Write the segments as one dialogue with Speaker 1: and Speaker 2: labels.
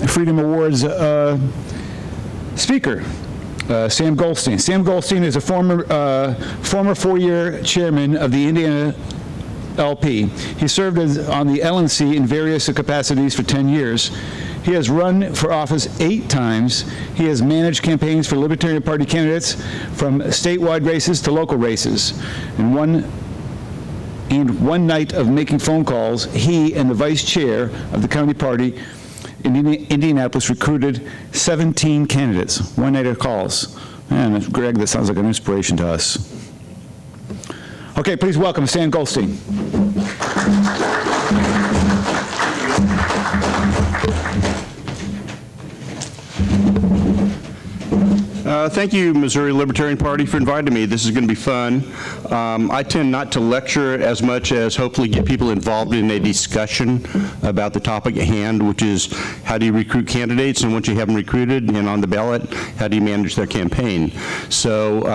Speaker 1: Freedom Awards speaker, Sam Goldstein. Sam Goldstein is a former 4-year chairman of the Indiana LP. He served on the LNC in various capacities for 10 years. He has run for office 8 times. He has managed campaigns for Libertarian Party candidates from statewide races to local races. And one night of making phone calls, he and the vice chair of the county party in Indianapolis recruited 17 candidates. One night of calls. Man, Greg, that sounds like an inspiration to us. Okay, please welcome Sam Goldstein.
Speaker 2: Thank you, Missouri Libertarian Party, for inviting me. This is going to be fun. I tend not to lecture as much as hopefully get people involved in a discussion about the topic at hand, which is how do you recruit candidates, and once you have them recruited and on the ballot, how do you manage their campaign? So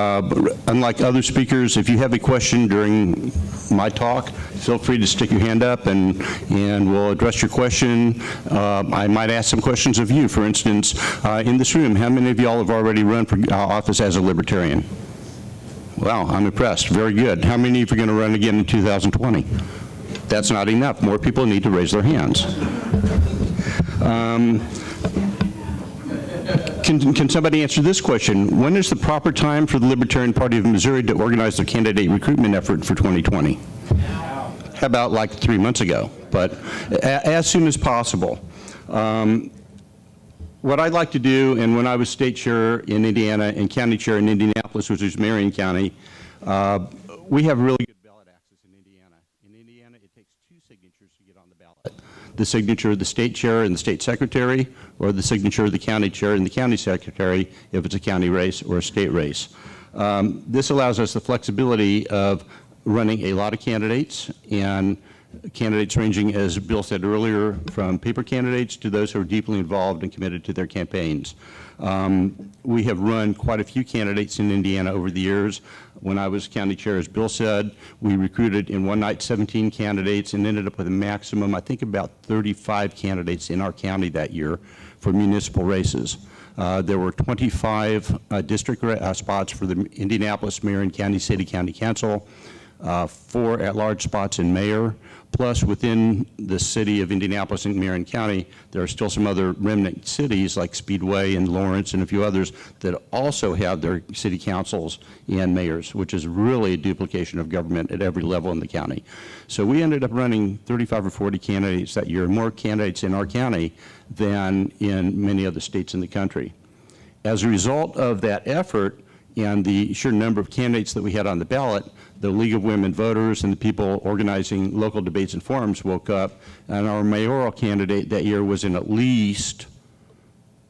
Speaker 2: unlike other speakers, if you have a question during my talk, feel free to stick your hand up and we'll address your question. I might ask some questions of you. For instance, in this room, how many of y'all have already run for office as a Libertarian? Wow, I'm impressed. Very good. How many of you are going to run again in 2020? That's not enough. More people need to raise their hands. Can somebody answer this question? When is the proper time for the Libertarian Party of Missouri to organize their candidate recruitment effort for 2020? How about like 3 months ago? But as soon as possible. What I'd like to do, and when I was state chair in Indiana and county chair in Indianapolis, which is Marion County, we have really good ballot access in Indiana. In Indiana, it takes 2 signatures to get on the ballot. The signature of the state chair and the state secretary, or the signature of the county chair and the county secretary if it's a county race or a state race. This allows us the flexibility of running a lot of candidates, and candidates ranging, as Bill said earlier, from paper candidates to those who are deeply involved and committed to their campaigns. We have run quite a few candidates in Indiana over the years. When I was county chair, as Bill said, we recruited in one night 17 candidates and ended up with a maximum, I think, about 35 candidates in our county that year for municipal races. There were 25 district spots for the Indianapolis, Marion County City County Council, 4 at-large spots in mayor, plus within the city of Indianapolis and Marion County, there are still some other remnant cities like Speedway and Lawrence and a few others that also have their city councils and mayors, which is really a duplication of government at every level in the county. So we ended up running 35 or 40 candidates that year, more candidates in our county than in many other states in the country. As a result of that effort and the sheer number of candidates that we had on the ballot, the League of Women Voters and the people organizing local debates and forums woke up, and our mayoral candidate that year was in at least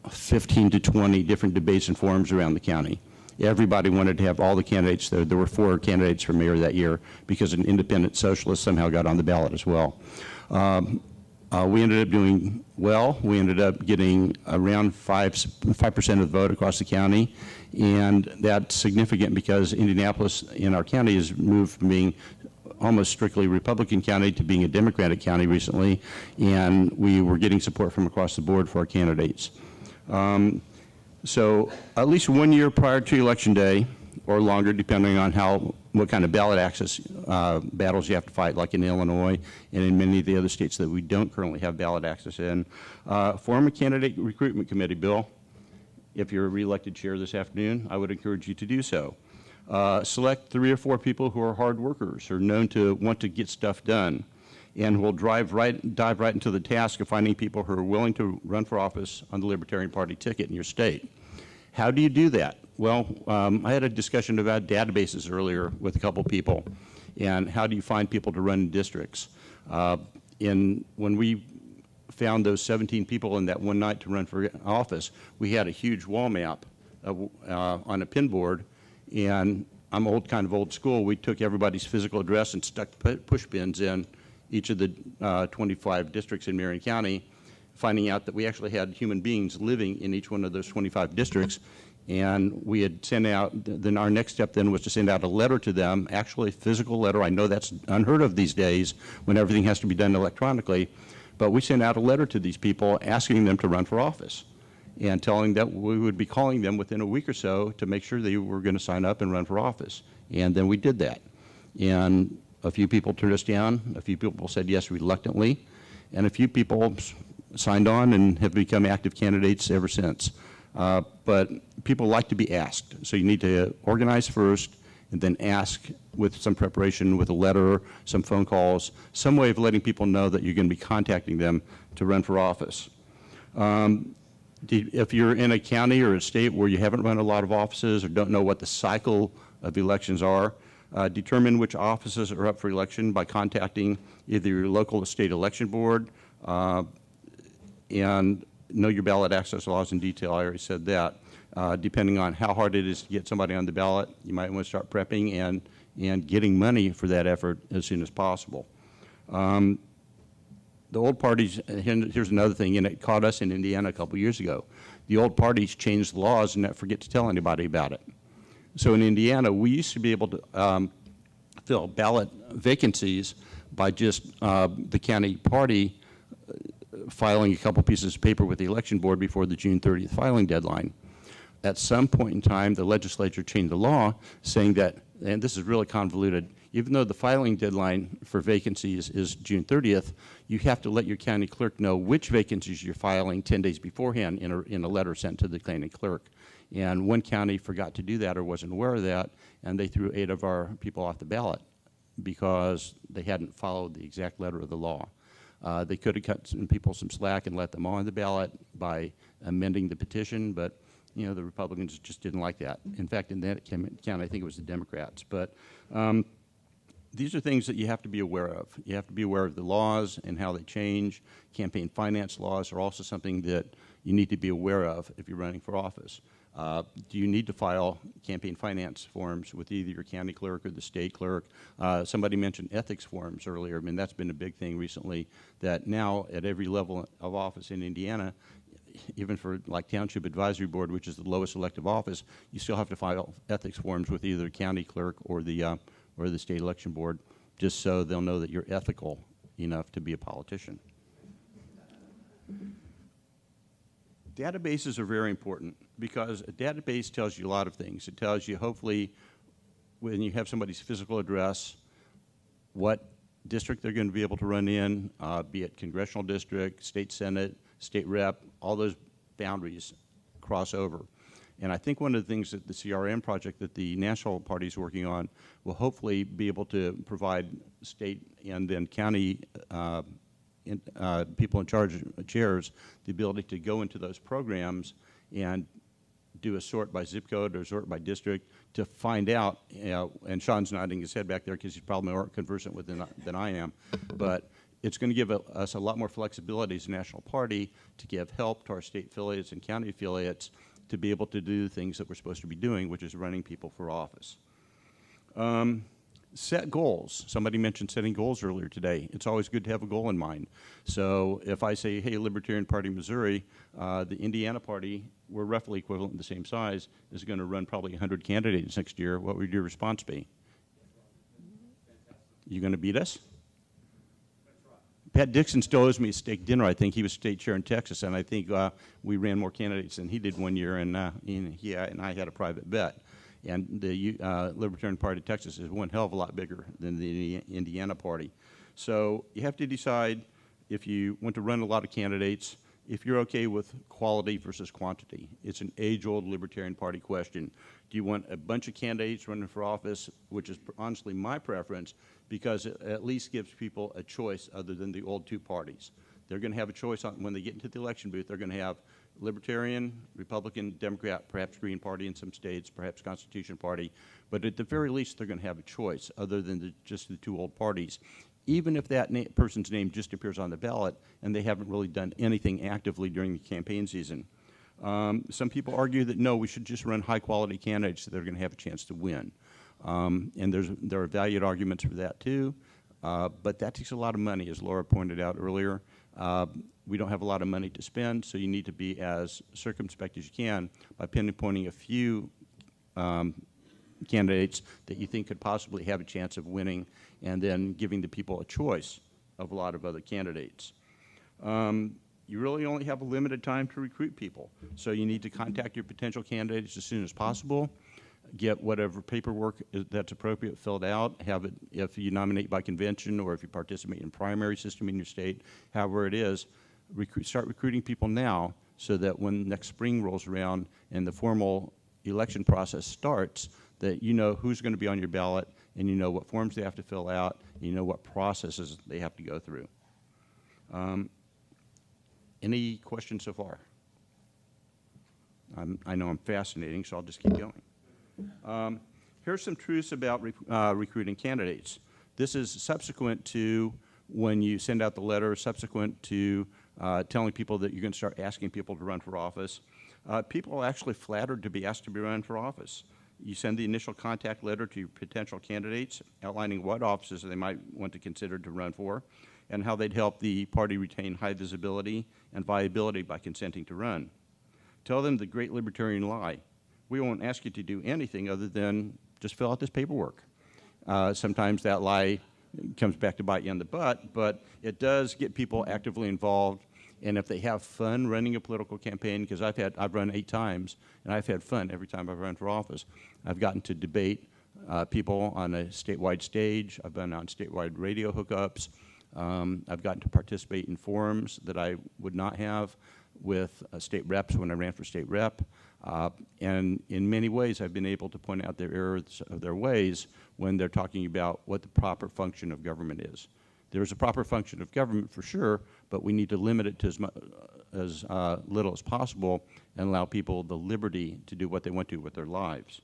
Speaker 2: 15 to 20 different debates and forums around the county. Everybody wanted to have all the candidates there. There were 4 candidates for mayor that year because an independent socialist somehow got on the ballot as well. We ended up doing well. We ended up getting around 5% of the vote across the county, and that's significant because Indianapolis in our county has moved from being almost strictly Republican county to being a Democratic county recently, and we were getting support from across the board for our candidates. So at least 1 year prior to Election Day, or longer depending on what kind of ballot access battles you have to fight, like in Illinois and in many of the other states that we don't currently have ballot access in. Form a candidate recruitment committee, Bill. If you're a re-elected chair this afternoon, I would encourage you to do so. Select 3 or 4 people who are hard workers, or known to want to get stuff done, and we'll dive right into the task of finding people who are willing to run for office on the Libertarian Party ticket in your state. How do you do that? Well, I had a discussion about databases earlier with a couple people, and how do you find people to run in districts? When we found those 17 people in that one night to run for office, we had a huge wall map on a pin board, and I'm kind of old school. We took everybody's physical address and stuck push pins in each of the 25 districts in Marion County, finding out that we actually had human beings living in each one of those 25 districts. And we had sent out, then our next step then was to send out a letter to them, actually a physical letter. I know that's unheard of these days when everything has to be done electronically, But we sent out a letter to these people asking them to run for office and telling them we would be calling them within a week or so to make sure they were going to sign up and run for office. And then we did that. And a few people turned us down. A few people said yes reluctantly. And a few people signed on and have become active candidates ever since. But people like to be asked. So you need to organize first and then ask with some preparation, with a letter, some phone calls, some way of letting people know that you're going to be contacting them to run for office. If you're in a county or a state where you haven't run a lot of offices or don't know what the cycle of elections are, determine which offices are up for election by contacting either your local or state election board, and know your ballot access laws in detail. I already said that. Depending on how hard it is to get somebody on the ballot, you might want to start prepping and getting money for that effort as soon as possible. The old parties, here's another thing, and it caught us in Indiana a couple years ago. The old parties changed the laws and forget to tell anybody about it. So in Indiana, we used to be able to fill ballot vacancies by just the county party filing a couple pieces of paper with the election board before the June 30th filing deadline. At some point in time, the legislature changed the law saying that, and this is really convoluted, even though the filing deadline for vacancies is June 30th, you have to let your county clerk know which vacancies you're filing 10 days beforehand in a letter sent to the county clerk. And one county forgot to do that or wasn't aware of that, and they threw 8 of our people off the ballot because they hadn't followed the exact letter of the law. They could have cut some people some slack and let them on the ballot by amending the petition, but you know, the Republicans just didn't like that. In fact, in that county, I think it was the Democrats. But these are things that you have to be aware of. You have to be aware of the laws and how they change. Campaign finance laws are also something that you need to be aware of if you're running for office. Do you need to file campaign finance forms with either your county clerk or the state clerk? Somebody mentioned ethics forms earlier. I mean, that's been a big thing recently, that now at every level of office in Indiana, even for like Township Advisory Board, which is the lowest elective office, you still have to file ethics forms with either the county clerk or the state election board, just so they'll know that you're ethical enough to be a politician. Databases are very important because a database tells you a lot of things. It tells you, hopefully, when you have somebody's physical address, what district they're going to be able to run in, be it congressional district, state senate, state rep, all those boundaries cross over. And I think one of the things that the CRM project that the national party is working on will hopefully be able to provide state and then county people in charge, chairs, the ability to go into those programs and do a sort by zip code or sort by district to find out, and Sean's nodding his head back there because he's probably more conversant with than I am, but it's going to give us a lot more flexibility as a national party to give help to our state affiliates and county affiliates to be able to do things that we're supposed to be doing, which is running people for office. Set goals. Somebody mentioned setting goals earlier today. It's always good to have a goal in mind. So if I say, hey, Libertarian Party Missouri, the Indiana Party, we're roughly equivalent in the same size, is going to run probably 100 candidates next year, what would your response be? You going to beat us? Pat Dixon still owes me a steak dinner. I think he was state chair in Texas, and I think we ran more candidates than he did one year, and he and I had a private bet. And the Libertarian Party of Texas is one hell of a lot bigger than the Indiana Party. So you have to decide if you want to run a lot of candidates, if you're okay with quality versus quantity. It's an age-old Libertarian Party question. Do you want a bunch of candidates running for office, which is honestly my preference, because it at least gives people a choice other than the old two parties. They're going to have a choice on, when they get into the election booth, they're going to have Libertarian, Republican, Democrat, perhaps Green Party in some states, perhaps Constitution Party, but at the very least they're going to have a choice other than just the two old parties, even if that person's name just appears on the ballot and they haven't really done anything actively during the campaign season. Some people argue that no, we should just run high-quality candidates that are going to have a chance to win. And there are valued arguments for that too, but that takes a lot of money, as Laura pointed out earlier. We don't have a lot of money to spend, so you need to be as circumspect as you can by pinpointing a few candidates that you think could possibly have a chance of winning, and then giving the people a choice of a lot of other candidates. You really only have a limited time to recruit people. So you need to contact your potential candidates as soon as possible, get whatever paperwork that's appropriate filled out, have it, if you nominate by convention or if you participate in primary system in your state, however it is, start recruiting people now so that when next spring rolls around and the formal election process starts, that you know who's going to be on your ballot and you know what forms they have to fill out, and you know what processes they have to go through. Any questions so far? I know I'm fascinating, so I'll just keep going. Here's some truths about recruiting candidates. This is subsequent to when you send out the letter, subsequent to telling people that you're going to start asking people to run for office. People are actually flattered to be asked to be run for office. You send the initial contact letter to your potential candidates outlining what offices they might want to consider to run for and how they'd help the party retain high visibility and viability by consenting to run. Tell them the great libertarian lie. We won't ask you to do anything other than just fill out this paperwork. Sometimes that lie comes back to bite you in the butt, but it does get people actively involved. And if they have fun running a political campaign, because I've run 8 times, and I've had fun every time I've run for office. I've gotten to debate people on a statewide stage. I've been on statewide radio hookups. I've gotten to participate in forums that I would not have with state reps when I ran for state rep. And in many ways, I've been able to point out their errors of their ways when they're talking about what the proper function of government is. There's a proper function of government for sure, but we need to limit it to as little as possible and allow people the liberty to do what they want to with their lives.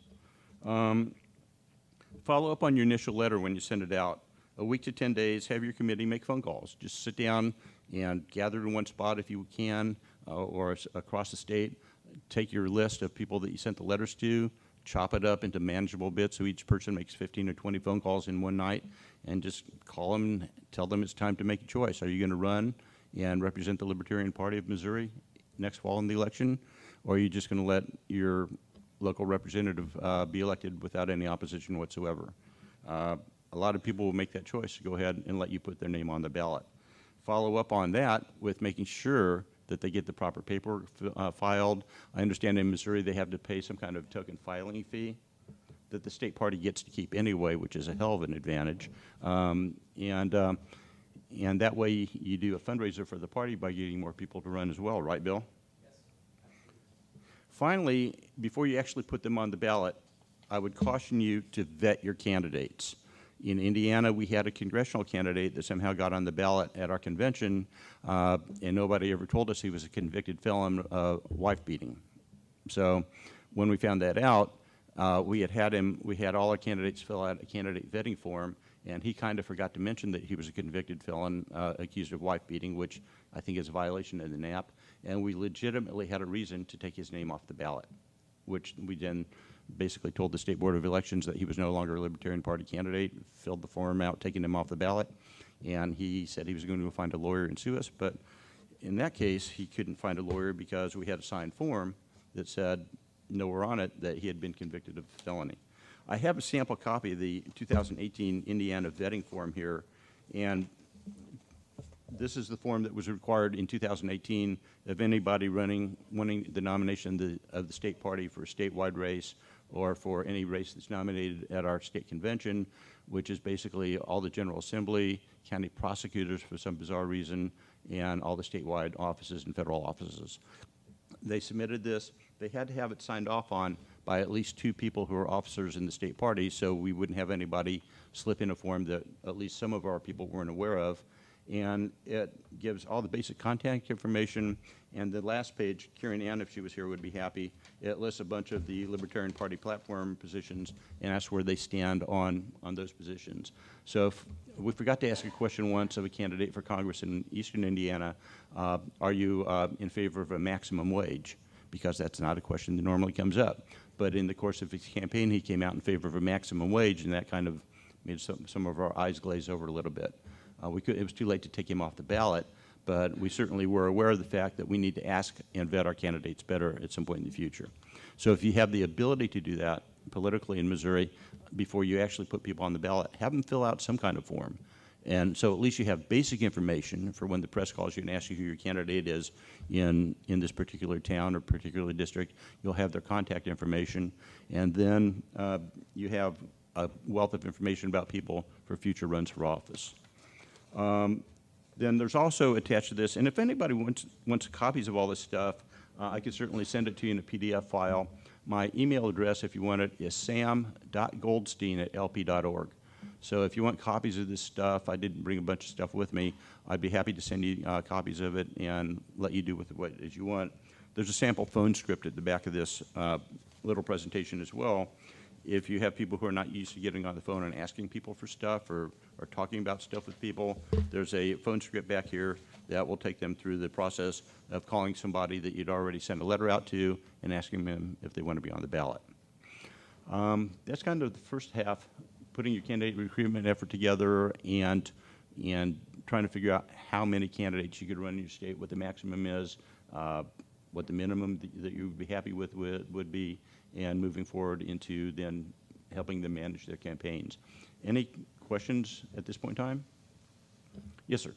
Speaker 2: Follow up on your initial letter when you send it out. A week to 10 days, have your committee make phone calls. Just sit down and gather in one spot if you can, or across the state. Take your list of people that you sent the letters to, chop it up into manageable bits so each person makes 15 or 20 phone calls in one night, and just call them and tell them it's time to make a choice. Are you going to run and represent the Libertarian Party of Missouri next fall in the election, or are you just going to let your local representative be elected without any opposition whatsoever? A lot of people will make that choice to go ahead and let you put their name on the ballot. Follow up on that with making sure that they get the proper paperwork filed. I understand in Missouri they have to pay some kind of token filing fee that the state party gets to keep anyway, which is a hell of an advantage. And that way you do a fundraiser for the party by getting more people to run as well, right, Bill? Yes. Finally, before you actually put them on the ballot, I would caution you to vet your candidates. In Indiana, we had a congressional candidate that somehow got on the ballot at our convention, and nobody ever told us he was a convicted felon of wife beating. So when we found that out, we had all our candidates fill out a candidate vetting form, and he kind of forgot to mention that he was a convicted felon accused of wife beating, which I think is a violation of the NAP, and we legitimately had a reason to take his name off the ballot, which we then basically told the State Board of Elections that he was no longer a Libertarian Party candidate, filled the form out, taking him off the ballot, and he said he was going to go find a lawyer and sue us, but in that case, he couldn't find a lawyer because we had a signed form that said nowhere on it that he had been convicted of felony. I have a sample copy of the 2018 Indiana vetting form here, and this is the form that was required in 2018 of anybody wanting the nomination of the state party for a statewide race or for any race that's nominated at our state convention, which is basically all the General Assembly, county prosecutors for some bizarre reason, and all the statewide offices and federal offices. They submitted this. They had to have it signed off on by at least 2 people who are officers in the state party, so we wouldn't have anybody slip in a form that at least some of our people weren't aware of. And it gives all the basic contact information. And the last page, Karen Ann, if she was here, would be happy. It lists a bunch of the Libertarian Party platform positions and asks where they stand on those positions. So if we forgot to ask a question once of a candidate for Congress in Eastern Indiana, are you in favor of a maximum wage? Because that's not a question that normally comes up. But in the course of his campaign, he came out in favor of a maximum wage, and that kind of made some of our eyes glaze over a little bit. It was too late to take him off the ballot, but we certainly were aware of the fact that we need to ask and vet our candidates better at some point in the future. So if you have the ability to do that politically in Missouri, before you actually put people on the ballot, have them fill out some kind of form. And so at least you have basic information for when the press calls you and asks you who your candidate is in this particular town or particular district. You'll have their contact information, and then you have a wealth of information about people for future runs for office. Then there's also attached to this, and if anybody wants copies of all this stuff, I can certainly send it to you in a PDF file. My email address, if you want it, is sam.goldstein@lp.org. So if you want copies of this stuff, I didn't bring a bunch of stuff with me. I'd be happy to send you copies of it and let you do with it what it is you want. There's a sample phone script at the back of this little presentation as well. If you have people who are not used to getting on the phone and asking people for stuff or talking about stuff with people, there's a phone script back here that will take them through the process of calling somebody that you'd already sent a letter out to and asking them if they want to be on the ballot. That's kind of the first half, putting your candidate recruitment effort together and trying to figure out how many candidates you could run in your state, what the maximum is, what the minimum that you would be happy with would be, and moving forward into then helping them manage their campaigns. Any questions at this point in time? Yes, sir.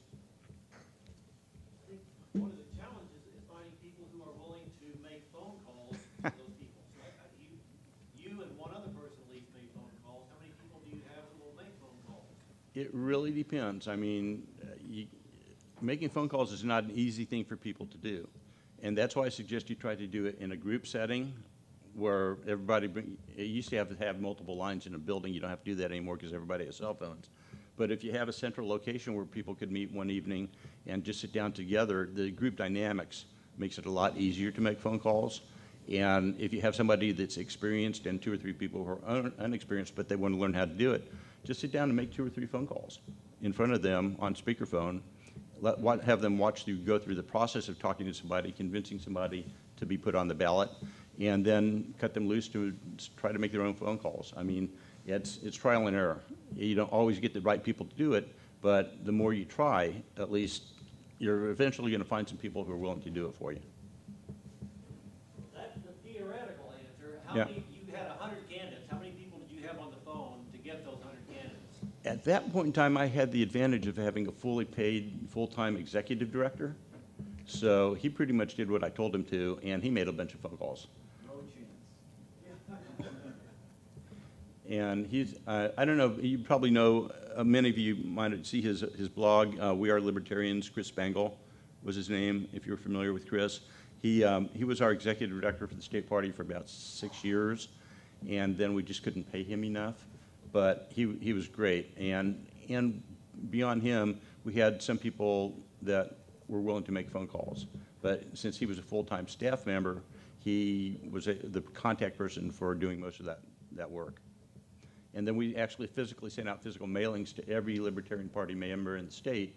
Speaker 3: I think one of the challenges is finding people who are willing to make phone calls to those people. So you and one other person at least make phone calls. How many people do you have who will make phone calls?
Speaker 2: It really depends. I mean, making phone calls is not an easy thing for people to do. And that's why I suggest you try to do it in a group setting where everybody, it used to have multiple lines in a building. You don't have to do that anymore because everybody has cell phones. But if you have a central location where people could meet one evening and just sit down together, the group dynamics makes it a lot easier to make phone calls. And if you have somebody that's experienced and 2 or 3 people who are unexperienced but they want to learn how to do it, just sit down and make 2 or 3 phone calls in front of them on speakerphone. Have them go through the process of talking to somebody, convincing somebody to be put on the ballot, and then cut them loose to try to make their own phone calls. I mean, it's trial and error. You don't always get the right people to do it, but the more you try, at least you're eventually going to find some people who are willing to do it for you.
Speaker 3: That's the theoretical answer.
Speaker 2: Yeah.
Speaker 3: You had 100 candidates. How many people did you have on the phone to get those 100 candidates?
Speaker 2: At that point in time, I had the advantage of having a fully paid, full-time executive director. So he pretty much did what I told him to, and he made a bunch of phone calls.
Speaker 3: No chance.
Speaker 2: And he's, I don't know, you probably know, many of you might see his blog, We Are Libertarians. Chris Spangle was his name, if you're familiar with Chris. He was our executive director for the state party for about 6 years, and then we just couldn't pay him enough. But he was great. And beyond him, we had some people that were willing to make phone calls. But since he was a full-time staff member, he was the contact person for doing most of that work. And then we actually physically sent out physical mailings to every Libertarian Party member in the state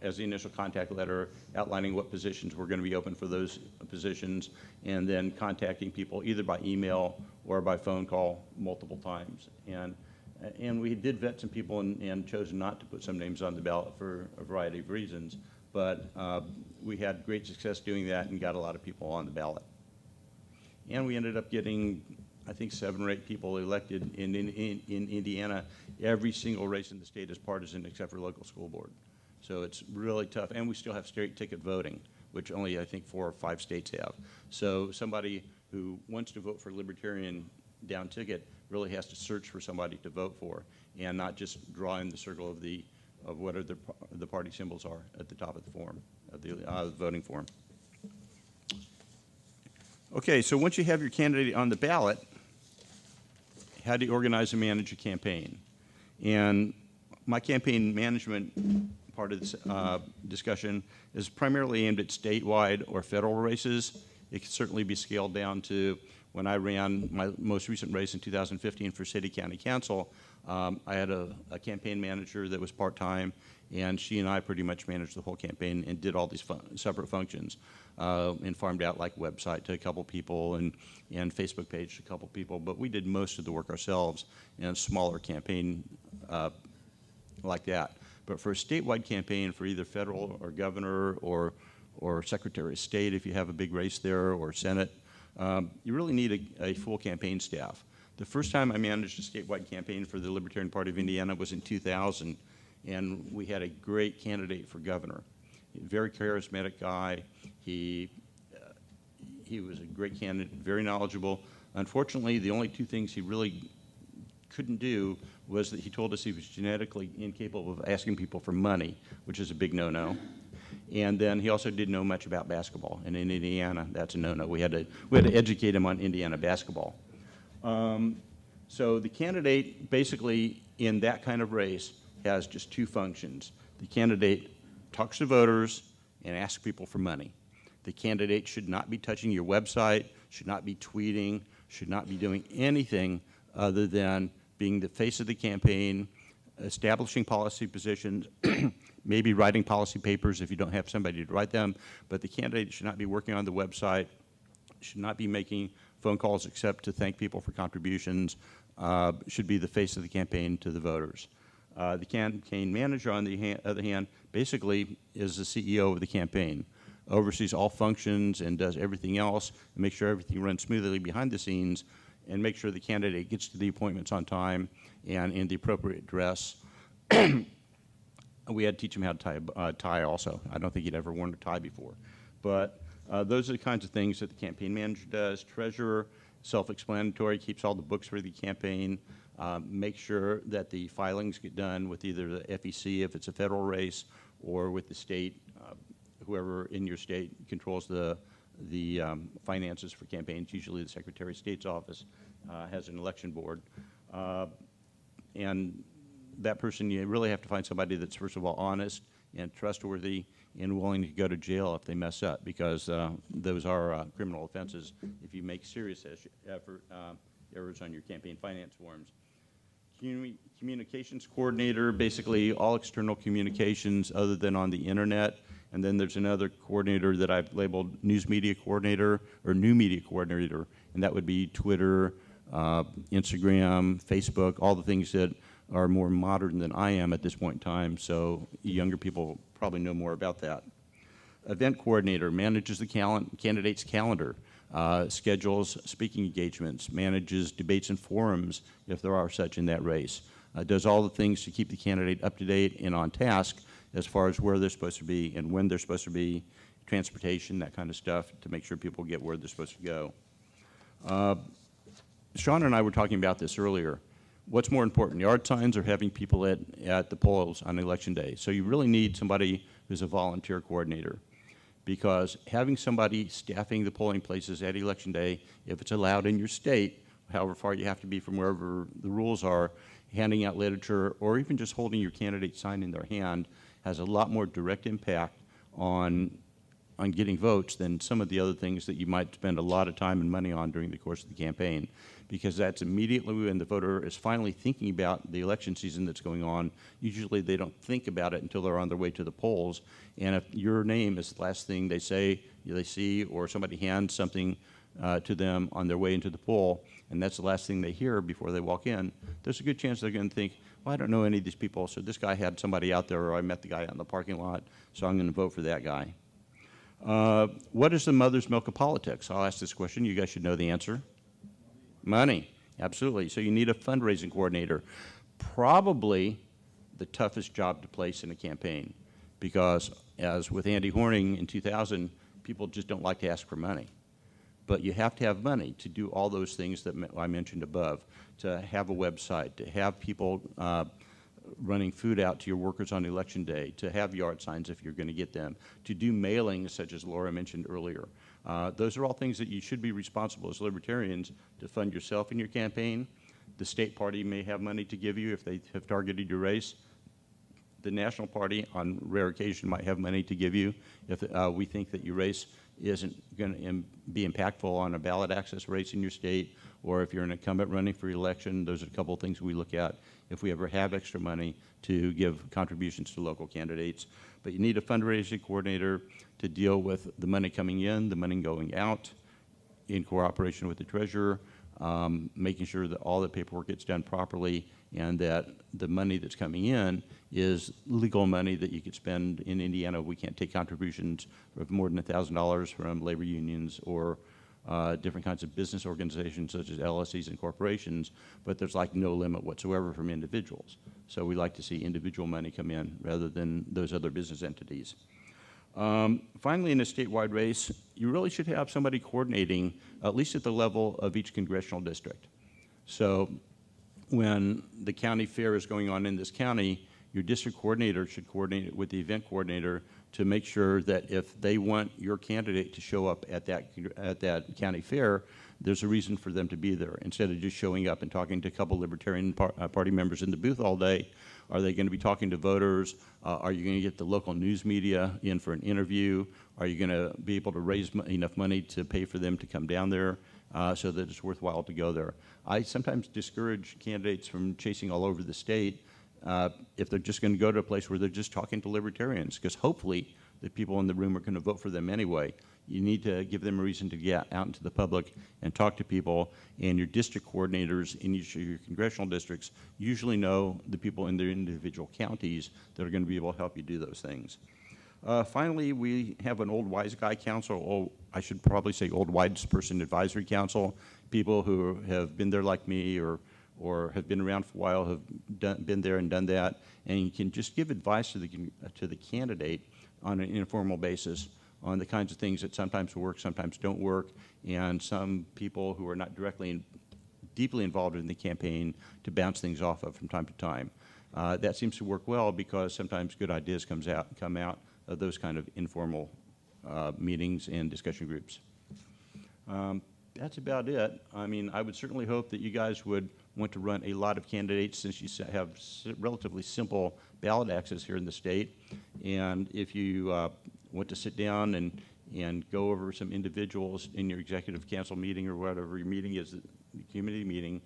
Speaker 2: as the initial contact letter outlining what positions were going to be open for those positions, and then contacting people either by email or by phone call multiple times. And we did vet some people and chose not to put some names on the ballot for a variety of reasons, but we had great success doing that and got a lot of people on the ballot. And we ended up getting, I think, 7 or 8 people elected in Indiana. Every single race in the state is partisan except for local school board. So it's really tough. And we still have straight ticket voting, which only I think 4 or 5 states have. So somebody who wants to vote for Libertarian down ticket really has to search for somebody to vote for and not just draw in the circle of what are the party symbols are at the top of the form, of the voting form. Okay, so once you have your candidate on the ballot, how do you organize and manage a campaign? And my campaign management part of this discussion is primarily aimed at statewide or federal races. It can certainly be scaled down to when I ran my most recent race in 2015 for City County Council. I had a campaign manager that was part-time, and she and I pretty much managed the whole campaign and did all these separate functions and farmed out like website to a couple people and Facebook page to a couple people. But we did most of the work ourselves in a smaller campaign like that. But for a statewide campaign for either federal or governor or secretary of state, if you have a big race there, or Senate, you really need a full campaign staff. The first time I managed a statewide campaign for the Libertarian Party of Indiana was in 2000, and we had a great candidate for governor. Very charismatic guy. He was a great candidate, very knowledgeable. Unfortunately, the only two things he really couldn't do was that he told us he was genetically incapable of asking people for money, which is a big no-no. And then he also didn't know much about basketball. And in Indiana, that's a no-no. We had to educate him on Indiana basketball. So the candidate, basically, in that kind of race, has just two functions. The candidate talks to voters and asks people for money. The candidate should not be touching your website, should not be tweeting, should not be doing anything other than being the face of the campaign, establishing policy positions, maybe writing policy papers if you don't have somebody to write them, but the candidate should not be working on the website, should not be making phone calls except to thank people for contributions, should be the face of the campaign to the voters. The campaign manager, on the other hand, basically is the CEO of the campaign, oversees all functions and does everything else, and makes sure everything runs smoothly behind the scenes, and make sure the candidate gets to the appointments on time and in the appropriate dress. We had to teach him how to tie a tie also. I don't think he'd ever worn a tie before. But those are the kinds of things that the campaign manager does. Treasurer, self-explanatory, keeps all the books for the campaign, makes sure that the filings get done with either the FEC if it's a federal race or with the state, whoever in your state controls the finances for campaigns. Usually the Secretary of State's office has an election board. And that person, you really have to find somebody that's, first of all, honest and trustworthy and willing to go to jail if they mess up, because those are criminal offenses if you make serious errors on your campaign finance forms. Communications coordinator, basically all external communications other than on the internet. And then there's another coordinator that I've labeled news media coordinator or new media coordinator, and that would be Twitter, Instagram, Facebook, all the things that are more modern than I am at this point in time, so younger people probably know more about that. Event coordinator manages the candidate's calendar, schedules speaking engagements, manages debates and forums if there are such in that race, does all the things to keep the candidate up to date and on task as far as where they're supposed to be and when they're supposed to be, transportation, that kind of stuff, to make sure people get where they're supposed to go. Sean and I were talking about this earlier. What's more important, yard signs or having people at the polls on election day? So you really need somebody who's a volunteer coordinator, because having somebody staffing the polling places at election day, if it's allowed in your state, however far you have to be from wherever the rules are, handing out literature, or even just holding your candidate sign in their hand, has a lot more direct impact on getting votes than some of the other things that you might spend a lot of time and money on during the course of the campaign, because that's immediately when the voter is finally thinking about the election season that's going on. Usually they don't think about it until they're on their way to the polls, and if your name is the last thing they say, they see, or somebody hands something to them on their way into the poll, and that's the last thing they hear before they walk in, there's a good chance they're going to think, well, I don't know any of these people, so this guy had somebody out there, or I met the guy out in the parking lot, so I'm going to vote for that guy. What is the mother's milk of politics? I'll ask this question. You guys should know the answer. Money, absolutely. So you need a fundraising coordinator. Probably the toughest job to place in a campaign, because as with Andy Horning in 2000, people just don't like to ask for money. But you have to have money to do all those things that I mentioned above, to have a website, to have people running food out to your workers on election day, to have yard signs if you're going to get them, to do mailings such as Laura mentioned earlier. Those are all things that you should be responsible as libertarians to fund yourself in your campaign. The state party may have money to give you if they have targeted your race. The national party, on rare occasion, might have money to give you if we think that your race isn't going to be impactful on a ballot access race in your state, or if you're an incumbent running for election. Those are a couple of things we look at if we ever have extra money to give contributions to local candidates. But you need a fundraising coordinator to deal with the money coming in, the money going out, in cooperation with the treasurer, making sure that all the paperwork gets done properly, and that the money that's coming in is legal money that you could spend. In Indiana, we can't take contributions of more than $1,000 from labor unions or different kinds of business organizations such as LLCs and corporations, but there's like no limit whatsoever from individuals. So we like to see individual money come in rather than those other business entities. Finally, in a statewide race, you really should have somebody coordinating, at least at the level of each congressional district. So when the county fair is going on in this county, your district coordinator should coordinate with the event coordinator to make sure that if they want your candidate to show up at that county fair, there's a reason for them to be there. Instead of just showing up and talking to a couple Libertarian Party members in the booth all day, are they going to be talking to voters? Are you going to get the local news media in for an interview? Are you going to be able to raise enough money to pay for them to come down there so that it's worthwhile to go there? I sometimes discourage candidates from chasing all over the state if they're just going to go to a place where they're just talking to libertarians, because hopefully the people in the room are going to vote for them anyway. You need to give them a reason to get out into the public and talk to people, and your district coordinators in each of your congressional districts usually know the people in their individual counties that are going to be able to help you do those things. Finally, we have an old wise guy council, or I should probably say old wise person advisory council, people who have been there like me or have been around for a while, have been there and done that, and you can just give advice to the candidate on an informal basis on the kinds of things that sometimes work, sometimes don't work, and some people who are not directly deeply involved in the campaign to bounce things off of from time to time. That seems to work well because sometimes good ideas come out of those kind of informal meetings and discussion groups. That's about it. I mean, I would certainly hope that you guys would want to run a lot of candidates since you have relatively simple ballot access here in the state. And if you want to sit down and go over some individuals in your executive council meeting or whatever your meeting is, the committee meeting,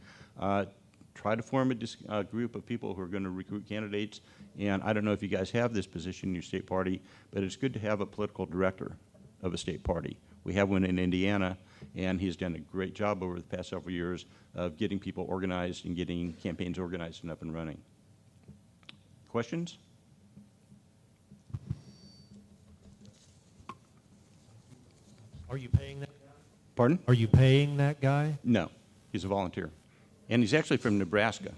Speaker 2: try to form a group of people who are going to recruit candidates. And I don't know if you guys have this position in your state party, but it's good to have a political director of a state party. We have one in Indiana, and he's done a great job over the past several years of getting people organized and getting campaigns organized and up and running. Questions?
Speaker 3: Are you paying that guy?
Speaker 2: Pardon?
Speaker 3: Are you paying that guy?
Speaker 2: No, he's a volunteer. And he's actually from Nebraska.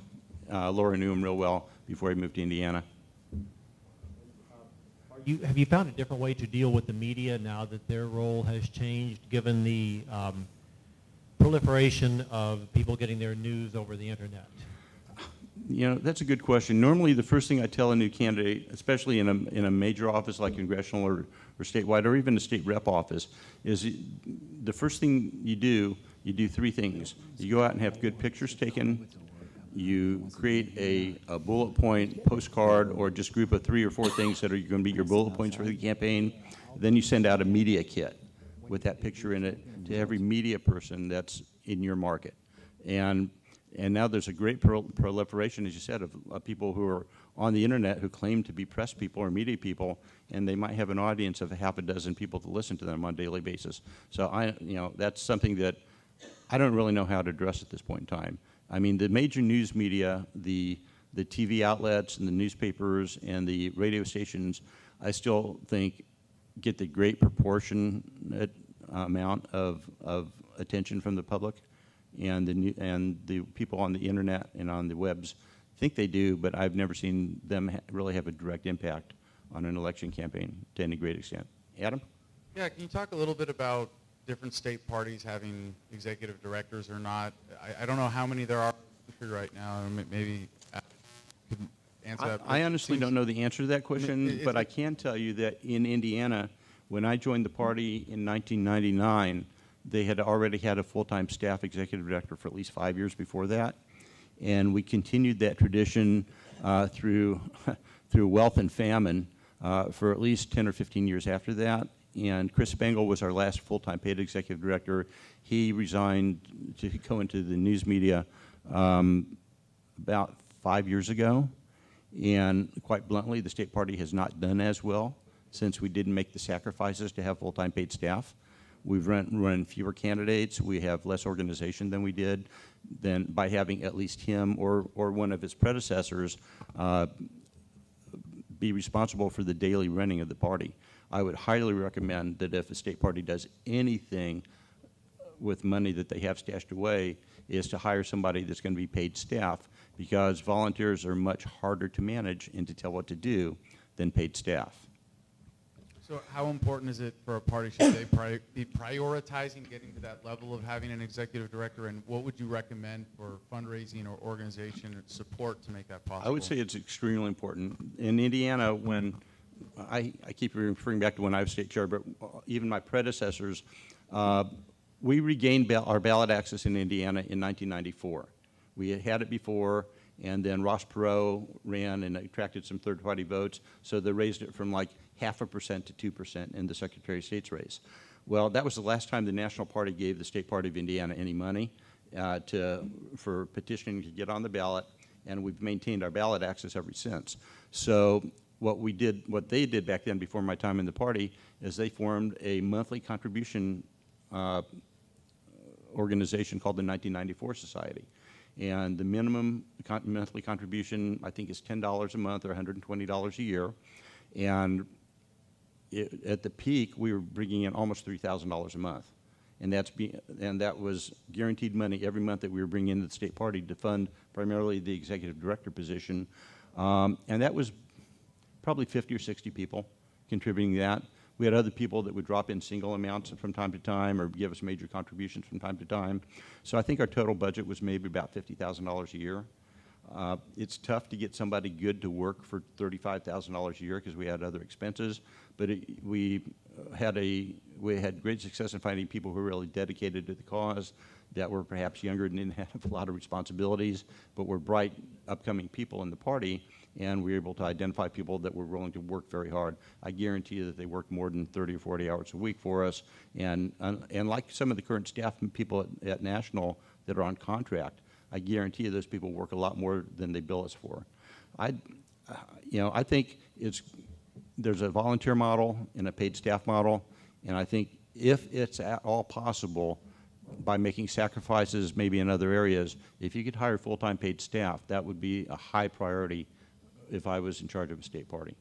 Speaker 2: Laura knew him real well before he moved to Indiana.
Speaker 3: Have you found a different way to deal with the media now that their role has changed, given the proliferation of people getting their news over the internet?
Speaker 2: You know, that's a good question. Normally, the first thing I tell a new candidate, especially in a major office like congressional or statewide or even a state rep office, is the first thing you do three things. You go out and have good pictures taken. You create a bullet point postcard or just group of 3 or 4 things that are going to be your bullet points for the campaign. Then you send out a media kit with that picture in it to every media person that's in your market. And now there's a great proliferation, as you said, of people who are on the internet who claim to be press people or media people, and they might have an audience of half a dozen people to listen to them on a daily basis. So that's something that I don't really know how to address at this point in time. I mean, the major news media, the TV outlets and the newspapers and the radio stations, I still think get the great proportionate amount of attention from the public, and the people on the internet and on the webs think they do, but I've never seen them really have a direct impact on an election campaign to any great extent. Adam?
Speaker 4: Yeah, can you talk a little bit about different state parties having executive directors or not? I don't know how many there are in the country right now. Maybe could answer that.
Speaker 2: I honestly don't know the answer to that question, but I can tell you that in Indiana, when I joined the party in 1999, they had already had a full-time staff executive director for at least 5 years before that. And we continued that tradition through wealth and famine for at least 10 or 15 years after that. And Chris Spangle was our last full-time paid executive director. He resigned to go into the news media about 5 years ago. And quite bluntly, the state party has not done as well since we didn't make the sacrifices to have full-time paid staff. We've run fewer candidates. We have less organization than we did than by having at least him or one of his predecessors be responsible for the daily running of the party. I would highly recommend that if a state party does anything with money that they have stashed away is to hire somebody that's going to be paid staff, because volunteers are much harder to manage and to tell what to do than paid staff.
Speaker 4: So how important is it for a party, should they be prioritizing getting to that level of having an executive director, and what would you recommend for fundraising or organization support to make that possible?
Speaker 2: I would say it's extremely important. In Indiana, when I keep referring back to when I was state chair, but even my predecessors, we regained our ballot access in Indiana in 1994. We had it before, and then Ross Perot ran and attracted some third-party votes, so they raised it from like 0.5% to 2% in the Secretary of State's race. Well, that was the last time the National Party gave the State Party of Indiana any money for petitioning to get on the ballot, and we've maintained our ballot access ever since. So what they did back then, before my time in the party, is they formed a monthly contribution organization called the 1994 Society. And the minimum monthly contribution, I think, is $10 a month or $120 a year. And at the peak, we were bringing in almost $3,000 a month. And that was guaranteed money every month that we were bringing into the state party to fund primarily the executive director position. And that was probably 50 or 60 people contributing that. We had other people that would drop in single amounts from time to time or give us major contributions from time to time. So I think our total budget was maybe about $50,000 a year. It's tough to get somebody good to work for $35,000 a year because we had other expenses, but we had great success in finding people who were really dedicated to the cause, that were perhaps younger and didn't have a lot of responsibilities, but were bright, upcoming people in the party, and we were able to identify people that were willing to work very hard. I guarantee you that they worked more than 30 or 40 hours a week for us, and like some of the current staff and people at National that are on contract, I guarantee you those people work a lot more than they bill us for. I think there's a volunteer model and a paid staff model, and I think if it's at all possible, by making sacrifices maybe in other areas, if you could hire full-time paid staff, that would be a high priority if I was in charge of a state party.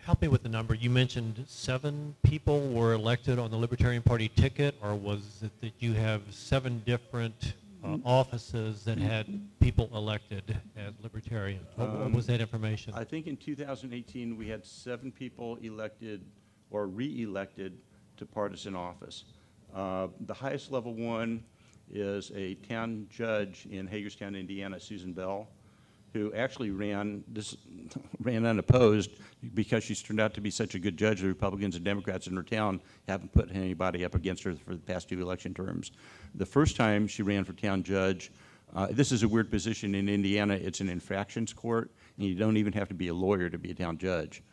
Speaker 5: Help me with the number. You mentioned 7 people were elected on the Libertarian Party ticket, or was it that you have 7 different offices that had people elected as Libertarian? What was that information?
Speaker 2: I think in 2018 we had 7 people elected or re-elected to partisan office. The highest level one is a town judge in Hagerstown, Indiana, Susan Bell, who actually ran unopposed because she's turned out to be such a good judge. The Republicans and Democrats in her town haven't put anybody up against her for the past 2 election terms. The first time she ran for town judge, this is a weird position in Indiana. It's an infractions court, and you don't even have to be a lawyer to be a town judge.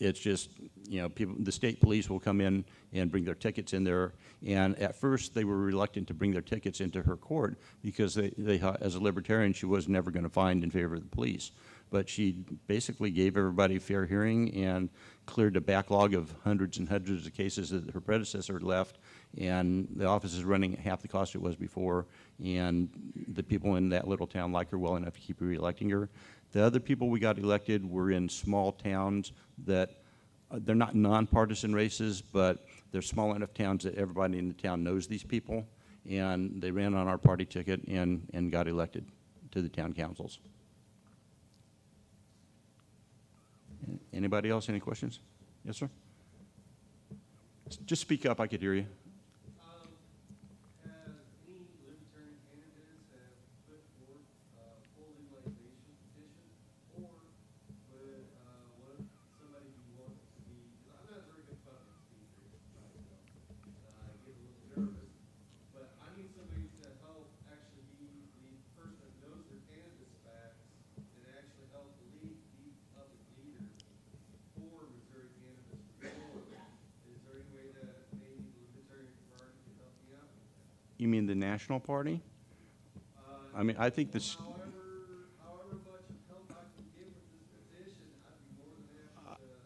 Speaker 2: It's just, the state police will come in and bring their tickets in there. And at first, they were reluctant to bring their tickets into her court because they as a libertarian, she was never going to find in favor of the police. But she basically gave everybody a fair hearing and cleared a backlog of hundreds and hundreds of cases that her predecessor left. And the office is running at half the cost it was before. And the people in that little town like her well enough to keep re-electing her. The other people we got elected were in small towns that they're not nonpartisan races, but they're small enough towns that everybody in the town knows these people, and they ran on our party ticket and got elected to the town councils. Anybody else, any questions? Yes, sir? Just speak up, I could hear you.
Speaker 6: Has any libertarian candidates have put forth a full legalization petition, or would somebody be wanting to be? Because I'm not a very good puppet speaker myself. I get a little nervous, but I need somebody to help actually be the person that knows their cannabis facts and actually help lead the public leaders for Missouri cannabis reform. Is there any way that maybe the Libertarian Party could help me out with that?
Speaker 2: You mean the National Party? I mean, I think this.
Speaker 6: However much help I can get with this petition, I'd be more than happy to,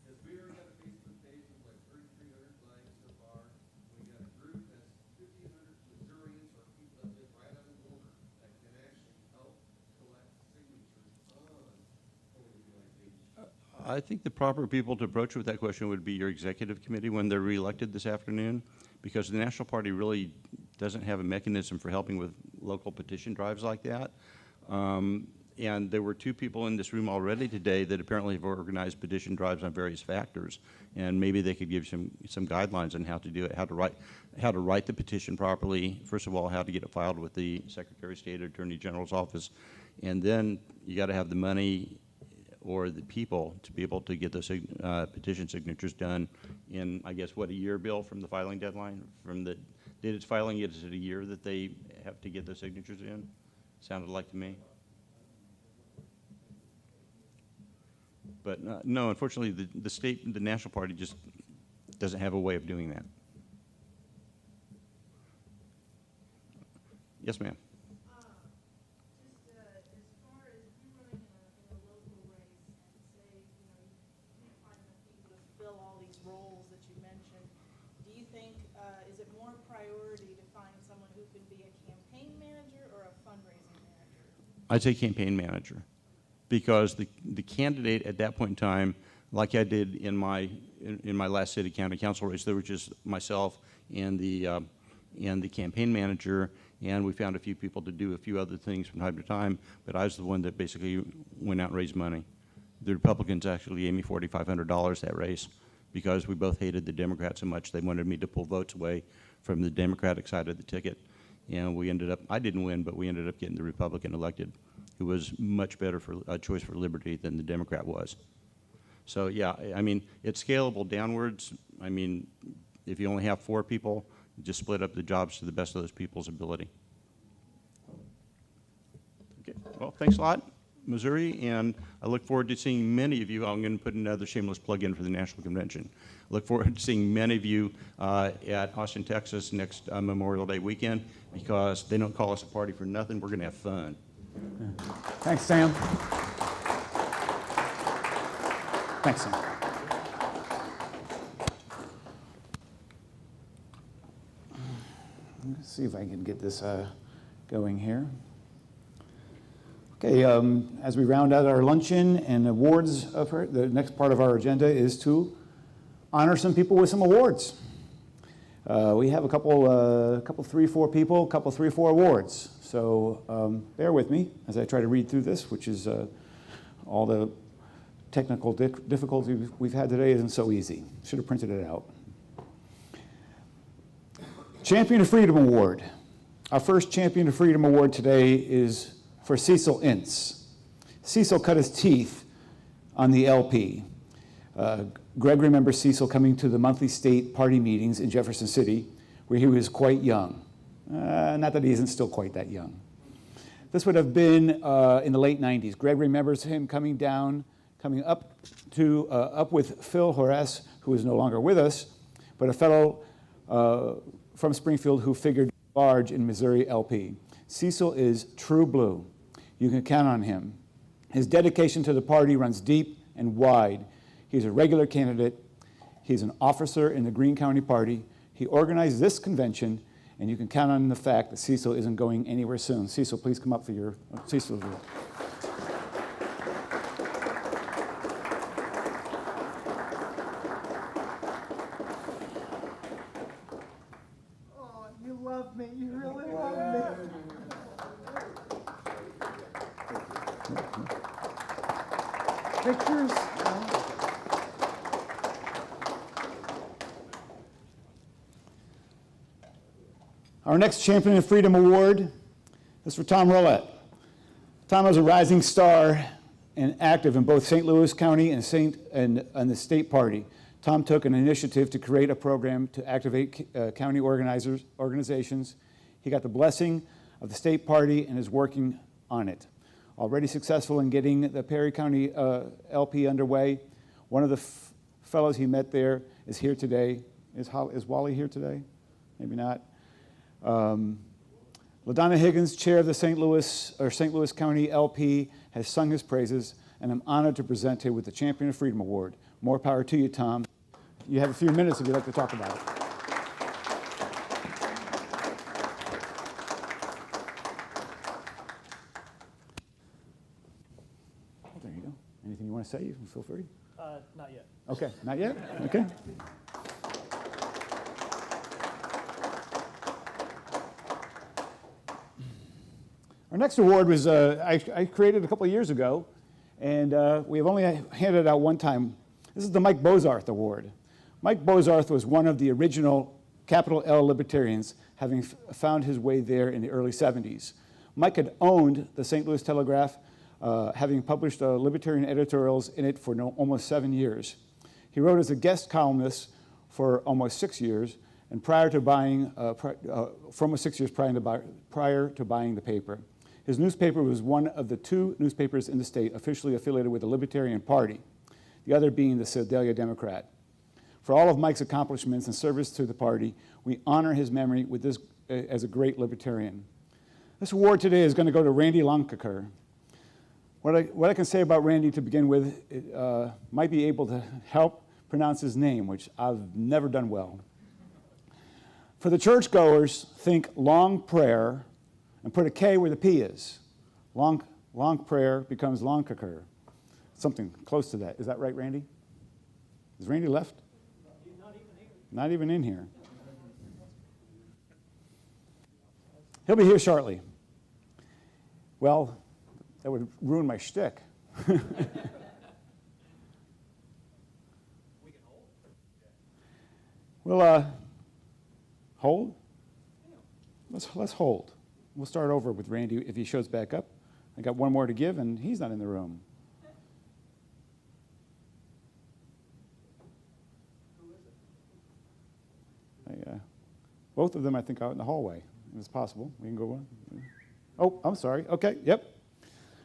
Speaker 6: because we already got a Facebook page with like 3,300 likes so far. We got a group that's 1,500 Missourians or people that live right on the border that can actually help collect
Speaker 2: I think the proper people to approach with that question would be your executive committee when they're reelected this afternoon, because the National Party really doesn't have a mechanism for helping with local petition drives like that. And there were 2 people in this room already today that apparently have organized petition drives on various factors, and maybe they could give some guidelines on how to do it, how to write the petition properly. First of all, how to get it filed with the Secretary of State or Attorney General's office, and then you got to have the money or the people to be able to get those petition signatures done in, I guess, what, a year, Bill, from the filing deadline? From the date it's filing, is it a year that they have to get those signatures in? Sounded like to me. But no, unfortunately, the National Party just doesn't have a way of doing that. Yes, ma'am.
Speaker 7: Just as far as if you're running in a local race and say, you can't find enough people to fill all these roles that you mentioned, do you think, is it more priority to find someone who can be a campaign manager or a fundraising manager?
Speaker 2: I'd say campaign manager, because the candidate at that point in time, like I did in my last city county council race, there was just myself and the campaign manager, and we found a few people to do a few other things from time to time, but I was the one that basically went out and raised money. The Republicans actually gave me $4,500 that race, because we both hated the Democrats so much they wanted me to pull votes away from the Democratic side of the ticket. And we ended up, I didn't win, but we ended up getting the Republican elected, who was much better for a choice for liberty than the Democrat was. So yeah, I mean, it's scalable downwards. I mean, if you only have 4 people, just split up the jobs to the best of those people's ability. Okay, well, thanks a lot, Missouri, and I look forward to seeing many of you. I'm going to put another shameless plug in for the National Convention. Look forward to seeing many of you at Austin, Texas next Memorial Day weekend, because they don't call us a party for nothing. We're going to have fun.
Speaker 1: Thanks, Sam. Thanks, Sam. Let's see if I can get this going here. Okay, as we round out our luncheon and awards of her, the next part of our agenda is to honor some people with some awards. We have a couple 3-4 people, a couple 3-4 awards. So bear with me as I try to read through this, which is all the technical difficulty we've had today isn't so easy. Should have printed it out. Champion of Freedom Award. Our first Champion of Freedom Award today is for Cecil Ince. Cecil cut his teeth on the LP. Greg remembers Cecil coming to the monthly state party meetings in Jefferson City, where he was quite young. Not that he isn't still quite that young. This would have been in the late 90s. Greg remembers him coming up with Phil Horace, who is no longer with us, but a fellow from Springfield who figured large in Missouri LP. Cecil is true blue. You can count on him. His dedication to the party runs deep and wide. He's a regular candidate. He's an officer in the Greene County Party. He organized this convention, and you can count on the fact that Cecil isn't going anywhere soon. Cecil, please come up for your Cecil review.
Speaker 8: Oh, you love me. You really love me. Pictures?
Speaker 1: Our next Champion of Freedom Award is for Tom Rollett. Tom is a rising star and active in both St. Louis County and the state party. Tom took an initiative to create a program to activate county organizations. He got the blessing of the state party and is working on it. Already successful in getting the Perry County LP underway. One of the fellows he met there is here today. Is Wally here today? Maybe not. LaDonna Higgins, chair of the St. Louis County LP, has sung his praises, and I'm honored to present him with the Champion of Freedom Award. More power to you, Tom. You have a few minutes if you'd like to talk about it. Oh, there you go. Anything you want to say, you can feel free.
Speaker 8: Not yet.
Speaker 1: Okay, not yet? Okay. Our next award was, I created a couple of years ago, and we have only handed it out one time. This is the Mike Bozarth Award. Mike Bozarth was one of the original capital L libertarians, having found his way there in the early 70s. Mike had owned the St. Louis Telegraph, having published libertarian editorials in it for almost 7 years. He wrote as a guest columnist for almost 6 years, and prior to buying the paper. His newspaper was one of the 2 newspapers in the state officially affiliated with the Libertarian Party, the other being the Sedalia Democrat. For all of Mike's accomplishments and service to the party, we honor his memory with this as a great libertarian. This award today is going to go to Randy Lonkeker. What I can say about Randy to begin with, might be able to help pronounce his name, which I've never done well. For the churchgoers, think long prayer and put a K where the P is. Long prayer becomes Lonkeker. Something close to that. Is that right, Randy? Is Randy left? Not even in here. He'll be here shortly. Well, that would ruin my shtick. We'll hold? Let's hold. We'll start over with Randy if he shows back up. I got one more to give, and he's not in the room. Both of them, I think, out in the hallway. If it's possible. We can go on. Oh, I'm sorry. Okay, yep.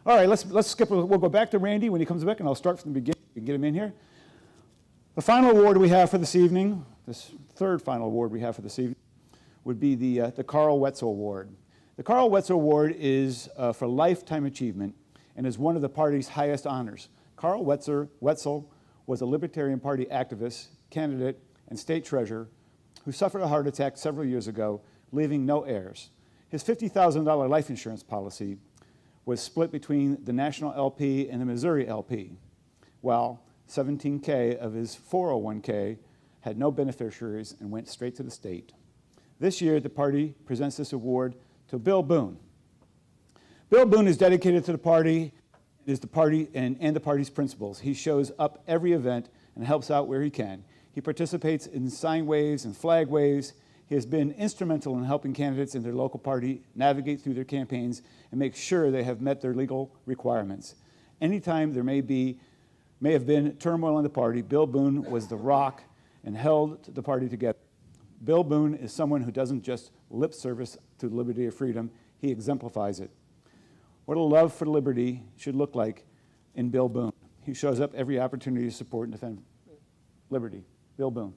Speaker 1: All right, let's skip. We'll go back to Randy when he comes back, and I'll start from the beginning. We can get him in here. The final award we have for this evening, this third final award we have for this evening, would be the Carl Wetzel Award. The Carl Wetzel Award is for lifetime achievement and is one of the party's highest honors. Carl Wetzel was a Libertarian Party activist, candidate, and state treasurer who suffered a heart attack several years ago, leaving no heirs. His $50,000 life insurance policy was split between the National LP and the Missouri LP, while $17K of his 401K had no beneficiaries and went straight to the state. This year, the party presents this award to Bill Boone. Bill Boone is dedicated to the party, and the party's principles. He shows up every event and helps out where he can. He participates in sign waves and flag waves. He has been instrumental in helping candidates in their local party navigate through their campaigns and make sure they have met their legal requirements. Anytime there may have been turmoil in the party, Bill Boone was the rock and held the party together. Bill Boone is someone who doesn't just lip service to liberty or freedom, he exemplifies it. What a love for liberty should look like in Bill Boone. He shows up every opportunity to support and defend liberty. Bill Boone.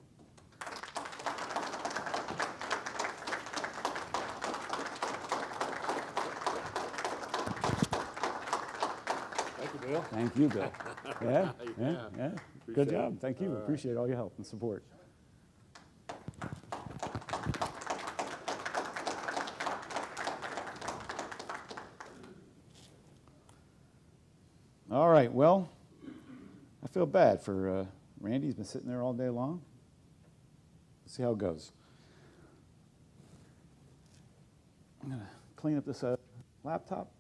Speaker 9: Thank you, Bill.
Speaker 1: Thank you, Bill. Yeah. Good job. Thank you. Appreciate all your help and support. All right, well, I feel bad for Randy. He's been sitting there all day long. Let's see how it goes. I'm going to clean up this laptop.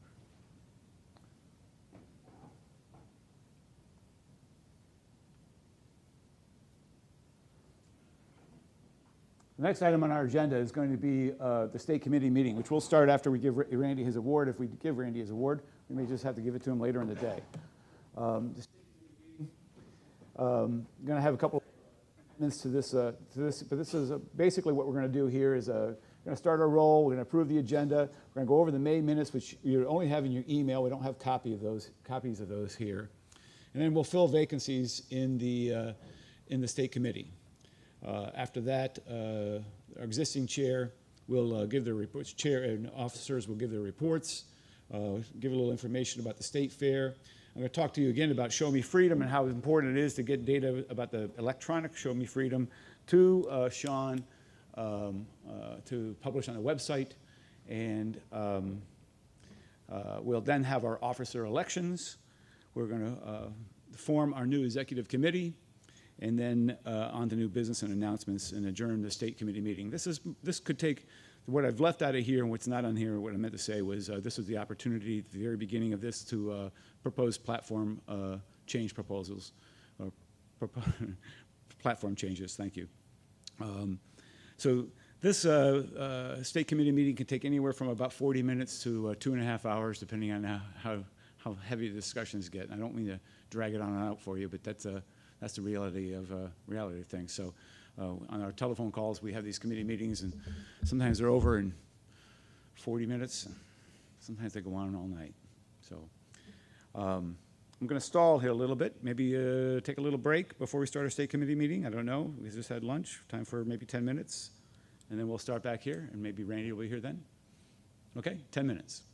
Speaker 1: The next item on our agenda is going to be the state committee meeting, which will start after we give Randy his award. If we give Randy his award, we may just have to give it to him later in the day. The state committee meeting, going to have a couple of amendments to this, but this is basically what we're going to do here is we're going to start our roll. We're going to approve the agenda. We're going to go over the May minutes, which you only have in your email. We don't have copies of those here, and then we'll fill vacancies in the state committee. After that, our existing chair will give their reports. Chair and officers will give their reports, give a little information about the state fair. I'm going to talk to you again about Show Me Freedom and how important it is to get data about the electronic Show Me Freedom to Sean to publish on the website. And we'll then have our officer elections. We're going to form our new executive committee, and then on to new business and announcements, and adjourn the state committee meeting. This could take, what I've left out of here and what's not on here, what I meant to say was this was the opportunity at the very beginning of this to propose platform change proposals, or platform changes, thank you. So this state committee meeting can take anywhere from about 40 minutes to 2.5 hours, depending on how heavy the discussions get. I don't mean to drag it on and out for you, but that's the reality of things. So on our telephone calls, we have these committee meetings, and sometimes they're over in 40 minutes. Sometimes they go on all night. So I'm going to stall here a little bit, maybe take a little break before we start our state committee meeting. I don't know. We just had lunch, time for maybe 10 minutes, and then we'll start back here, and maybe Randy will be here then. Okay, 10 minutes.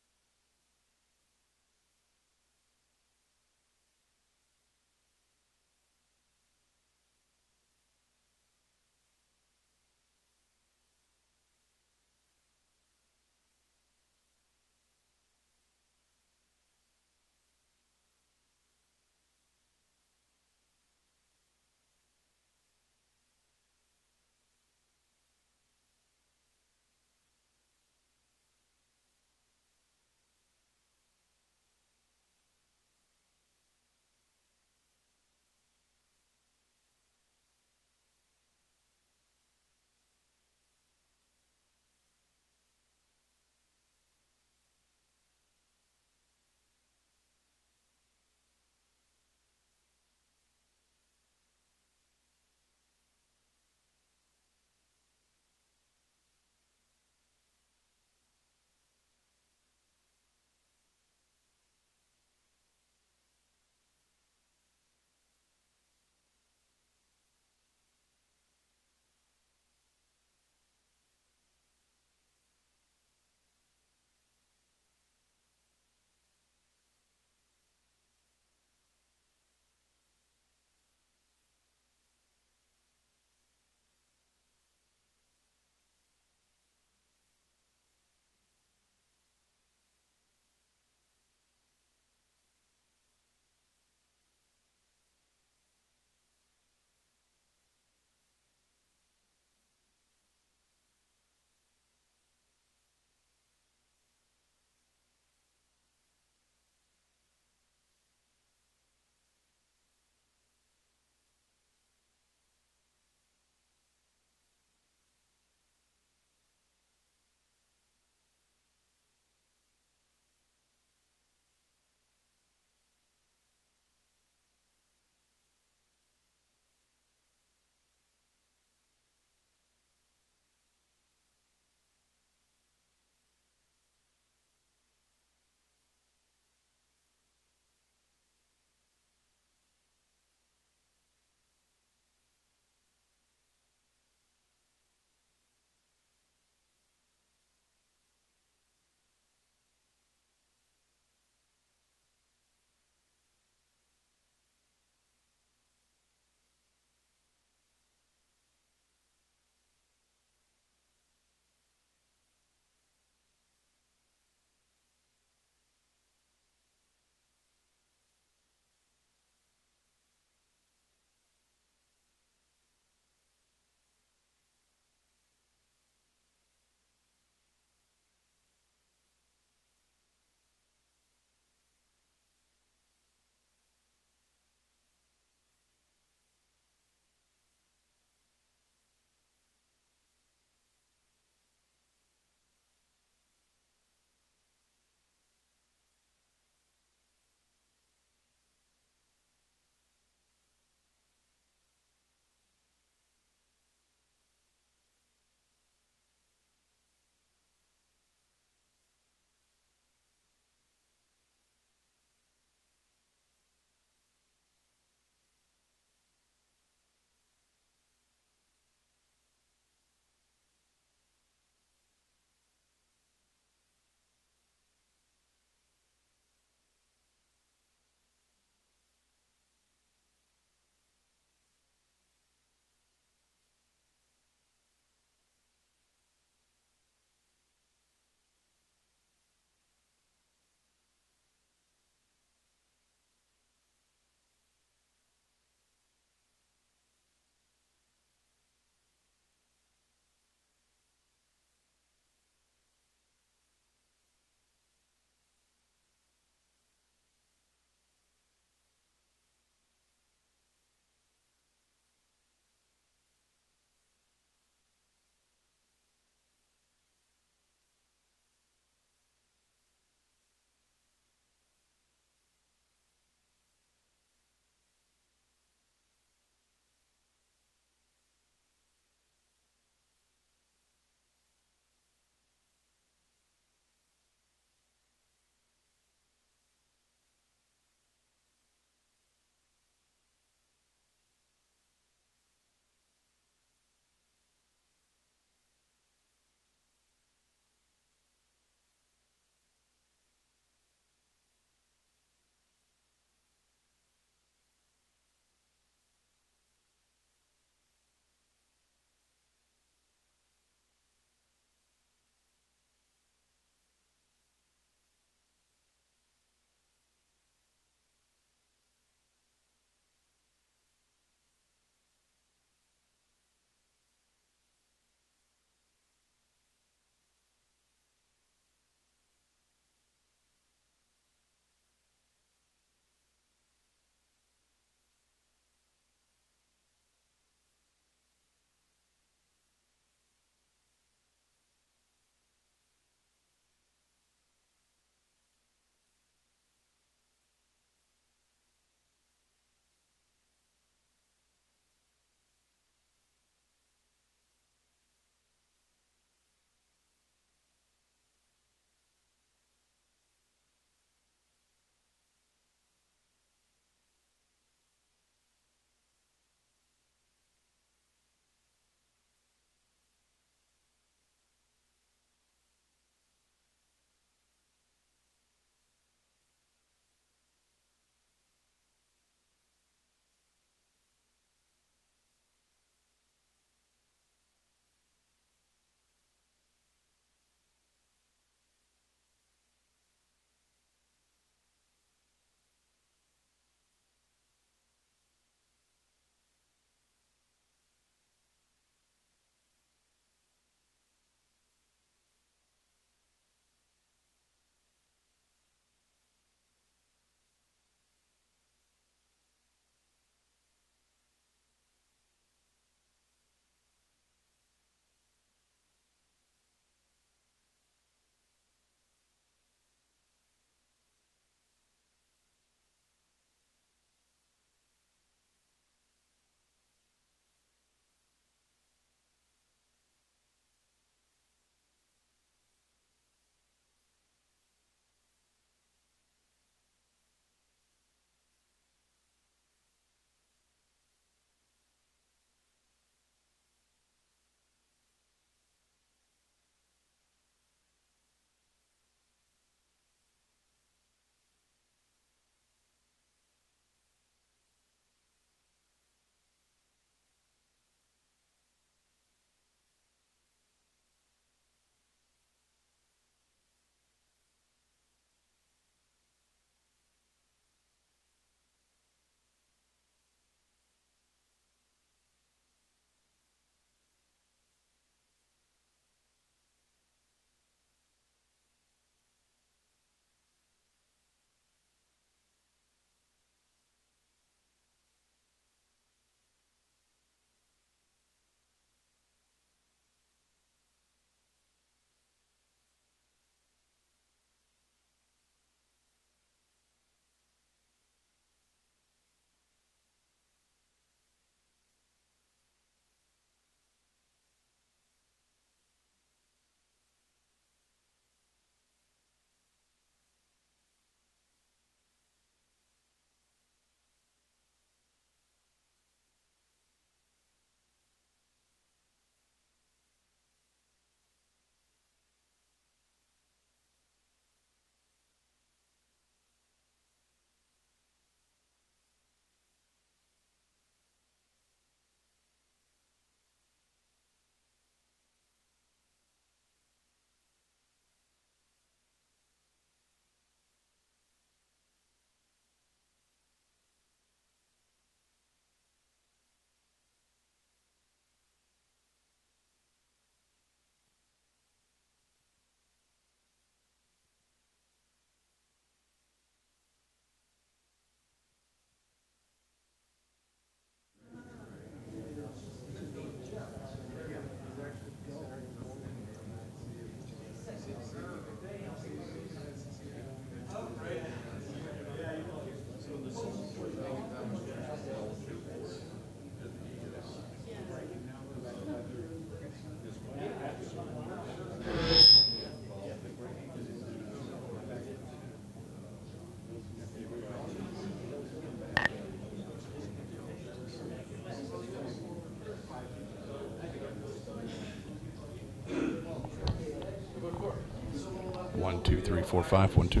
Speaker 9: 2, 3, 4, 5, 1, 2.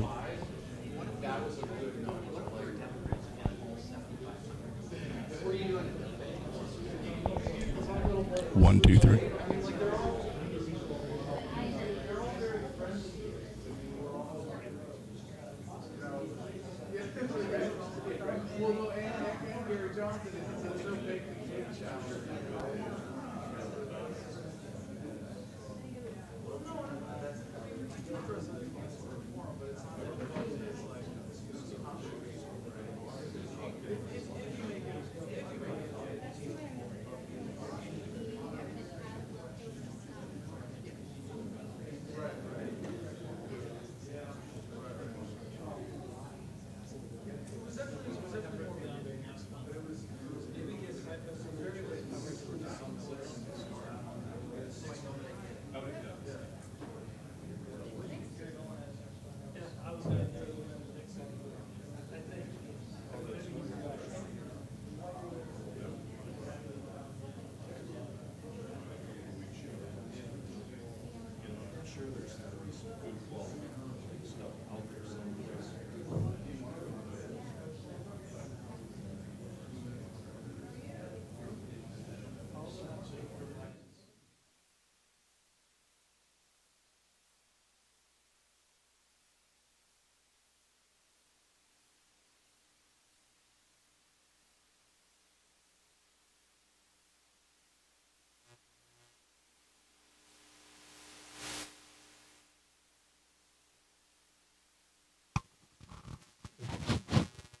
Speaker 9: 1, 2, 3.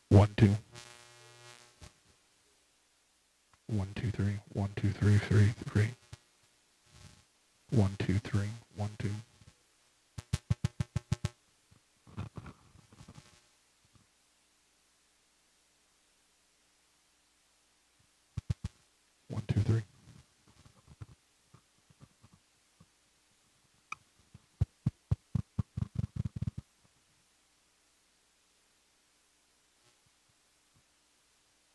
Speaker 9: One, two. 1, 2, 3. 1, 2, 3, 3, 3. 1, 2, 3. 1, 2. 1, 2, 3.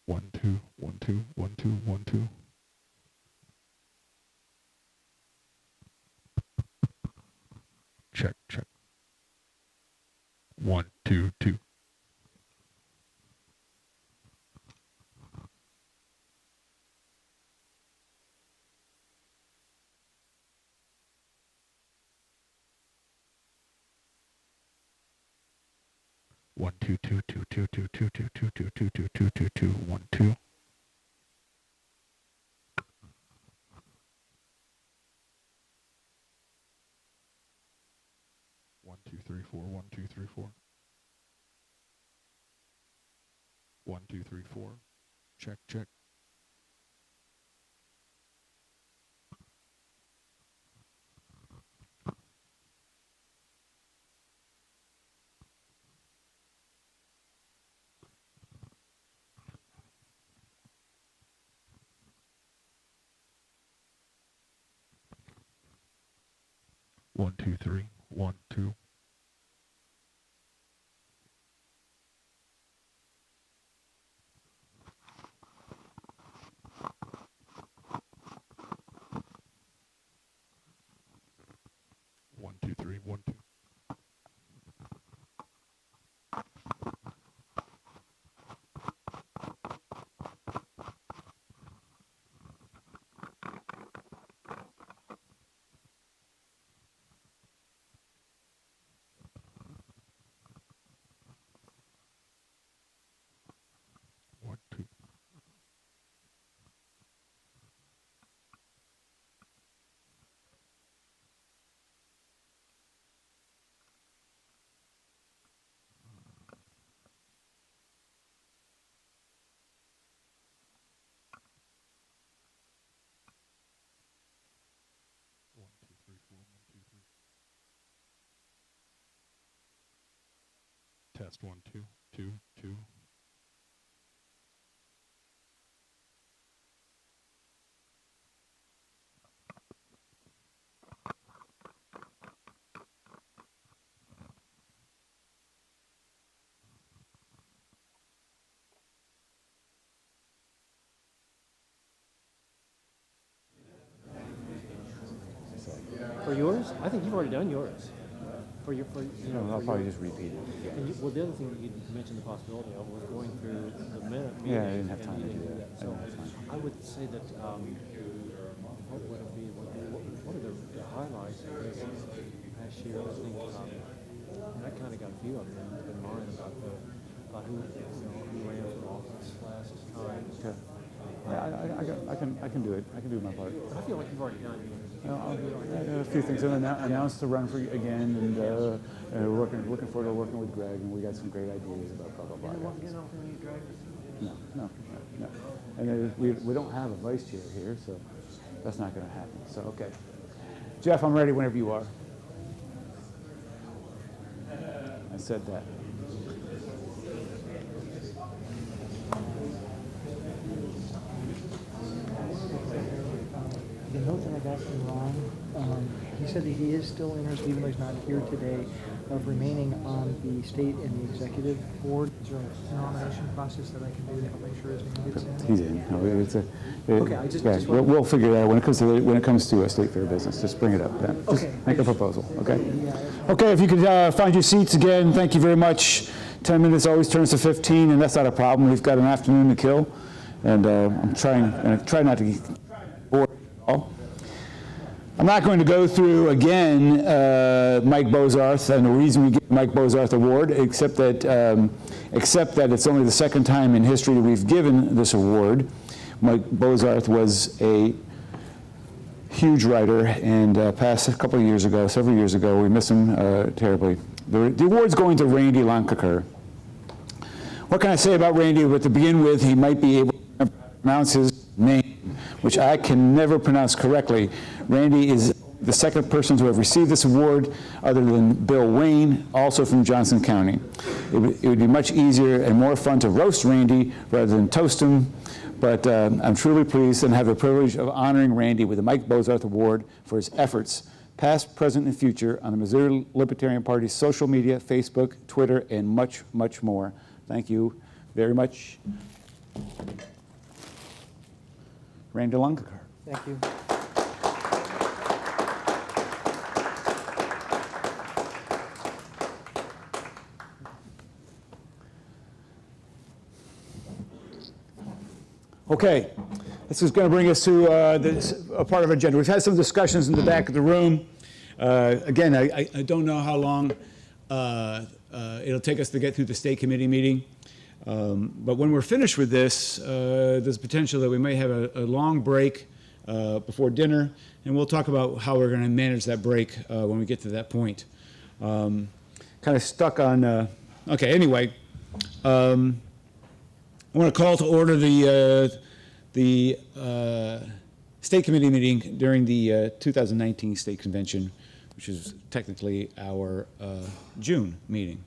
Speaker 9: 1, 2, 1, 2, 1, 2, 1, 2. Check, check. 1, 2, 2. 1, 2, 2, 2, 2, 2, 2, 2, 2, 2, 2, 2, 2, 2, 2, 1, 2. 1, 2, 3, 4. 1, 2, 3, 4. 1, 2, 3, 4. Check, check. 1, 2, 3. 1, 2. 1, 2, 3. 1, 2. 1, 2. 1, 2, 3, 4. 1, 2, 3. Test 1, 2, 2, 2.
Speaker 10: For yours? I think you've already done yours. For your, for, you know,
Speaker 1: I'll
Speaker 10: for
Speaker 1: probably
Speaker 10: your,
Speaker 1: just repeat it.
Speaker 10: and you, well, the other thing you mentioned the possibility of was going through the minute meeting.
Speaker 1: Yeah, I didn't have time
Speaker 10: and
Speaker 1: to
Speaker 10: you
Speaker 1: do that. I
Speaker 10: So
Speaker 1: didn't have time.
Speaker 10: I would say that, what would it be, what are the highlights of this past year? I think, and I kind of got a few of them in mind about who, you know, who ran for office last time.
Speaker 1: Okay. Yeah, I can do it. I can do my part.
Speaker 10: But I feel like you've already done it.
Speaker 1: A few things. I announced to run for again, and we're looking forward to working with Greg, and we got some great ideas about blah, blah, blah. No. And we don't have a vice chair here, so that's not going to happen. So, okay. Jeff, I'm ready whenever you are. I said that.
Speaker 8: The note that I got from Ron, he said that he is still interested, even though he's not here today, of remaining on the state and the executive board. Is there a nomination process that I can do to help make sure his name gets in?
Speaker 1: He's in. No, it's
Speaker 8: Okay, I just
Speaker 1: we'll figure that out when it comes to a state fair business. Just bring it up. Yeah. Just
Speaker 8: Okay.
Speaker 1: make a proposal. Okay. Okay. If you could find your seats again, thank you very much. 10 minutes always turns to 15, and that's not a problem. We've got an afternoon to kill, and I'm try not to get bored at all. I'm not going to go through again Mike Bozarth and the reason we give the Mike Bozarth Award, except that it's only the second time in history that we've given this award. Mike Bozarth was a huge writer and passed a couple of years ago, several years ago. We miss him terribly. The award's going to Randy Lancaker. What can I say about Randy? But to begin with, he might be able to pronounce his name, which I can never pronounce correctly. Randy is the second person to have received this award other than Bill Wayne, also from Johnson County. It would be much easier and more fun to roast Randy rather than toast him, but I'm truly pleased and have the privilege of honoring Randy with the Mike Bozarth Award for his efforts, past, present, and future, on the Missouri Libertarian Party's social media, Facebook, Twitter, and much, much more. Thank you very much. Randy Lancaker.
Speaker 8: Thank you.
Speaker 1: Okay, this is going to bring us to a part of our agenda. We've had some discussions in the back of the room. Again, I don't know how long it'll take us to get through the state committee meeting. But when we're finished with this, there's potential that we may have a long break before dinner, and we'll talk about how we're going to manage that break when we get to that point. Kind of stuck on, okay, anyway. I want to call to order the state committee meeting during the 2019 state convention, which is technically our June meeting.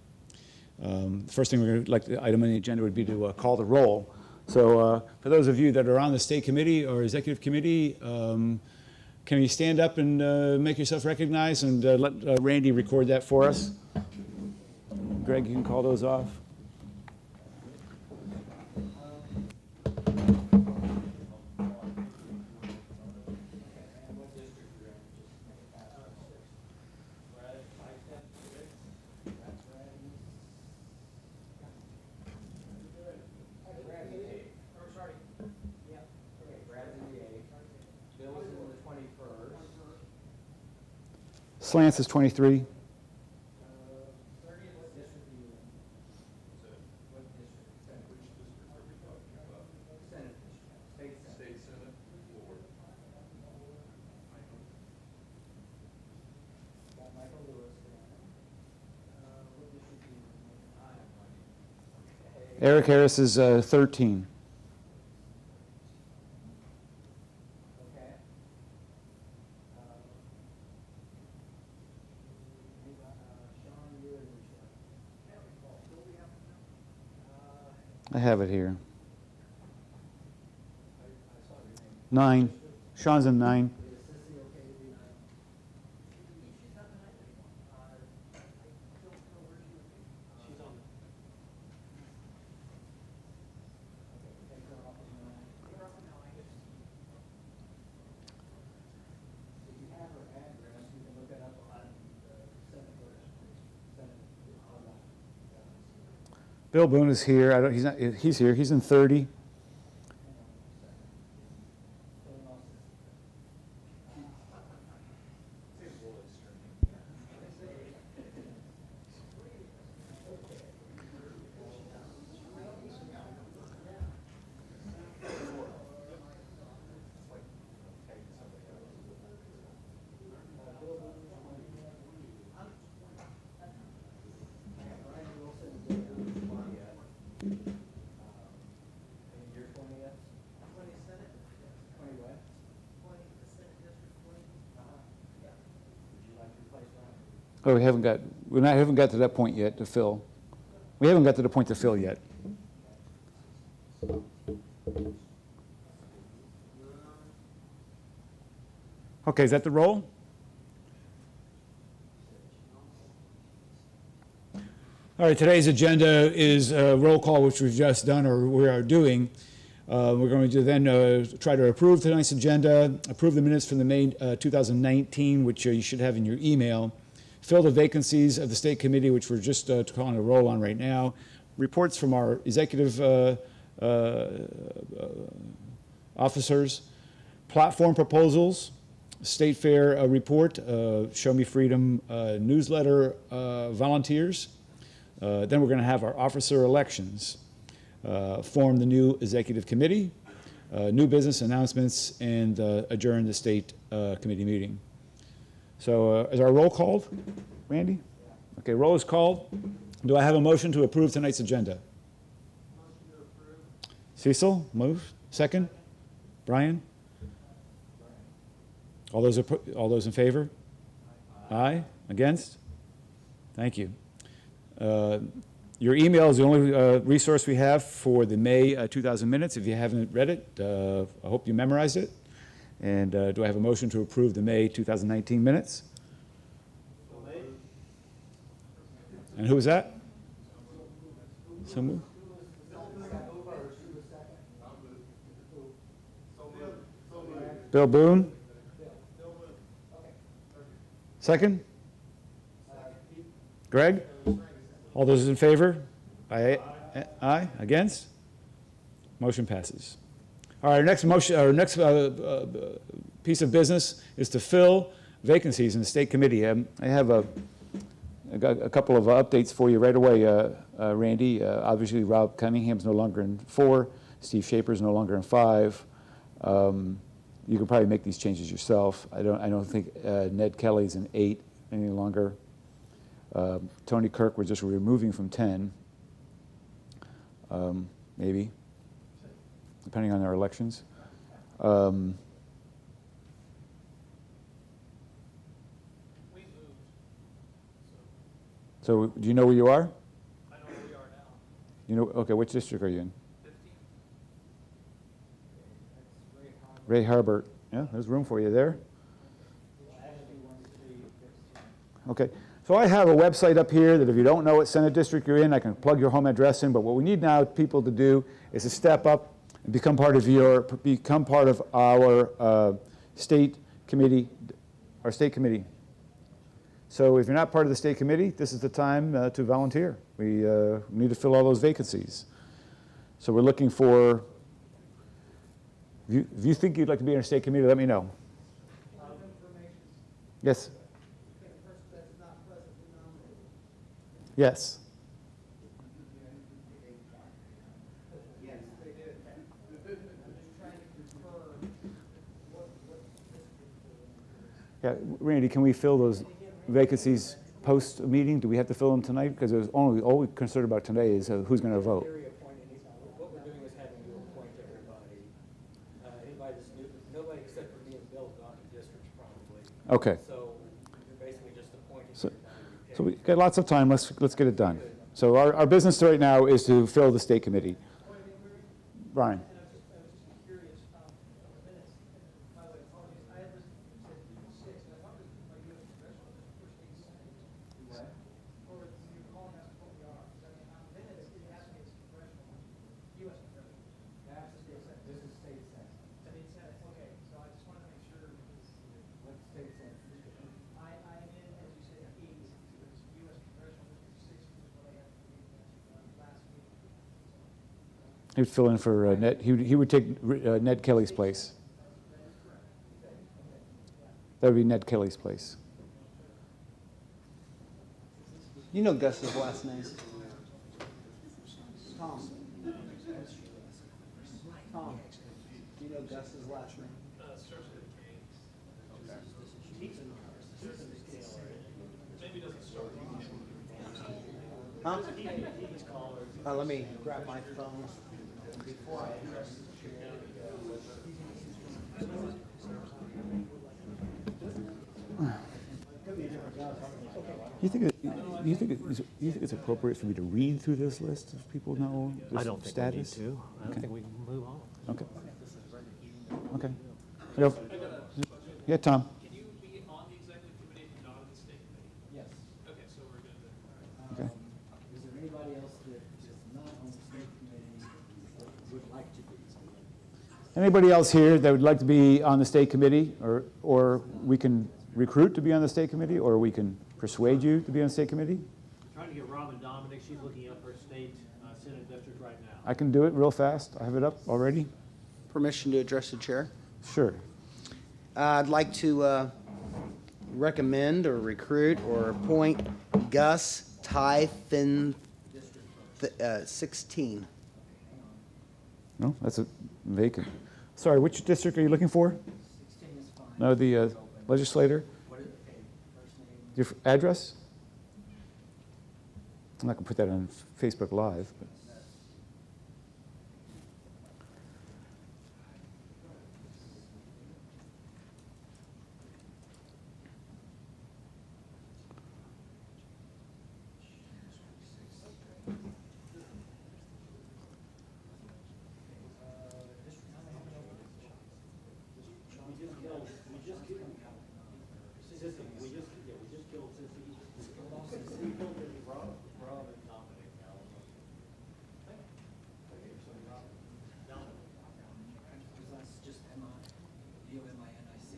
Speaker 1: The first thing we're going to like the item on the agenda would be to call the roll. So for those of you that are on the state committee or executive committee, can you stand up and make yourself recognized and let Randy record that for us? Greg, you can call those off. Slants is 23. Eric Harris is 13. I have it here. 9. Sean's in 9. Bill Boone is here. I don't, he's here. He's in 30. Oh, haven't got to that point yet to fill. We haven't got to the point to fill yet. Okay, is that the roll? All right, today's agenda is a roll call, which we've just done or we are doing. We're going to then try to approve tonight's agenda, approve the minutes from the May 2019, which you should have in your email, fill the vacancies of the state committee, which we're just calling a roll on right now, reports from our executive officers, platform proposals, state fair report, Show Me Freedom newsletter volunteers. Then we're going to have our officer elections, form the new executive committee, new business announcements, and adjourn the state committee meeting. So is our roll called, Randy? Okay, roll is called. Do I have a motion to approve tonight's agenda?
Speaker 6: Motion to approve.
Speaker 1: Cecil, move. Second? Brian? All those in favor? Aye. Against? Thank you. Your email is the only resource we have for the May 2000 minutes. If you haven't read it, I hope you memorized it. And do I have a motion to approve the May 2019 minutes? And who was that? So moved. Bill Boone? Second? Greg? All those in favor? Aye. Aye. Against? Motion passes. All right, our next piece of business is to fill vacancies in the state committee. I got a couple of updates for you right away, Randy. Obviously, Rob Cunningham's no longer in 4. Steve Shaper's no longer in 5. You can probably make these changes yourself. I don't think Ned Kelly's in 8 any longer. Tony Kirk we're just removing from 10, maybe, depending on our elections. So do you know where you are?
Speaker 6: I know where we are now.
Speaker 1: You know, okay, which district are you in?
Speaker 6: 15.
Speaker 1: Ray Harbert. Yeah, there's room for you there. Okay, so I have a website up here that if you don't know what Senate district you're in, I can plug your home address in, but what we need now people to do is to step up and become part of our state committee, So if you're not part of the state committee, this is the time to volunteer. We need to fill all those vacancies. So we're looking for, if you think you'd like to be in a state committee, let me know. Yes? Yes. Yeah, Randy, can we fill those vacancies post-meeting? Do we have to fill them tonight? Because all we're concerned about today is who's going to vote.
Speaker 10: What we're doing is having you appoint everybody. Anybody that's new, nobody except for me and Bill have gone to districts probably.
Speaker 1: Okay.
Speaker 10: So you're basically just appointing
Speaker 1: So
Speaker 10: everybody.
Speaker 1: we got lots of time. Let's get it done. So our business right now is to fill the state committee. Brian.
Speaker 7: And I was just curious, minutes, by the way, apologies, I had listened, you said you were 6, and I thought it was like U.S. congressional, or state senate. What? Or you're calling us what we are, because I mean, on minutes, it has to be congressional, U.S. congressional. That's the state senate. This is state senate. State senate, okay, so I just wanted to make sure, because. What state senate? I am in, as you said, 8, because U.S. congressional, which is 6, which is what I had to read last week.
Speaker 1: He would fill in for Ned. He would take Ned Kelly's place. That would be Ned Kelly's place.
Speaker 11: You know Gus's last name. Tom. Tom. Do you know Gus's last name? Huh? Let me grab my phone before I address the chair.
Speaker 1: You think it's appropriate for me to read through this list if people know this
Speaker 11: I don't think
Speaker 1: status?
Speaker 11: we need to. I don't think we can move on.
Speaker 1: Okay. Okay. Yep. Yeah, Tom.
Speaker 12: Can you be on the executive committee if you're not on the state committee?
Speaker 6: Yes.
Speaker 12: Okay, so we're good there.
Speaker 1: Okay.
Speaker 6: Is there anybody else that is not on the state committee that would like to be?
Speaker 1: Anybody else here that would like to be on the state committee, or we can recruit to be on the state committee, or we can persuade you to be on the state committee?
Speaker 3: Trying to get Robin Dominic, she's looking up her state Senate district right now.
Speaker 1: I can do it real fast. I have it up already.
Speaker 11: Permission to address the chair?
Speaker 1: Sure.
Speaker 11: I'd like to recommend or recruit or appoint Gus Typhon 16.
Speaker 1: No, that's a vacant. Sorry, which district are you looking for?
Speaker 6: 16 is fine.
Speaker 1: No, the legislator.
Speaker 6: What is, okay, first name?
Speaker 1: Your address? I'm not going to put that on Facebook Live. But.
Speaker 6: That's just D-O-M-I-N-I-C.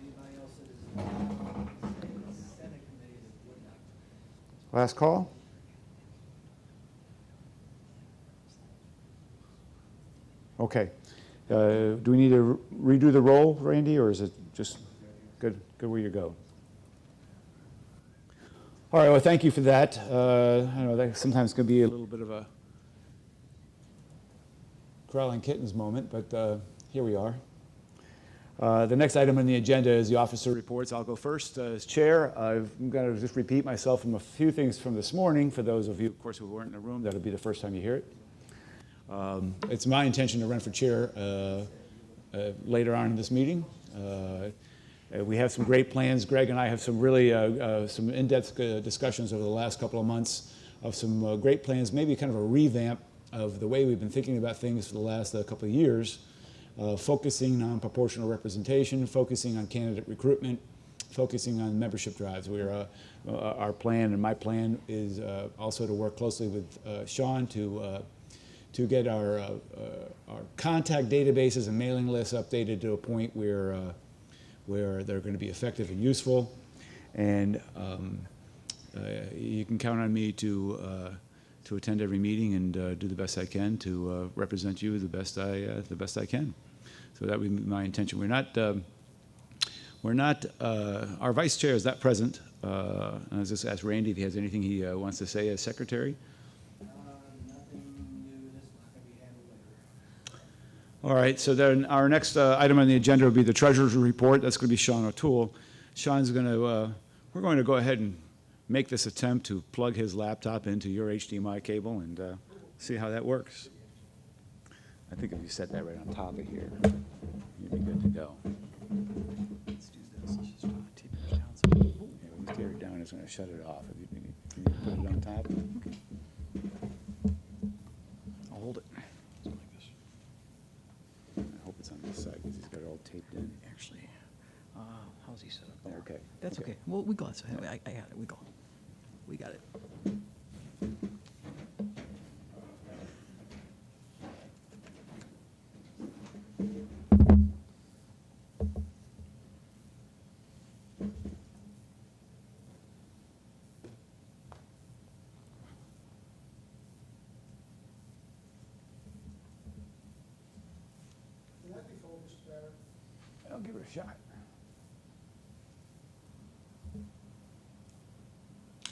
Speaker 6: Anybody else that is not on the Senate committee that would not?
Speaker 1: Last call? Okay. Do we need to redo the roll, Randy, or is it just good where you go? All right, well, thank you for that. I know that sometimes can be a little bit of a crawling kittens moment, but here we are. The next item on the agenda is the officer reports. I'll go first as chair. I'm going to just repeat myself from a few things from this morning. For those of you, of course, who weren't in the room, that'll be the first time you hear it. It's my intention to run for chair later on in this meeting. We have some great plans. Greg and I have some really some in-depth discussions over the last couple of months of some great plans, maybe kind of a revamp of the way we've been thinking about things for the last couple of years, focusing on proportional representation, focusing on candidate recruitment, focusing on membership drives. Our plan and my plan is also to work closely with Sean to get our contact databases and mailing lists updated to a point where they're going to be effective and useful. And you can count on me to attend every meeting and do the best I can to represent you the best I can. So that would be my intention. We're not. Our vice chair is not present. And I was just asked Randy if he has anything he wants to say as secretary. All right, so then our next item on the agenda will be the treasurer's report. That's going to be Sean O'Toole. Sean's going to, we're going to go ahead and make this attempt to plug his laptop into your HDMI cable and see how that works. I think if you set that right on top of here, you'd be good to go. Let's do this. Let's just try to tape it down. So, yeah, when you tear it down, it's going to shut it off. If you put it on top. I'll hold it. I hope it's on this side because he's got it all taped in.
Speaker 13: Actually, how's he set up there?
Speaker 1: Okay.
Speaker 13: That's okay. Well, we got it. I got it. We got it.
Speaker 1: Can that be focused better? I'll give it a shot.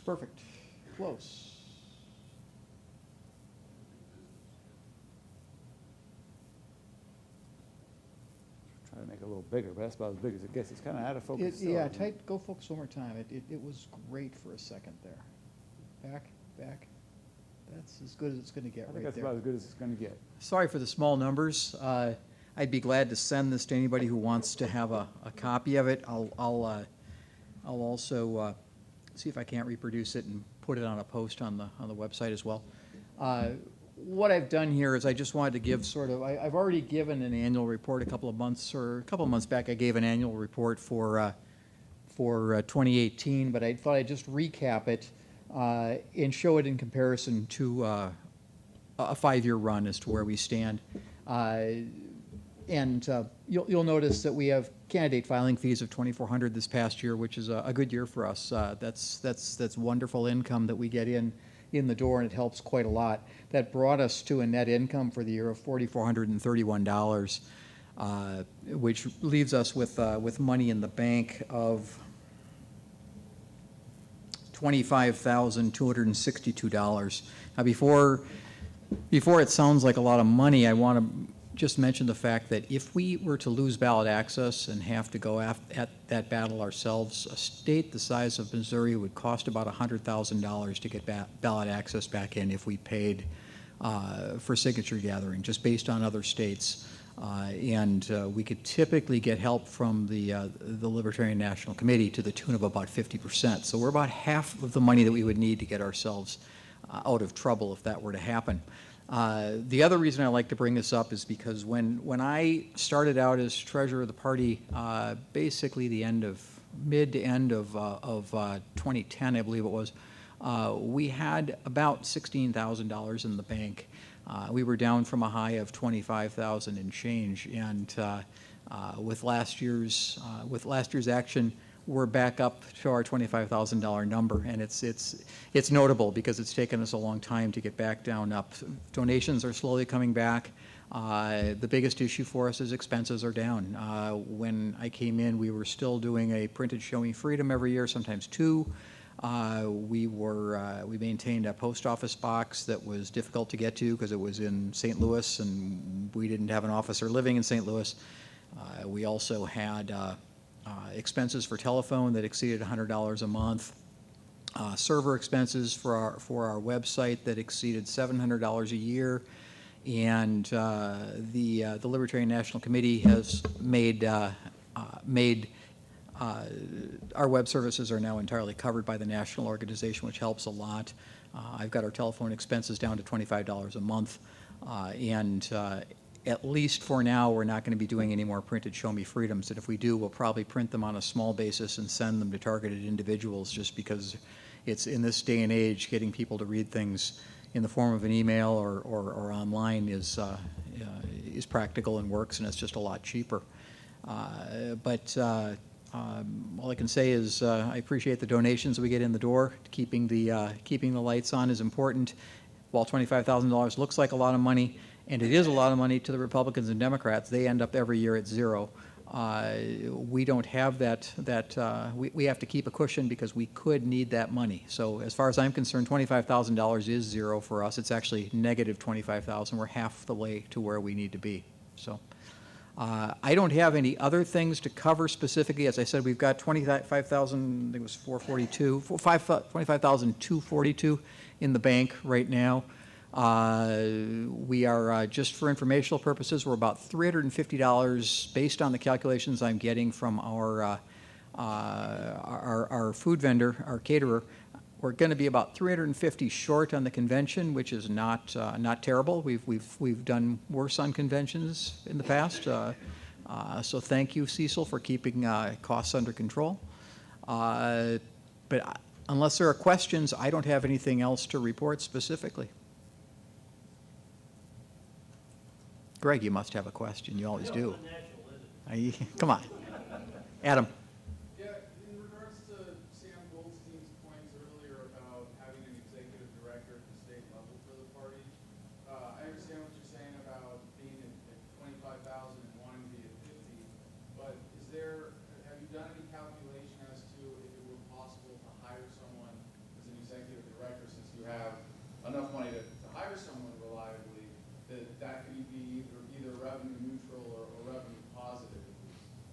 Speaker 11: Perfect. Close.
Speaker 1: Try to make it a little bigger, but that's about as big as it gets. It's kind of out of focus. still,
Speaker 8: Yeah,
Speaker 1: isn't it?
Speaker 8: go focus one more time. It was great for a second there. Back. That's as good as it's going to get
Speaker 1: I think
Speaker 8: right
Speaker 1: that's
Speaker 8: there.
Speaker 1: about as good as it's going to get.
Speaker 13: Sorry for the small numbers. I'd be glad to send this to anybody who wants to have a copy of it. I'll also see if I can't reproduce it and put it on a post on the website as well. What I've done here is I just wanted to give sort of, I've already given an annual report a couple of months back. I gave an annual report for 2018, but I thought I'd just recap it and show it in comparison to a 5-year run as to where we stand. You'll notice that we have candidate filing fees of $2,400 this past year, which is a good year for us. That's wonderful income that we get in the door, and it helps quite a lot. That brought us to a net income for the year of $4,431, which leaves us with money in the bank of $25,262. Now, before it sounds like a lot of money, I want to just mention the fact that if we were to lose ballot access and have to go at that battle ourselves, a state the size of Missouri would cost about $100,000 to get ballot access back in if we paid for signature gathering, just based on other states. We could typically get help from the Libertarian National Committee to the tune of about 50%. So we're about half of the money that we would need to get ourselves out of trouble if that were to happen. The other reason I like to bring this up is because when I started out as treasurer of the party, basically mid to end of 2010, I believe it was, we had about $16,000 in the bank. We were down from a high of 25,000 and change, and with last year's action, we're back up to our $25,000 number, and it's notable because it's taken us a long time to get back down up. Donations are slowly coming back. The biggest issue for us is expenses are down. When I came in, we were still doing a printed Show Me Freedom every year, sometimes two. We maintained a post office box that was difficult to get to because it was in St. Louis, and we didn't have an officer living in St. Louis. We also had expenses for telephone that exceeded $100 a month, server expenses for our website that exceeded $700 a year, and the Libertarian National Committee has made our web services are now entirely covered by the national organization, which helps a lot. I've got our telephone expenses down to $25 a month, at least for now, we're not going to be doing any more printed Show Me Freedoms. And if we do, we'll probably print them on a small basis and send them to targeted individuals, just because it's in this day and age, getting people to read things in the form of an email or online is practical and works, and it's just a lot cheaper. All I can say is I appreciate the donations we get in the door. Keeping the lights on is important. While $25,000 looks like a lot of money, and it is a lot of money to the Republicans and Democrats, they end up every year at zero. We don't have that we have to keep a cushion because we could need that money. So as far as I'm concerned, $25,000 is zero for us. It's actually negative $25,000. We're half the way to where we need to be. So I don't have any other things to cover specifically. As I said, we've got 25,000, I think it was 25,242 in the bank right now. We are, just for informational purposes, we're about $350 based on the calculations I'm getting from our food vendor, our caterer. We're going to be about 350 short on the convention, which is not terrible. We've done worse on conventions in the past. So thank you, Cecil, for keeping costs under control. But unless there are questions, I don't have anything else to report specifically. Greg, you must have a question. You always do. Come on. Adam.
Speaker 6: Yeah, in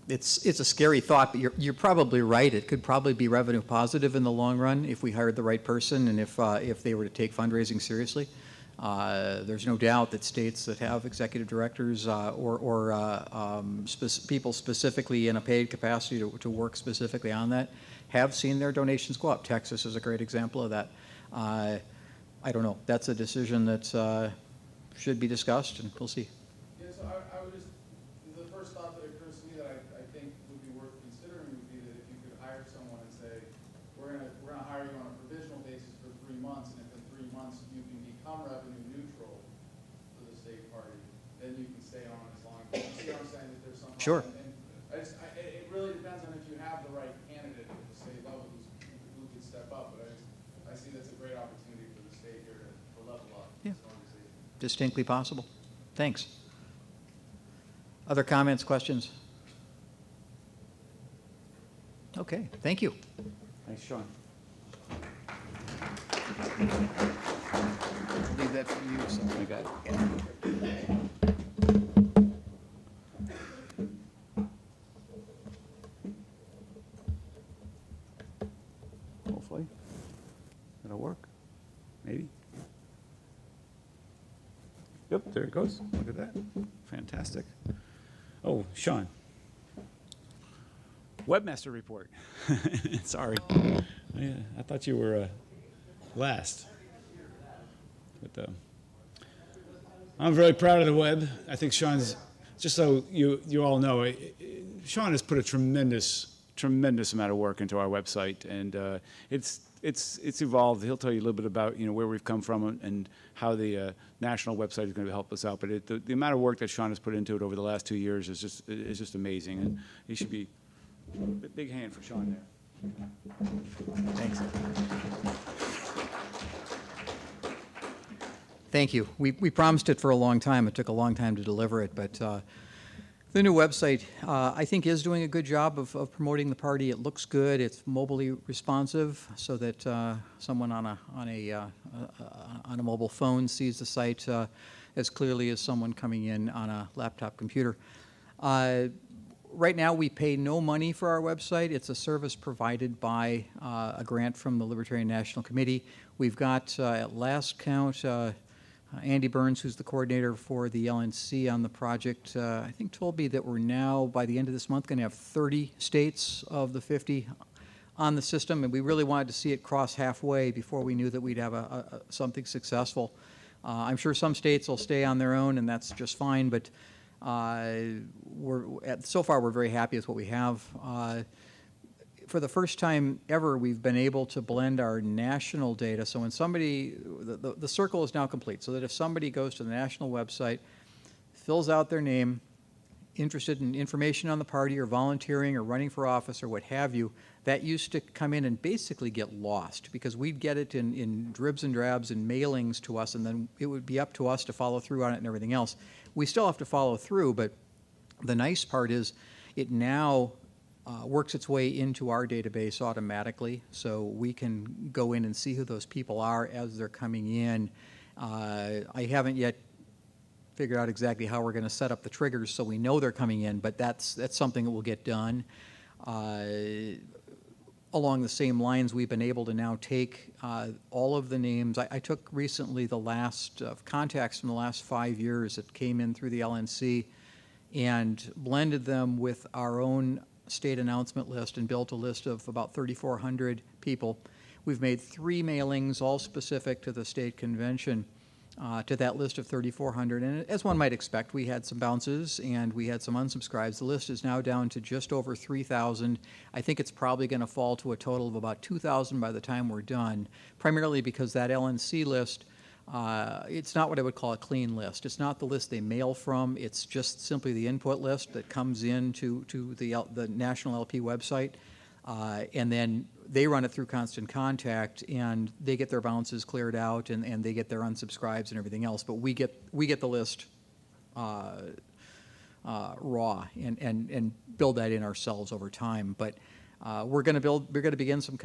Speaker 13: It's a scary thought, but you're probably right. It could probably be revenue positive in the long run if we hired the right person and if they were to take fundraising seriously. There's no doubt that states that have executive directors people specifically in a paid capacity to work specifically on that have seen their donations go up. Texas is a great example of that. I don't know. That's a decision that should be discussed, and we'll see.
Speaker 4: Yeah, so I would just, the first thought that occurs to me that I think would be worth considering would be that if you could hire someone and say, we're gonna hire you on a provisional basis for 3 months, and if in 3 months you can become revenue neutral for the state party, then you can stay on as long as, you see what I'm saying, that there's some.
Speaker 13: Sure.
Speaker 4: And it really depends on if you have the right candidate at the state level who could step up, but I see that's a great opportunity for the state here to level up.
Speaker 13: Yeah.
Speaker 4: This organization.
Speaker 13: Distinctly possible. Thanks. Other comments, questions? Okay, thank you.
Speaker 11: Thanks, Sean.
Speaker 13: Leave that for you. So.
Speaker 11: I got it. Hopefully. It'll work. Maybe. Yep, there it goes. Look at that. Fantastic. Oh, Sean. Webmaster report. Sorry. Yeah, I thought you were last. But I'm very proud of the web. I think Sean's, just so you all know, Sean has put a tremendous amount of work into our website, and it's evolved. He'll tell you a little bit about where we've come from and how the national website is going to help us out. But the amount of work that Sean has put into it over the last 2 years is just amazing, and he should be a big hand for Sean there.
Speaker 13: Thanks. Thank you. We promised it for a long time. It took a long time to deliver it, but the new website, I think, is doing a good job of promoting the party. It looks good. It's mobilely responsive, so that someone on a mobile phone sees the site as clearly as someone coming in on a laptop computer. Right now, we pay no money for our website. It's a service provided by a grant from the Libertarian National Committee. We've got, at last count, Andy Burns, who's the coordinator for the LNC on the project, I think told me that we're now, by the end of this month, going to have 30 states of the 50 on the system, and we really wanted to see it cross halfway before we knew that we'd have something successful. I'm sure some states will stay on their own, and that's just fine, but so far we're very happy with what we have. For the first time ever, we've been able to blend our national data. So when somebody, the circle is now complete, so that if somebody goes to the national website, fills out their name, interested in information on the party or volunteering or running for office or what have you, that used to come in and basically get lost because we'd get it in dribs and drabs and mailings to us, and then it would be up to us to follow through on it and everything else. We still have to follow through, but the nice part is it now works its way into our database automatically, so we can go in and see who those people are as they're coming in. I haven't yet figured out exactly how we're going to set up the triggers so we know they're coming in, but that's something that will get done. Along the same lines, we've been able to now take all of the names. I took recently the last contacts from the last 5 years that came in through the LNC and blended them with our own state announcement list and built a list of about 3,400 people. We've made 3 mailings, all specific to the state convention, to that list of 3,400. And as one might expect, we had some bounces and we had some unsubscribes. The list is now down to just over 3,000. I think it's probably going to fall to a total of about 2,000 by the time we're done, primarily because that LNC list, it's not what I would call a clean list. It's not the list they mail from. It's just simply the input list that comes in to the National LP website. And then they run it through Constant Contact, and they get their bounces cleared out, and they get their unsubscribes and everything else. But we get the list raw and build that in ourselves over time. But we're going to begin some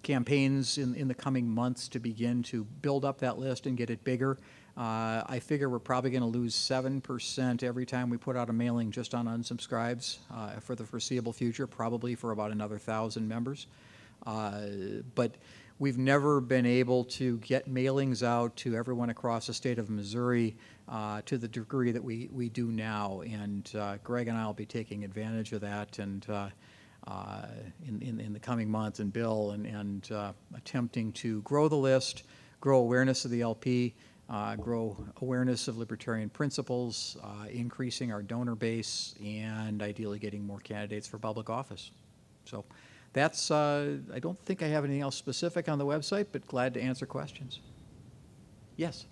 Speaker 13: campaigns in the coming months to begin to build up that list and get it bigger. I figure we're probably going to lose 7% every time we put out a mailing just on unsubscribes for the foreseeable future, probably for about another 1,000 members. But we've never been able to get mailings out to everyone across the state of Missouri to the degree that we do now. And Greg and I will be taking advantage of that and in the coming months, and Bill, and attempting to grow the list, grow awareness of the LP, grow awareness of libertarian principles, increasing our donor base, and ideally getting more candidates for public office. So that's, I don't think I have anything else specific on the website, but glad to answer questions. Yes?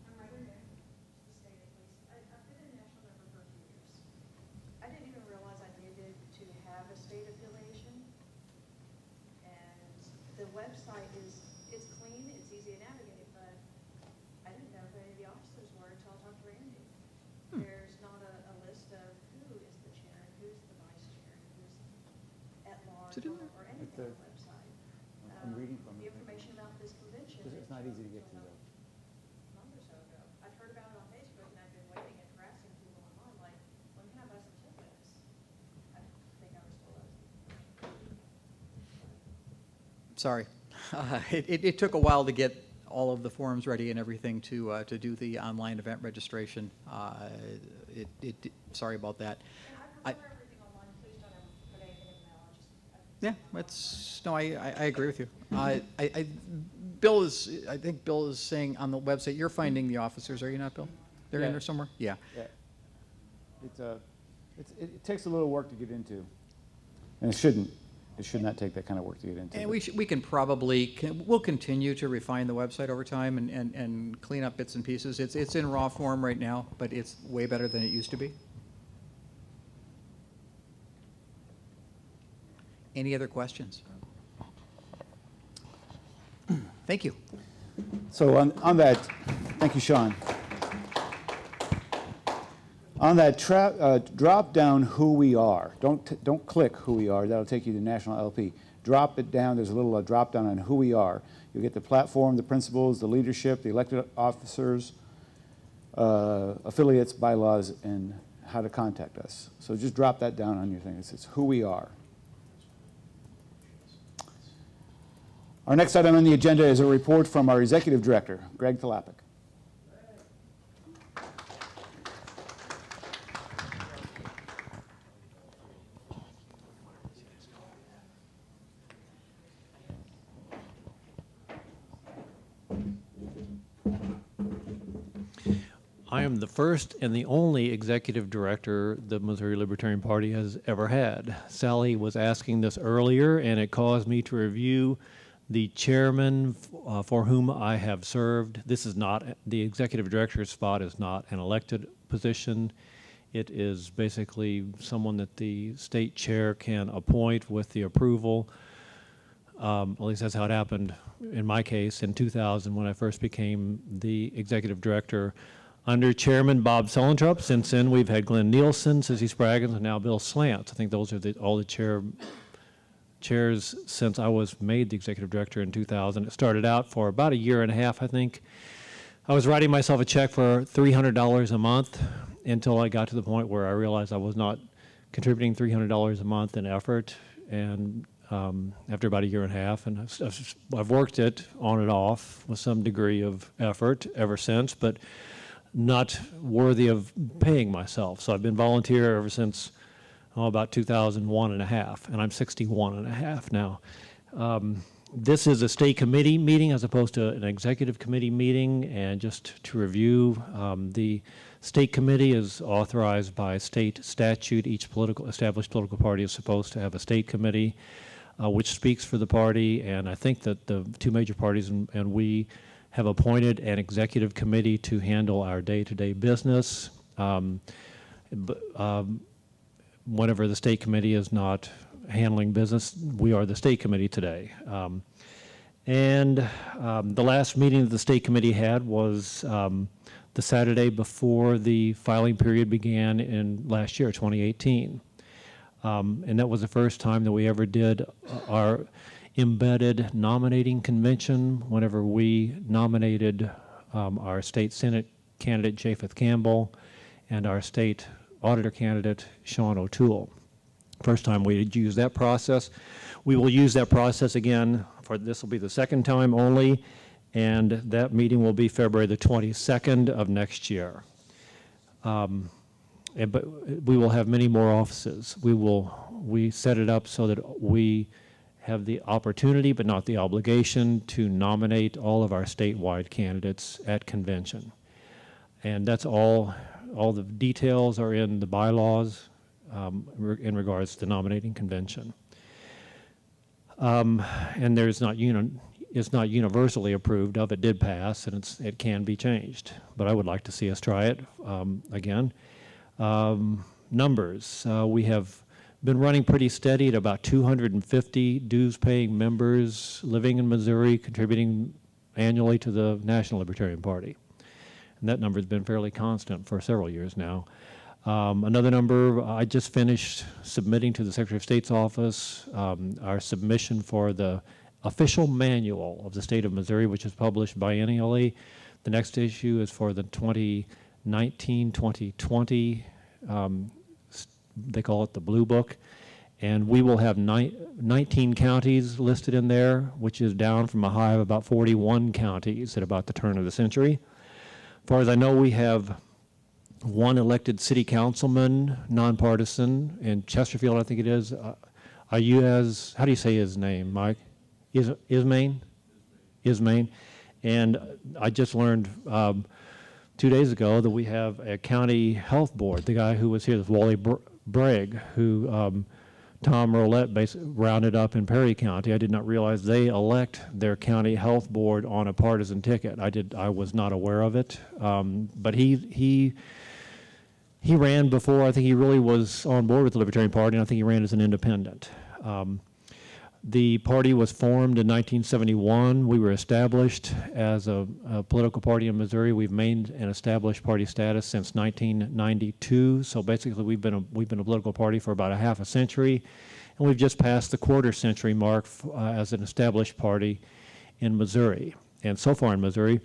Speaker 7: I'm right here, just to state at least. I've been a national member for a few years. I didn't even realize I needed to have a state affiliation. And the website it's clean, it's easy to navigate, but I didn't know who any of the officers were until I talked to Randy. There's not a list of who is the chair, and who's the vice chair, and who's at large,
Speaker 13: Is it in there?
Speaker 7: or anything on the website.
Speaker 11: I'm reading from
Speaker 7: The
Speaker 11: it.
Speaker 7: information about this convention.
Speaker 11: It's not easy to get to, though.
Speaker 7: A month or so ago. I'd heard about it on Facebook, and I've been waiting and harassing people online, like, when can I buy some tickets? I think I was still
Speaker 13: Sorry. It took a while to get all of the forms ready and everything to do the online event registration. Sorry about that.
Speaker 7: I prefer everything online. Please don't ever put anything in the mail.
Speaker 13: I agree with you. Bill I think Bill is saying on the website, you're finding the officers, are you not, Bill? They're in
Speaker 11: Yeah.
Speaker 13: there somewhere? Yeah.
Speaker 11: Yeah. It takes a little work to get into, and it shouldn't. It should not take that kind of work to get into.
Speaker 13: And we can probably, we'll continue to refine the website over time and clean up bits and pieces. It's in raw form right now, but it's way better than it used to be. Any other questions? Thank you.
Speaker 11: So on that, thank you, Sean. On that drop down who we are. Don't click who we are. That'll take you to National LP. Drop it down. There's a little drop down on who we are. You'll get the platform, the principles, the leadership, the elected officers, affiliates, bylaws, and how to contact us. So just drop that down on your thing. It's who we are. Our next item on the agenda is a report from our executive director, Greg Talapik.
Speaker 5: I am the first and the only executive director the Missouri Libertarian Party has ever had. Sally was asking this earlier, and it caused me to review the chairman for whom I have served. This is not, the executive director's spot is not an elected position. It is basically someone that the state chair can appoint with the approval. At least that's how it happened in my case in 2000 when I first became the executive director under Chairman Bob Sulentrup. Since then, we've had Glenn Nielsen, Sissy Spraggins, and now Bill Slants. I think those are all the chairs since I was made the executive director in 2000. It started out for about a year and a half, I think. I was writing myself a check for $300 a month until I got to the point where I realized I was not contributing $300 a month in effort. And after about a year and a half, and I've worked it on and off with some degree of effort ever since, but not worthy of paying myself. So I've been volunteer ever since about 2001 and a half, and I'm 61 and a half now. This is a state committee meeting as opposed to an executive committee meeting, and just to review, the state committee is authorized by state statute. Each established political party is supposed to have a state committee which speaks for the party, and I think that the two major parties and we have appointed an executive committee to handle our day-to-day business. Whenever the state committee is not handling business, we are the state committee today. The last meeting that the state committee had was the Saturday before the filing period began in last year, 2018. And that was the first time that we ever did our embedded nominating convention. Whenever we nominated our state Senate candidate, Japheth Campbell, and our state auditor candidate, Sean O'Toole. First time we had used that process. We will use that process again this will be the second time only, and that meeting will be February the 22nd of next year. But we will have many more offices. We set it up so that we have the opportunity, but not the obligation, to nominate all of our statewide candidates at convention. And that's all the details are in the bylaws in regards to the nominating convention. And it's not universally approved of. It did pass, and it can be changed. But I would like to see us try it again. Numbers. We have been running pretty steady at about 250 dues-paying members living in Missouri, contributing annually to the National Libertarian Party. And that number has been fairly constant for several years now. Another number, I just finished submitting to the Secretary of State's office our submission for the official manual of the state of Missouri, which is published biennially. The next issue is for the 2019-2020, they call it the Blue Book. And we will have 19 counties listed in there, which is down from a high of about 41 counties at about the turn of the century. As far as I know, we have one elected city councilman, nonpartisan, in Chesterfield, I think it is. How do you say his name, Mike? Ismain? And I just learned 2 days ago that we have a county health board. The guy who was here, this Wally Bragg, who Tom Roulette basically rounded up in Perry County. I did not realize they elect their county health board on a partisan ticket. I was not aware of it, but he ran before. I think he really was on board with the Libertarian Party, and I think he ran as an independent. The party was formed in 1971. We were established as a political party in Missouri. We've maintained an established party status since 1992. So basically, we've been a political party for about a half a century, and we've just passed the quarter century mark as an established party in Missouri. And so far in Missouri,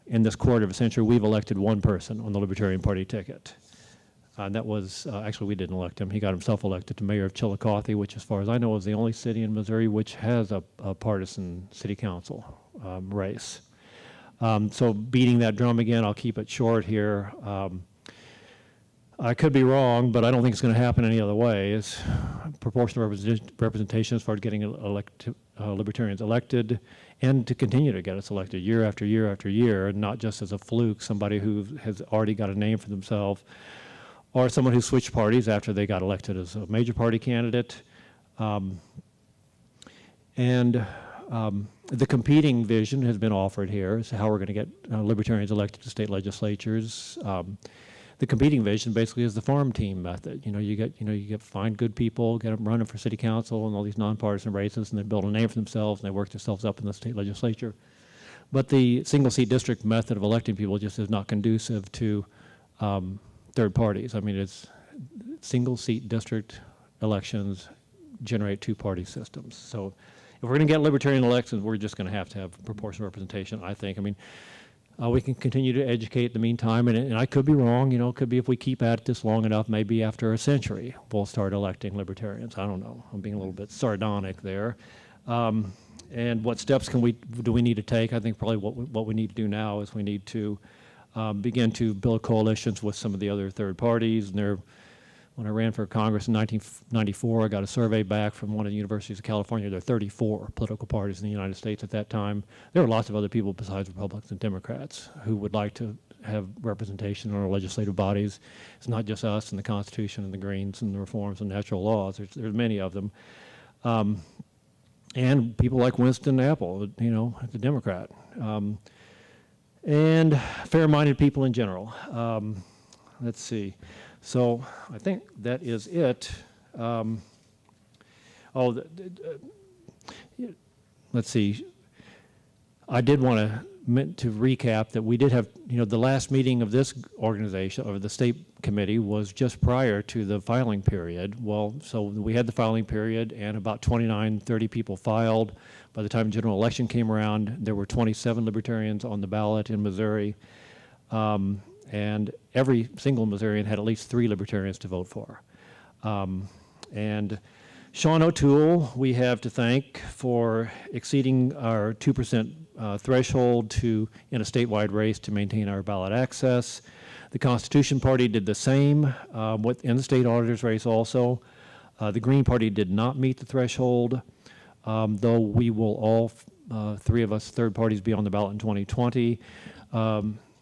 Speaker 5: in this quarter of a century, we've elected one person on the Libertarian Party ticket. And that was, actually we didn't elect him. He got himself elected to mayor of Chillicothe, which as far as I know is the only city in Missouri which has a partisan city council race. So beating that drum again, I'll keep it short here. I could be wrong, but I don't think it's going to happen any other way. It's proportional representation as far as getting libertarians elected, and to continue to get us elected year after year after year, not just as a fluke, somebody who has already got a name for themselves, or someone who switched parties after they got elected as a major party candidate. The competing vision has been offered here as to how we're going to get libertarians elected to state legislatures. The competing vision basically is the farm team method. You find good people, get them running for city council and all these nonpartisan races, and they build a name for themselves, and they work themselves up in the state legislature. But the single seat district method of electing people just is not conducive to third parties. I mean, it's single seat district elections generate two-party systems. So if we're going to get libertarian elections, we're just going to have proportional representation, I think. I mean, we can continue to educate in the meantime, and I could be wrong. It could be if we keep at this long enough, maybe after a century, we'll start electing libertarians. I don't know. I'm being a little bit sardonic there. And what steps do we need to take? I think probably what we need to do now is we need to begin to build coalitions with some of the other third parties. And when I ran for Congress in 1994, I got a survey back from one of the universities of California. There are 34 political parties in the United States at that time. There were lots of other people besides Republicans and Democrats who would like to have representation in our legislative bodies. It's not just us and the Constitution and the Greens and the reforms and natural laws. There's many of them. And people like Winston Apple, the Democrat. And fair-minded people in general. Let's see. So I think that is it. Let's see. I did want to meant to recap that we did have, the last meeting of this organization, or the state committee, was just prior to the filing period. Well, so we had the filing period, and about 29, 30 people filed. By the time general election came around, there were 27 Libertarians on the ballot in Missouri. And every single Missourian had at least 3 Libertarians to vote for. And Sean O'Toole, we have to thank for exceeding our 2% threshold in a statewide race to maintain our ballot access. The Constitution Party did the same in the state auditor's race also. The Green Party did not meet the threshold, though we will all, 3 of us, third parties, be on the ballot in 2020.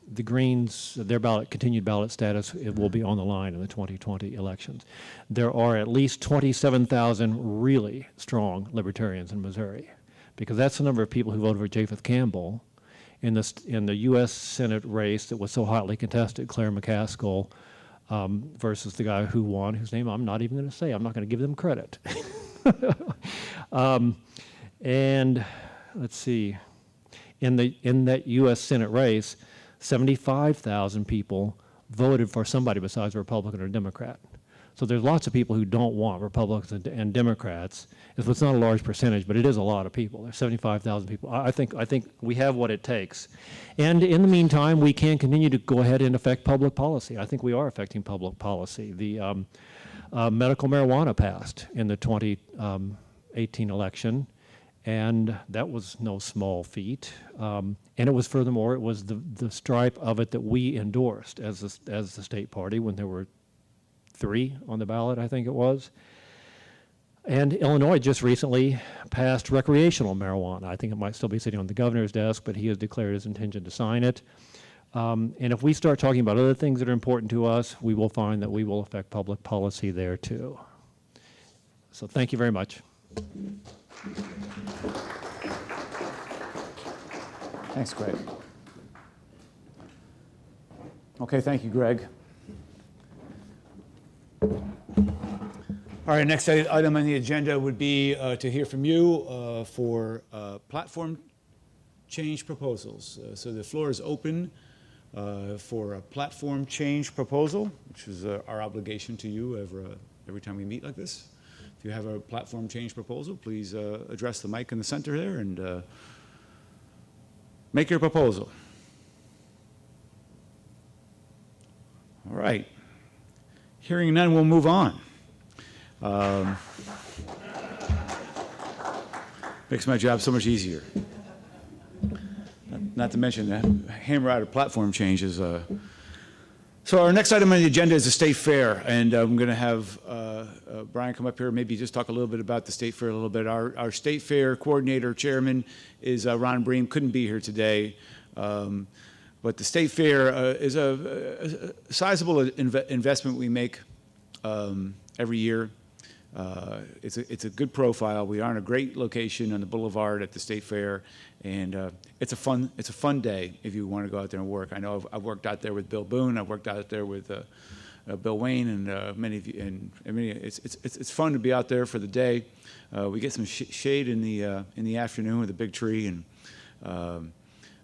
Speaker 5: The Greens, their continued ballot status, it will be on the line in the 2020 elections. There are at least 27,000 really strong Libertarians in Missouri, because that's the number of people who voted for Japheth Campbell in the U.S. Senate race that was so hotly contested, Claire McCaskill, versus the guy who won, whose name I'm not even going to say. I'm not going to give them credit. And let's see, in that U.S. Senate race, 75,000 people voted for somebody besides a Republican or Democrat. So there's lots of people who don't want Republicans and Democrats. It's not a large percentage, but it is a lot of people. There's 75,000 people. I think we have what it takes. And in the meantime, we can continue to go ahead and affect public policy. I think we are affecting public policy. The medical marijuana passed in the 2018 election. And that was no small feat. And it was, furthermore, it was the stripe of it that we endorsed as the state party when there were 3 on the ballot, I think it was. And Illinois just recently passed recreational marijuana. I think it might still be sitting on the governor's desk, but he has declared his intention to sign it. And if we start talking about other things that are important to us, we will find that we will affect public policy there too. So thank you very much.
Speaker 11: Thanks, Greg. Okay, thank you, Greg. All right, next item on the agenda would be to hear from you for platform change proposals. So the floor is open for a platform change proposal, which is our obligation to you every time we meet like this. If you have a platform change proposal, please address the mic in the center there and make your proposal. All right. Hearing none, we'll move on. Makes my job so much easier. Not to mention that hammer out a platform change is. So our next item on the agenda is the state fair, and I'm going to have Brian come up here, maybe just talk a little bit about the state fair a little bit. Our state fair coordinator, chairman, is Ron Bream. Couldn't be here today, but the state fair is a sizable investment we make every year. It's a good profile. We are in a great location on the boulevard at the state fair, and it's a fun day if you want to go out there and work. I know I've worked out there with Bill Boone. I've worked out there with Bill Wayne and many of you. And it's fun to be out there for the day. We get some shade in the afternoon with a big tree, and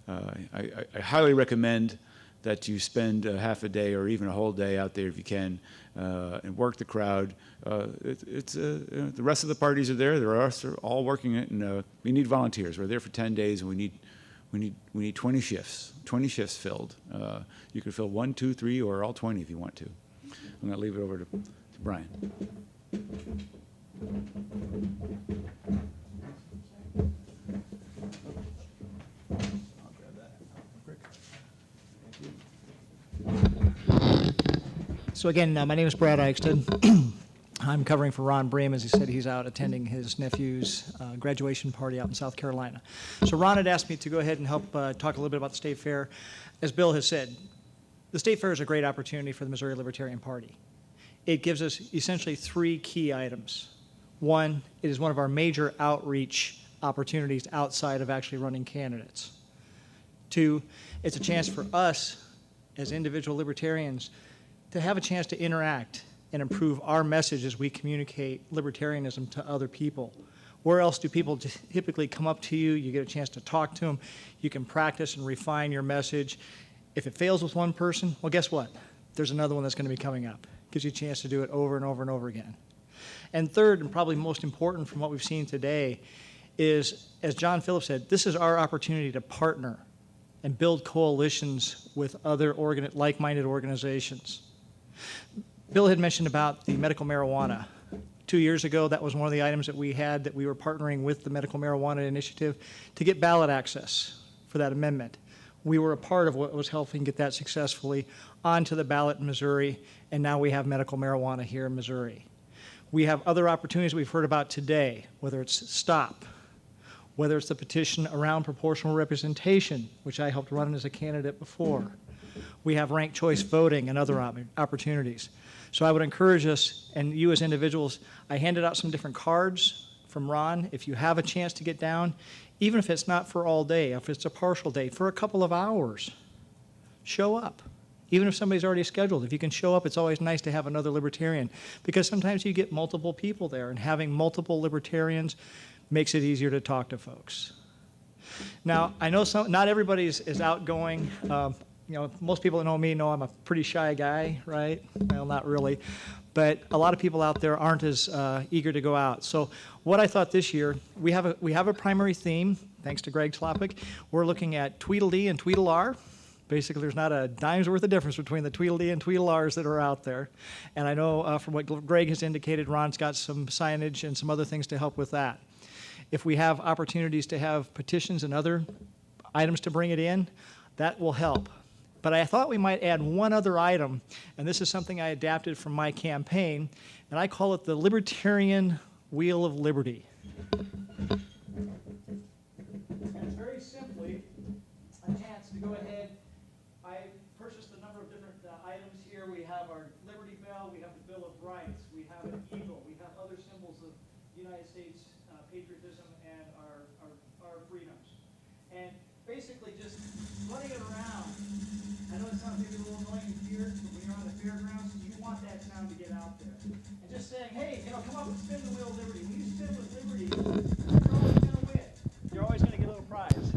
Speaker 11: I highly recommend that you spend half a day or even a whole day out there if you can, and work the crowd. The rest of the parties are there. They're all working it, and we need volunteers. We're there for 10 days, and we need 20 shifts filled. You can fill 1, 2, 3, or all 20 if you want to. I'm going to leave it over to Brian.
Speaker 8: So again, my name is Brad Eichstead. I'm covering for Ron Bream. As he said, he's out attending his nephew's graduation party out in South Carolina. So Ron had asked me to go ahead and help talk a little bit about the state fair. As Bill has said, the state fair is a great opportunity for the Missouri Libertarian Party. It gives us essentially 3 key items. 1, it is one of our major outreach opportunities outside of actually running candidates. 2, it's a chance for us as individual libertarians to have a chance to interact and improve our message as we communicate libertarianism to other people.
Speaker 14: Where else do people typically come up to you? You get a chance to talk to them. You can practice and refine your message. If it fails with one person, well, guess what? There's another one that's going to be coming up. Gives you a chance to do it over and over and over again. And third, and probably most important from what we've seen today, is, as John Phillips said, this is our opportunity to partner and build coalitions with other like-minded organizations. Bill had mentioned about the medical marijuana. 2 years ago, that was one of the items that we had, that we were partnering with the Medical Marijuana Initiative to get ballot access for that amendment. We were a part of what was helping get that successfully onto the ballot in Missouri, and now we have medical marijuana here in Missouri. We have other opportunities we've heard about today, whether it's STOP, whether it's the petition around proportional representation, which I helped run as a candidate before. We have ranked choice voting and other opportunities. So I would encourage us, and you as individuals, I handed out some different cards from Ron. If you have a chance to get down, even if it's not for all day, if it's a partial day, for a couple of hours, show up. Even if somebody's already scheduled, if you can show up, it's always nice to have another Libertarian, because sometimes you get multiple people there, and having multiple Libertarians makes it easier to talk to folks. Now, I know not everybody is outgoing. You know, most people that know me know I'm a pretty shy guy, right? Well, not really. But a lot of people out there aren't as eager to go out. So what I thought this year, we have a primary theme, thanks to Greg Tlopik. We're looking at Tweedledee and Tweedledar. Basically, there's not a dime's worth of difference between the Tweedledee and Tweedledars that are out there. And I know from what Greg has indicated, Ron's got some signage and some other things to help with that. If we have opportunities to have petitions and other items to bring it in, that will help. But I thought we might add one other item, and this is something I adapted from my campaign, and I call it the Libertarian Wheel of Liberty. And it's very simply a chance to go ahead. I purchased a number of different items here. We have our Liberty Bell, we have the Bill of Rights, we have an eagle, we have other symbols of United States patriotism and our freedoms. And basically just running it around. I know it sounds maybe a little annoying here, but when you're on the fairgrounds, you want that sound to get out there. And just saying, hey, you know, come up and spin the wheel of liberty. When you spin with liberty, you're always going to win. You're always going to get a little prize.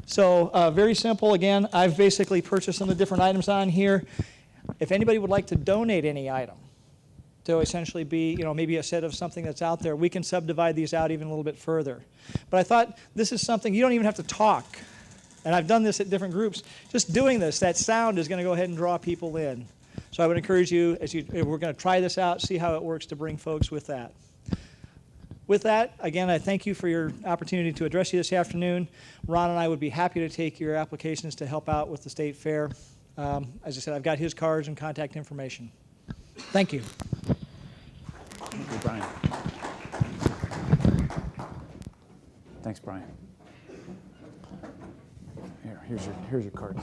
Speaker 14: So very simple. Again, I've basically purchased some of the different items on here. If anybody would like to donate any item to essentially be, you know, maybe a set of something that's out there, we can subdivide these out even a little bit further. But I thought this is something, you don't even have to talk. And I've done this at different groups. Just doing this, that sound is going to go ahead and draw people in. So I would encourage you, we're going to try this out, see how it works to bring folks with that. With that, again, I thank you for your opportunity to address you this afternoon. Ron and I would be happy to take your applications to help out with the state fair. As I said, I've got his cards and contact information. Thank you.
Speaker 11: Thank you, Brian. Thanks, Brian. Here's your cards.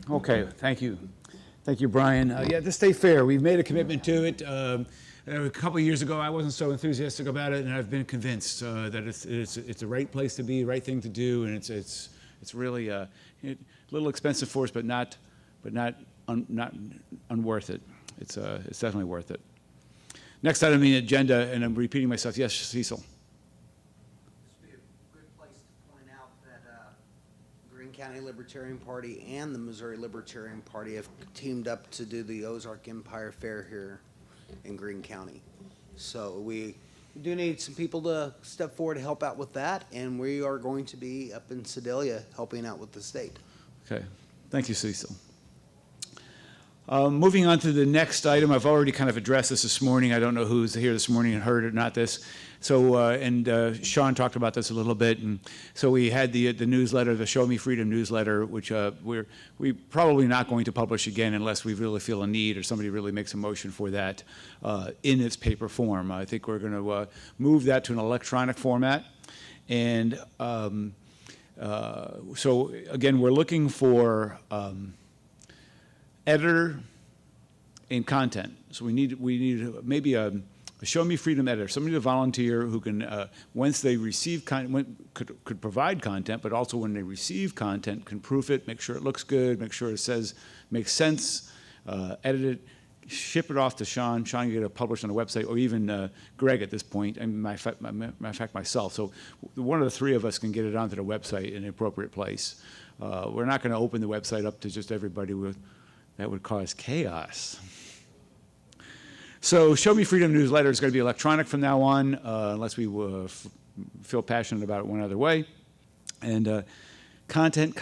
Speaker 11: Okay, thank you. Thank you, Brian. Yeah, the state fair, we've made a commitment to it. A couple of years ago, I wasn't so enthusiastic about it, and I've been convinced that it's a right place to be, right thing to do, and it's really a little expensive for us, but not unworth it. It's definitely worth it. Next item on the agenda, and I'm repeating myself. Yes, Cecil.
Speaker 15: This would be a good place to point out that Greene County Libertarian Party and the Missouri Libertarian Party have teamed up to do the Ozark Empire Fair here in Greene County. So we do need some people to step forward to help out with that, and we are going to be up in Sedalia helping out with the state.
Speaker 11: Okay. Thank you, Cecil. Moving on to the next item, I've already kind of addressed this morning. I don't know who's here this morning and heard it or not this. So, Sean talked about this a little bit. And so we had the newsletter, the Show Me Freedom newsletter, which we're probably not going to publish again unless we really feel a need or somebody really makes a motion for that in its paper form. I think we're going to move that to an electronic format. And so, again, we're looking for editor and content. So we need maybe a Show Me Freedom editor, somebody to volunteer who can, once they receive content, could provide content, but also when they receive content, can proof it, make sure it looks good, make sure it makes sense, edit it, ship it off to Sean. Sean can get it published on the website, or even Greg at this point, and matter of fact, myself. So one of the three of us can get it onto the website in an appropriate place. We're not going to open the website up to just everybody. That would cause chaos. So Show Me Freedom newsletter is going to be electronic from now on, unless we feel passionate about it one other way. And content.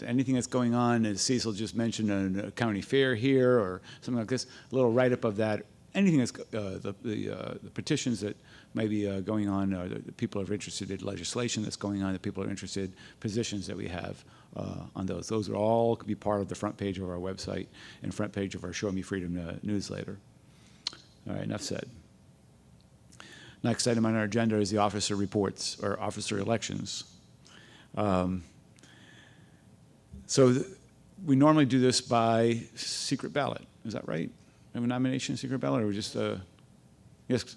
Speaker 11: Anything that's going on, as Cecil just mentioned, a county fair here or something like this, a little write-up of that. Anything that's the petitions that may be going on, the people are interested in legislation that's going on, the people are interested, positions that we have on those. Those are all could be part of the front page of our website and front page of our Show Me Freedom newsletter. All right, enough said. Next item on our agenda is the officer reports, or officer elections. We normally do this by secret ballot. Is that right? Have a nomination secret ballot, or just yes?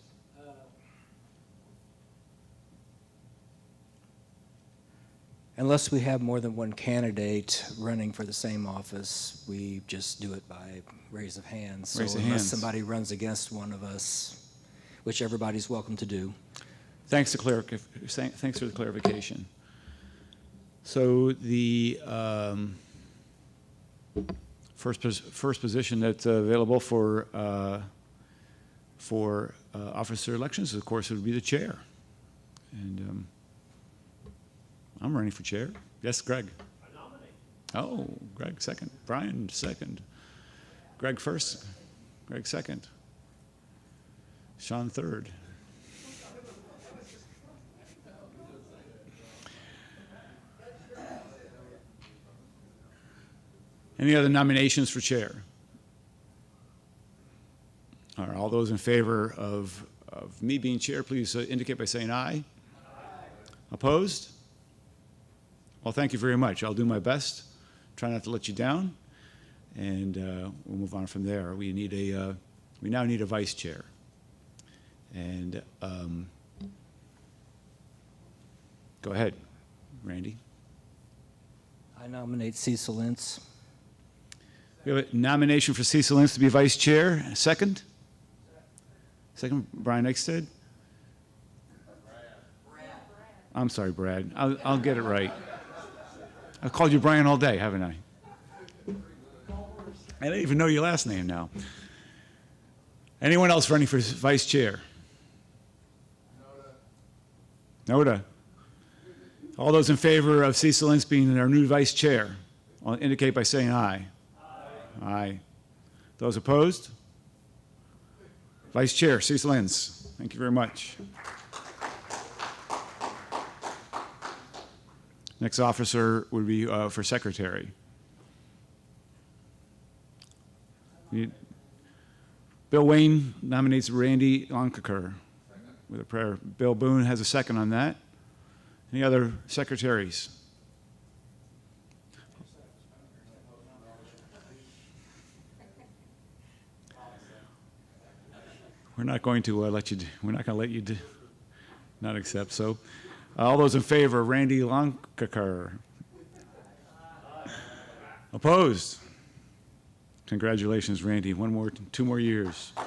Speaker 16: Unless we have more than one candidate running for the same office, we just do it by raise of hands.
Speaker 11: Raise
Speaker 16: so
Speaker 11: of
Speaker 16: unless
Speaker 11: hands.
Speaker 16: somebody runs against one of us, which everybody's welcome to do.
Speaker 11: Thanks for the clarification. So the first position that's available for officer elections, of course, would be the chair. And I'm running for chair. Yes, Greg.
Speaker 3: I nominate.
Speaker 11: Oh, Greg second. Brian second. Greg first. Greg second. Sean third. Any other nominations for chair? All those in favor of me being chair, please indicate by saying aye. Opposed? Well, thank you very much. I'll do my best. Try not to let you down, and we'll move on from there. We now need a vice chair, and go ahead, Randy.
Speaker 16: I nominate Cecil Ince.
Speaker 11: We have a nomination for Cecil Ince to be vice chair. Second? Second, Brian Eichstead. I'm sorry, Brad. I'll get it right. I've called you Brian all day, haven't I? I don't even know your last name now. Anyone else running for vice chair? Noda. All those in favor of Cecil Ince being our new vice chair, I'll indicate by saying aye. Aye. Those opposed? Vice Chair, Cecil Ince. Thank you very much. Next officer would be for Secretary. Bill Wayne nominates Randy Lonkaker with a prayer. Bill Boone has a second on that. Any other secretaries? We're not going to let you. We're not going to let you not accept. So, all those in favor, Randy Lonkaker. Opposed? Congratulations, Randy. 2 more years. I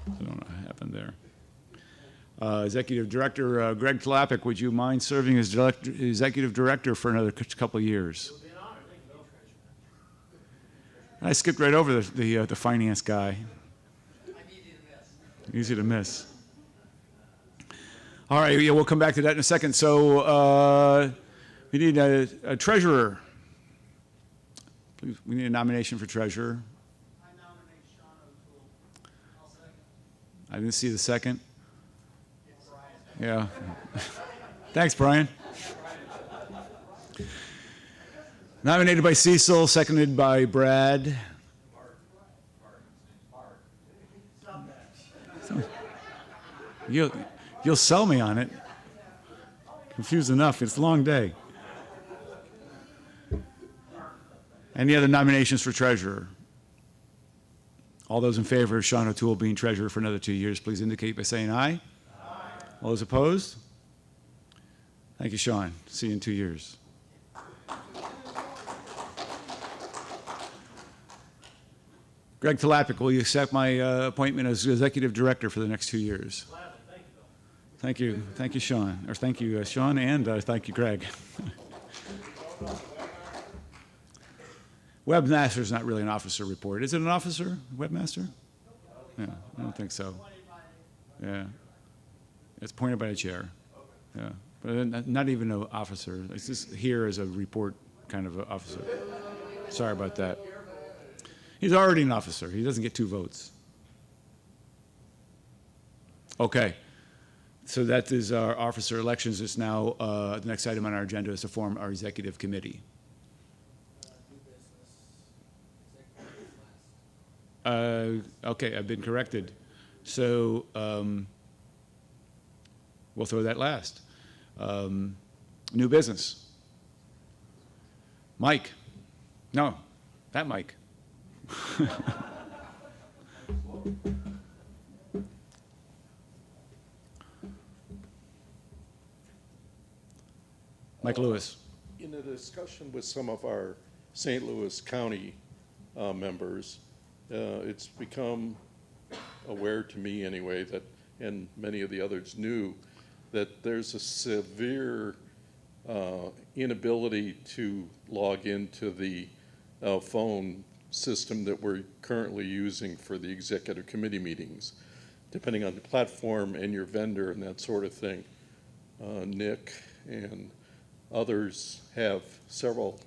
Speaker 11: don't know what happened there. Executive Director Greg Tlapik, would you mind serving as Executive Director for another couple of years? I skipped right over the finance guy. Easy to miss. All right, yeah, we'll come back to that in a second. So we need a treasurer. Please, we need a nomination for treasurer.
Speaker 6: I nominate Sean O'Toole. I'll second.
Speaker 11: I didn't see the second. Yeah. Thanks, Brian. Nominated by Cecil, seconded by Brad. You'll sell me on it. Confused enough. It's a long day. Any other nominations for treasurer? All those in favor of Sean O'Toole being treasurer for another 2 years, please indicate by saying aye. Aye. All those opposed? Thank you, Sean. See you in 2 years. Greg Talapic, will you accept my appointment as executive director for the next 2 years? Thank you. Thank you, Sean. Or thank you, Sean, and thank you, Greg. Webmaster is not really an officer report. Is it an officer, webmaster? Yeah, I don't think so. Yeah. It's appointed by the chair. Yeah. But not even an officer. It's just here as a report kind of officer. Sorry about that. He's already an officer. He doesn't get 2 votes. Okay. So that is our officer elections. It's now, the next item on our agenda is to form our executive committee. Okay, I've been corrected. So we'll throw that last. New business. Mike. No, that Mike. Mike Lewis.
Speaker 17: In a discussion with some of our St. Louis County members, it's become aware to me anyway that, and many of the others knew, that there's a severe inability to log into the phone system that we're currently using for the executive committee meetings, depending on the platform and your vendor and that sort of thing. Nick and others have several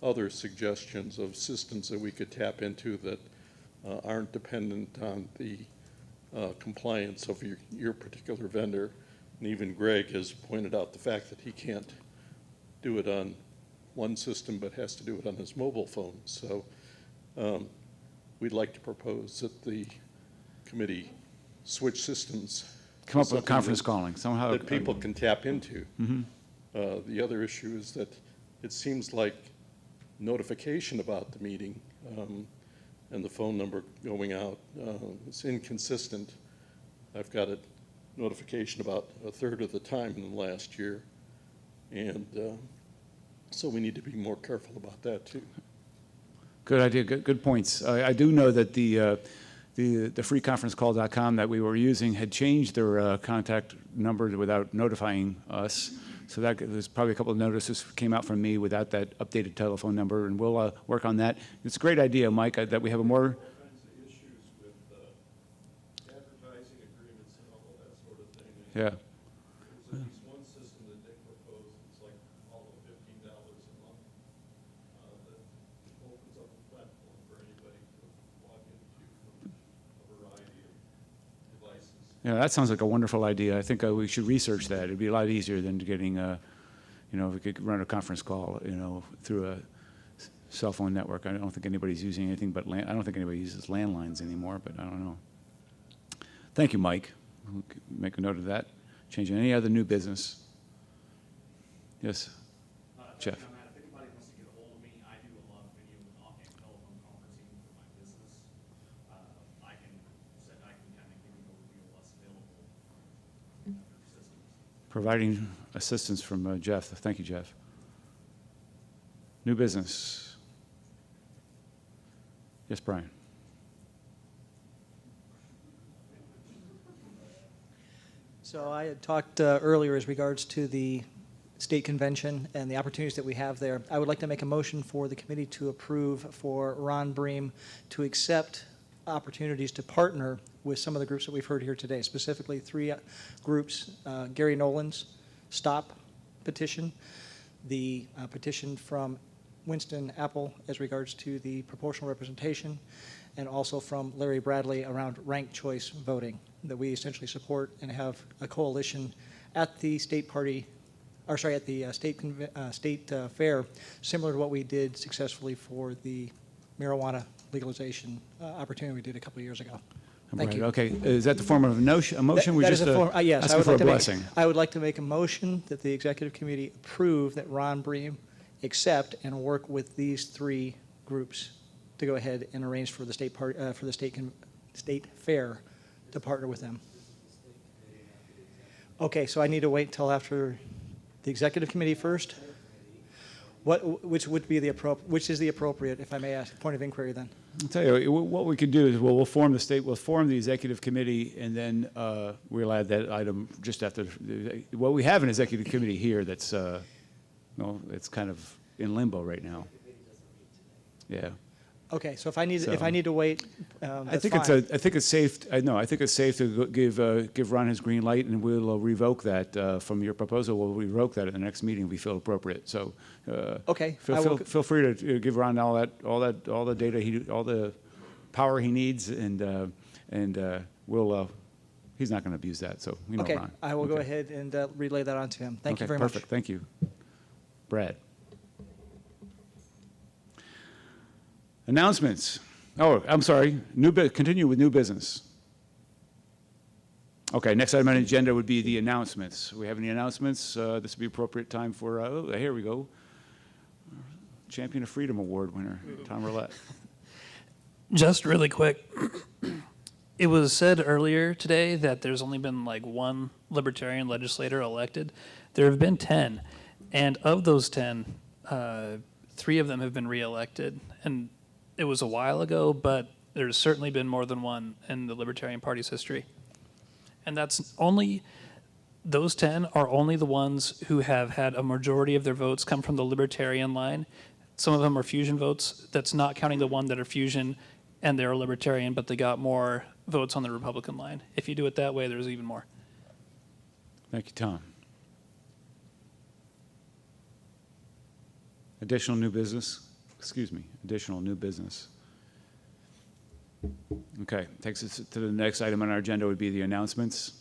Speaker 17: other suggestions of systems that we could tap into that aren't dependent on the compliance of your particular vendor. And even Greg has pointed out the fact that he can't do it on one system but has to do it on his mobile phone. So we'd like to propose that the committee switch systems.
Speaker 11: Come up with conference calling somehow.
Speaker 17: That people can tap into.
Speaker 11: Mm-hmm.
Speaker 17: The other issue is that it seems like notification about the meeting and the phone number going out, it's inconsistent. I've got a notification about a third of the time in the last year. And so we need to be more careful about that too.
Speaker 11: Good idea, good points. I do know that the freeconferencecall.com that we were using had changed their contact number without notifying us. So that there's probably a couple of notices came out from me without that updated telephone number, and we'll work on that. It's a great idea, Mike, that we have a more.
Speaker 17: All kinds of issues with advertising agreements and all of that sort of thing.
Speaker 11: Yeah.
Speaker 17: There's at least one system that they proposed. It's like all of $15 a month that opens up a platform for anybody to log into from a variety of devices.
Speaker 11: Yeah, that sounds like a wonderful idea. I think we should research that. It'd be a lot easier than getting, if we could run a conference call, through a cell phone network. I don't think anybody's using anything but I don't think anybody uses landlines anymore, but I don't know. Thank you, Mike. We'll make a note of that. Changing any other new business. Yes, Jeff.
Speaker 12: If anybody wants to get a hold of me, I do a lot of video and telephone conferencing for my business. I can kind of give you an overview of what's available for systems.
Speaker 11: Providing assistance from Jeff. Thank you, Jeff. New business. Yes, Brian.
Speaker 14: So I had talked earlier as regards to the state convention and the opportunities that we have there. I would like to make a motion for the committee to approve for Ron Bream to accept opportunities to partner with some of the groups that we've heard here today, specifically 3 groups, Gary Nolan's STOP petition, the petition from Winston Apple as regards to the proportional representation, and also from Larry Bradley around ranked choice voting, that we essentially support and have a coalition at the state party, or sorry, at the state fair, similar to what we did successfully for the marijuana legalization opportunity we did a couple of years ago. Thank you.
Speaker 11: Okay, is that the form of a motion?
Speaker 14: That is a form, yes.
Speaker 11: Asking for a blessing.
Speaker 14: I would like to make a motion that the executive committee approve that Ron Bream accept and work with these 3 groups to go ahead and arrange for the state state fair to partner with them. Okay, so I need to wait until after the executive committee first. Which is the appropriate, if I may ask, point of inquiry then?
Speaker 11: I'll tell you, what we could do is we'll form we'll form the executive committee, and then we'll add that item just after. Well, we have an executive committee here that's, well, it's kind of in limbo right now. Yeah.
Speaker 14: Okay, so if I need
Speaker 11: So-
Speaker 14: to wait,
Speaker 11: I
Speaker 14: that's
Speaker 11: think
Speaker 14: fine.
Speaker 11: I think it's safe. I think it's safe to give Ron his green light, and we'll revoke that from your proposal. We'll revoke that at the next meeting if we feel appropriate. So
Speaker 14: Okay, I will
Speaker 11: feel free to give Ron all the data all the power he needs, and we'll. He's not going to abuse that, so we know
Speaker 14: Okay,
Speaker 11: Ron.
Speaker 14: I will go
Speaker 11: Okay.
Speaker 14: ahead and relay that on to him. Thank you
Speaker 11: Okay,
Speaker 14: very
Speaker 11: perfect.
Speaker 14: much.
Speaker 11: Thank you, Brad. Announcements. Oh, I'm sorry. Continue with new business. Okay, next item on the agenda would be the announcements. We have any announcements? This would be appropriate time for, oh, here we go. Champion of Freedom Award winner, Tom Roulette.
Speaker 18: Just really quick. It was said earlier today that there's only been like one Libertarian legislator elected. There have been 10, and of those 10, 3 of them have been reelected. And it was a while ago, but there's certainly been more than one in the Libertarian Party's history. And that's only, those 10 are only the ones who have had a majority of their votes come from the Libertarian line. Some of them are fusion votes. That's not counting the one that are fusion and they're a Libertarian, but they got more votes on the Republican line. If you do it that way, there's even more.
Speaker 11: Thank you, Tom. Additional new business? Excuse me, additional new business. Okay, takes us to the next item on our agenda would be the announcements.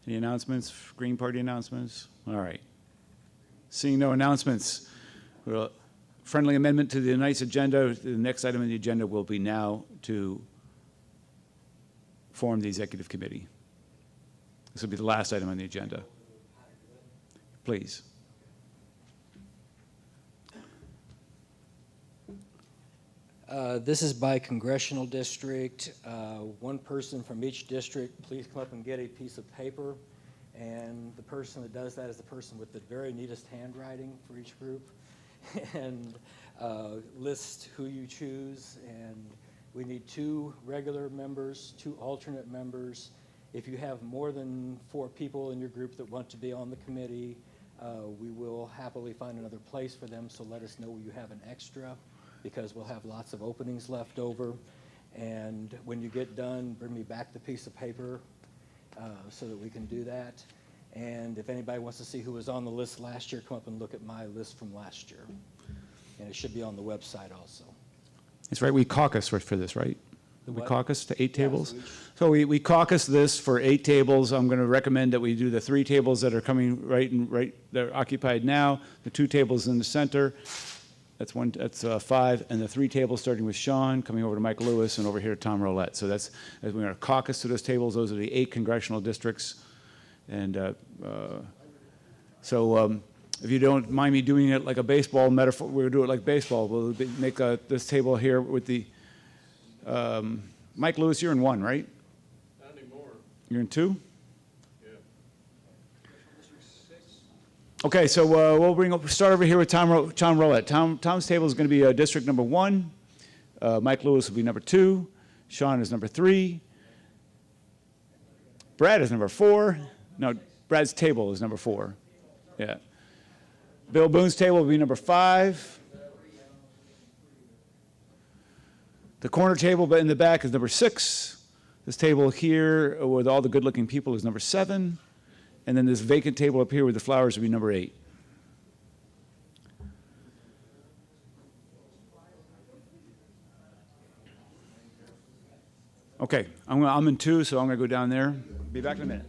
Speaker 11: Any announcements, Green Party announcements? All right. Seeing no announcements, friendly amendment to the tonight's agenda. The next item on the agenda will be now to form the executive committee. This will be the last item on the agenda. Please.
Speaker 16: This is by congressional district. One person from each district, please come up and get a piece of paper. And the person that does that is the person with the very neatest handwriting for each group. And list who you choose. And we need 2 regular members, 2 alternate members. If you have more than 4 people in your group that want to be on the committee, we will happily find another place for them. So let us know you have an extra, because we'll have lots of openings left over. And when you get done, bring me back the piece of paper so that we can do that. And if anybody wants to see who was on the list last year, come up and look at my list from last year. And it should be on the website also.
Speaker 11: That's right, we caucus for this, right?
Speaker 16: The
Speaker 11: We
Speaker 16: what?
Speaker 11: caucus to 8 tables?
Speaker 16: so
Speaker 11: So we caucus this for 8 tables. I'm going to recommend that we do the 3 tables that are coming that are occupied now, the 2 tables in the center. That's 5, and the 3 tables starting with Sean, coming over to Mike Lewis, and over here to Tom Roulette. So that's, as we're going to caucus to those tables. Those are the 8 congressional districts. And if you don't mind me doing it like a baseball metaphor, we'll do it like baseball. We'll make this table here with the, Mike Lewis, you're in 1, right?
Speaker 17: Not anymore.
Speaker 11: You're in 2?
Speaker 17: Yeah.
Speaker 11: Okay, so we'll start over here with Tom Roulette. Tom's table is going to be district number 1. Mike Lewis will be number 2. Sean is number 3. Brad is number 4. No, Brad's table is number 4. Yeah. Bill Boone's table will be number 5. The corner table in the back is number 6. This table here with all the good-looking people is number 7. And then this vacant table up here with the flowers will be number 8. Okay, I'm in 2, so I'm going to go down there. Be back in a minute.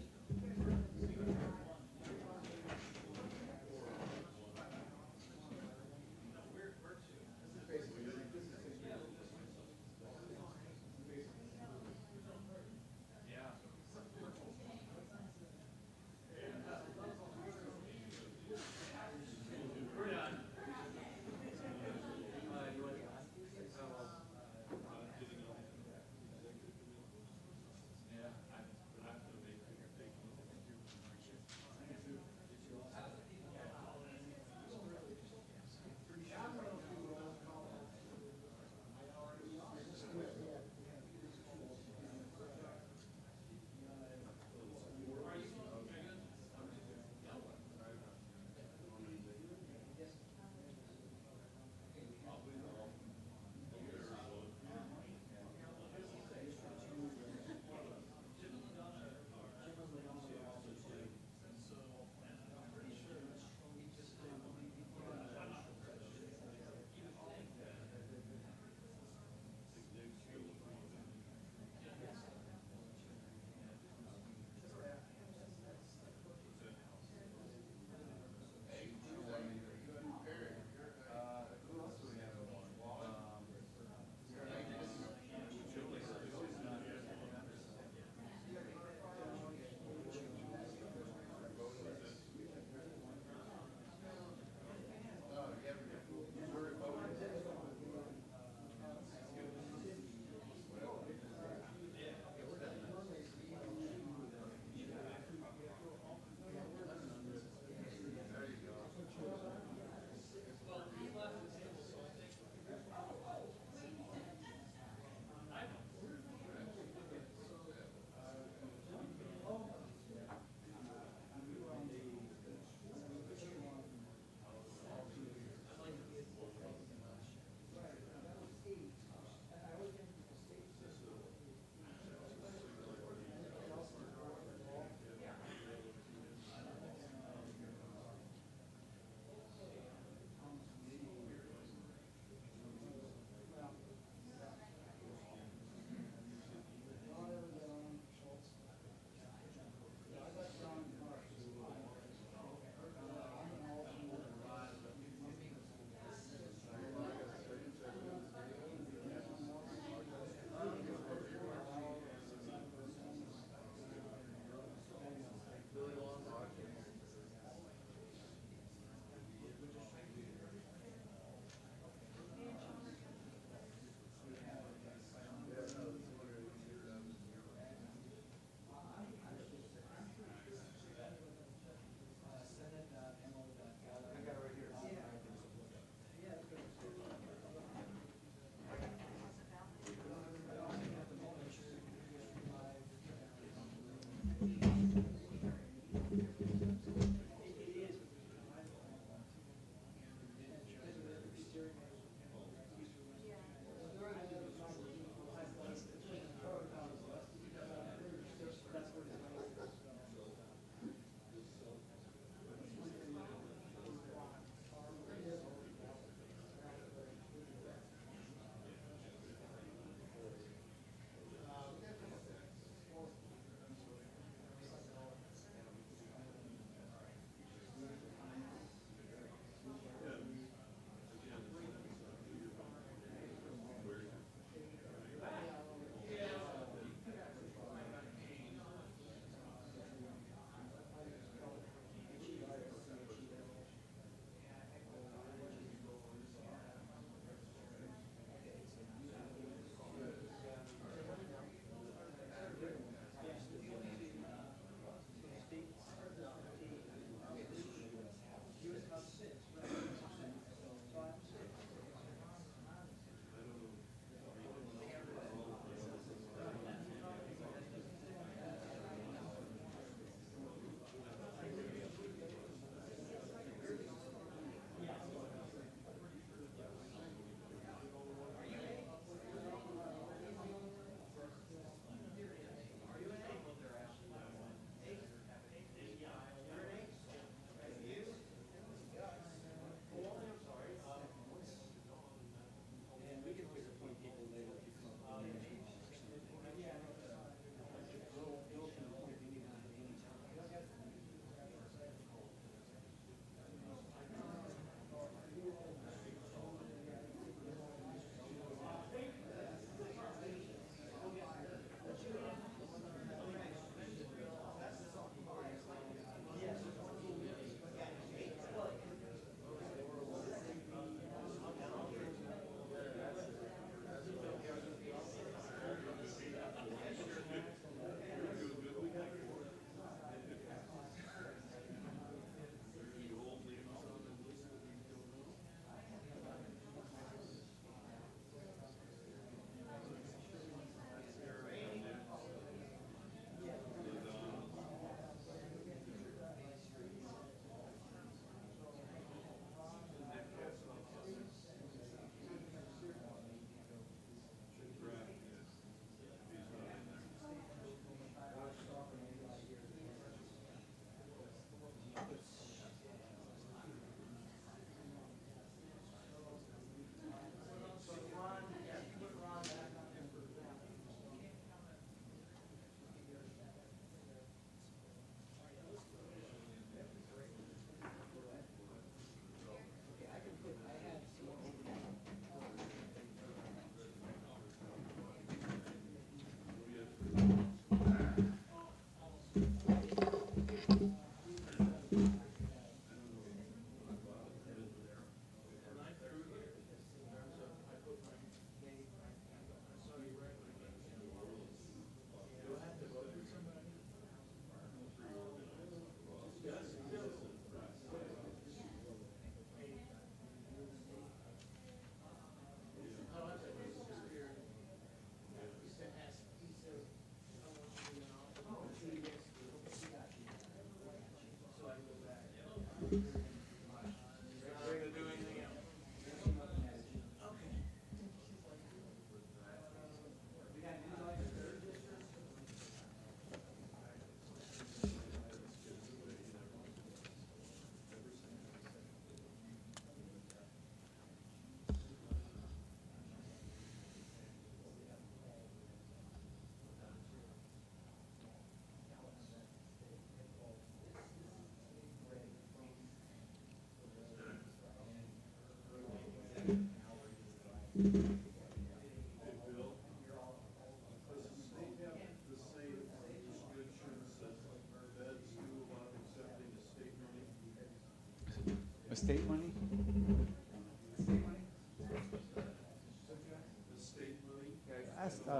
Speaker 1: state money?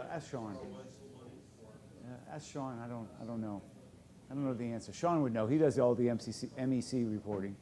Speaker 1: Ask Sean. Ask Sean. I don't know. I don't know the answer. Sean would know. He does all the MEC reporting.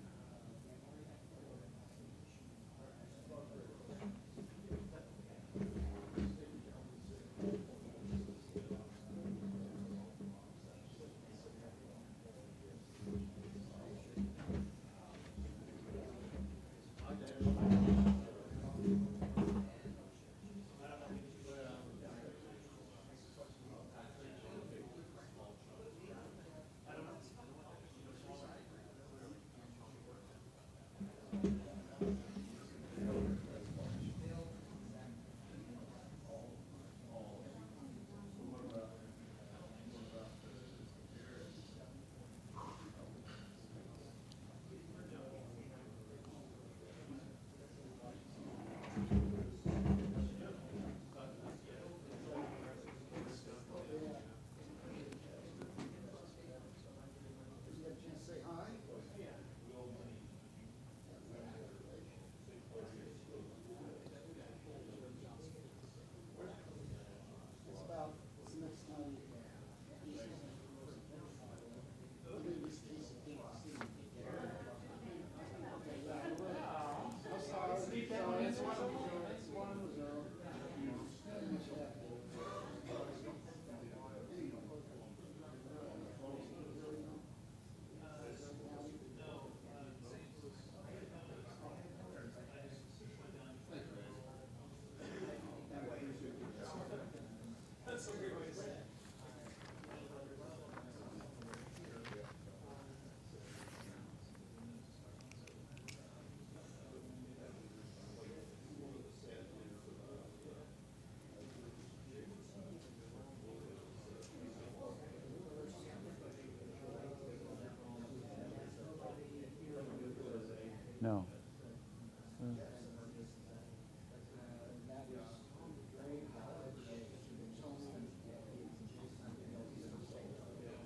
Speaker 1: No.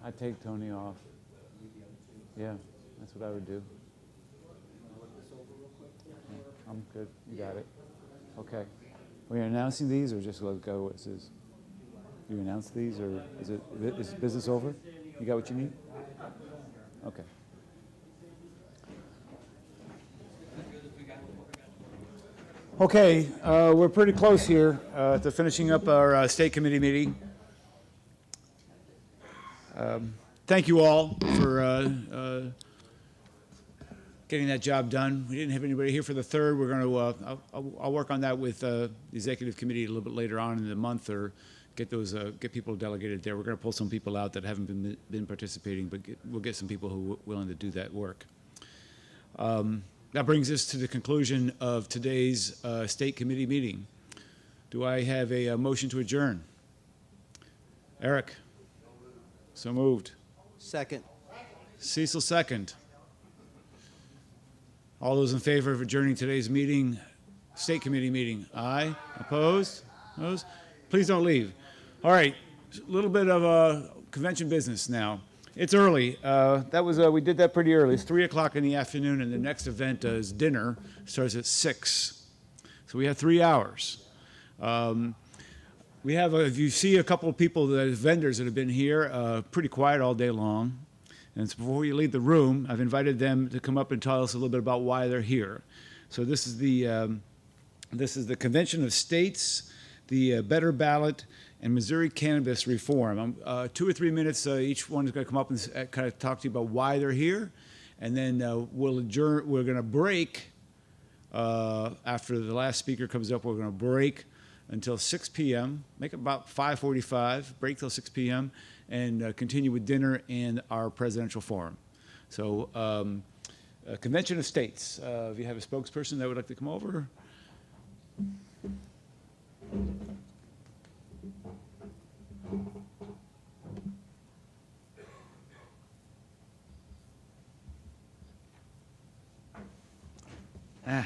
Speaker 1: I'd take Tony off. Yeah, that's what I would do. Yeah, I'm good. You got it. Okay. Are we announcing these or just let it go as is? Do you announce these or is business over? You got what you need? Okay. Okay, we're pretty close here to finishing up our state committee meeting. Thank you all for getting that job done. We didn't have anybody here for the third. We're going to. I'll work on that with the executive committee a little bit later on in the month, or get people delegated there. We're going to pull some people out that haven't been participating, but we'll get some people who are willing to do that work. That brings us to the conclusion of today's state committee meeting. Do I have a motion to adjourn? Eric? So moved.
Speaker 15: Second.
Speaker 1: Cecil, second. All those in favor of adjourning today's meeting, state committee meeting? Aye. Opposed? Opposed? Please don't leave. All right, a little bit of convention business now. It's early. We did that pretty early. It's 3 o'clock in the afternoon, and the next event is dinner. Starts at 6. So we have 3 hours. We have, if you see a couple of people, the vendors that have been here, pretty quiet all day long. And so before you leave the room, I've invited them to come up and tell us a little bit about why they're here. So this is the Convention of States, the Better Ballot, and Missouri Cannabis Reform. 2 or 3 minutes, each one is going to come up and kind of talk to you about why they're here. And then we'll adjourn. We're going to break after the last speaker comes up. We're going to break until 6 p.m., make it about 5:45, break till 6 p.m., and continue with dinner and our presidential forum. So, Convention of States. If you have a spokesperson that would like to come over. I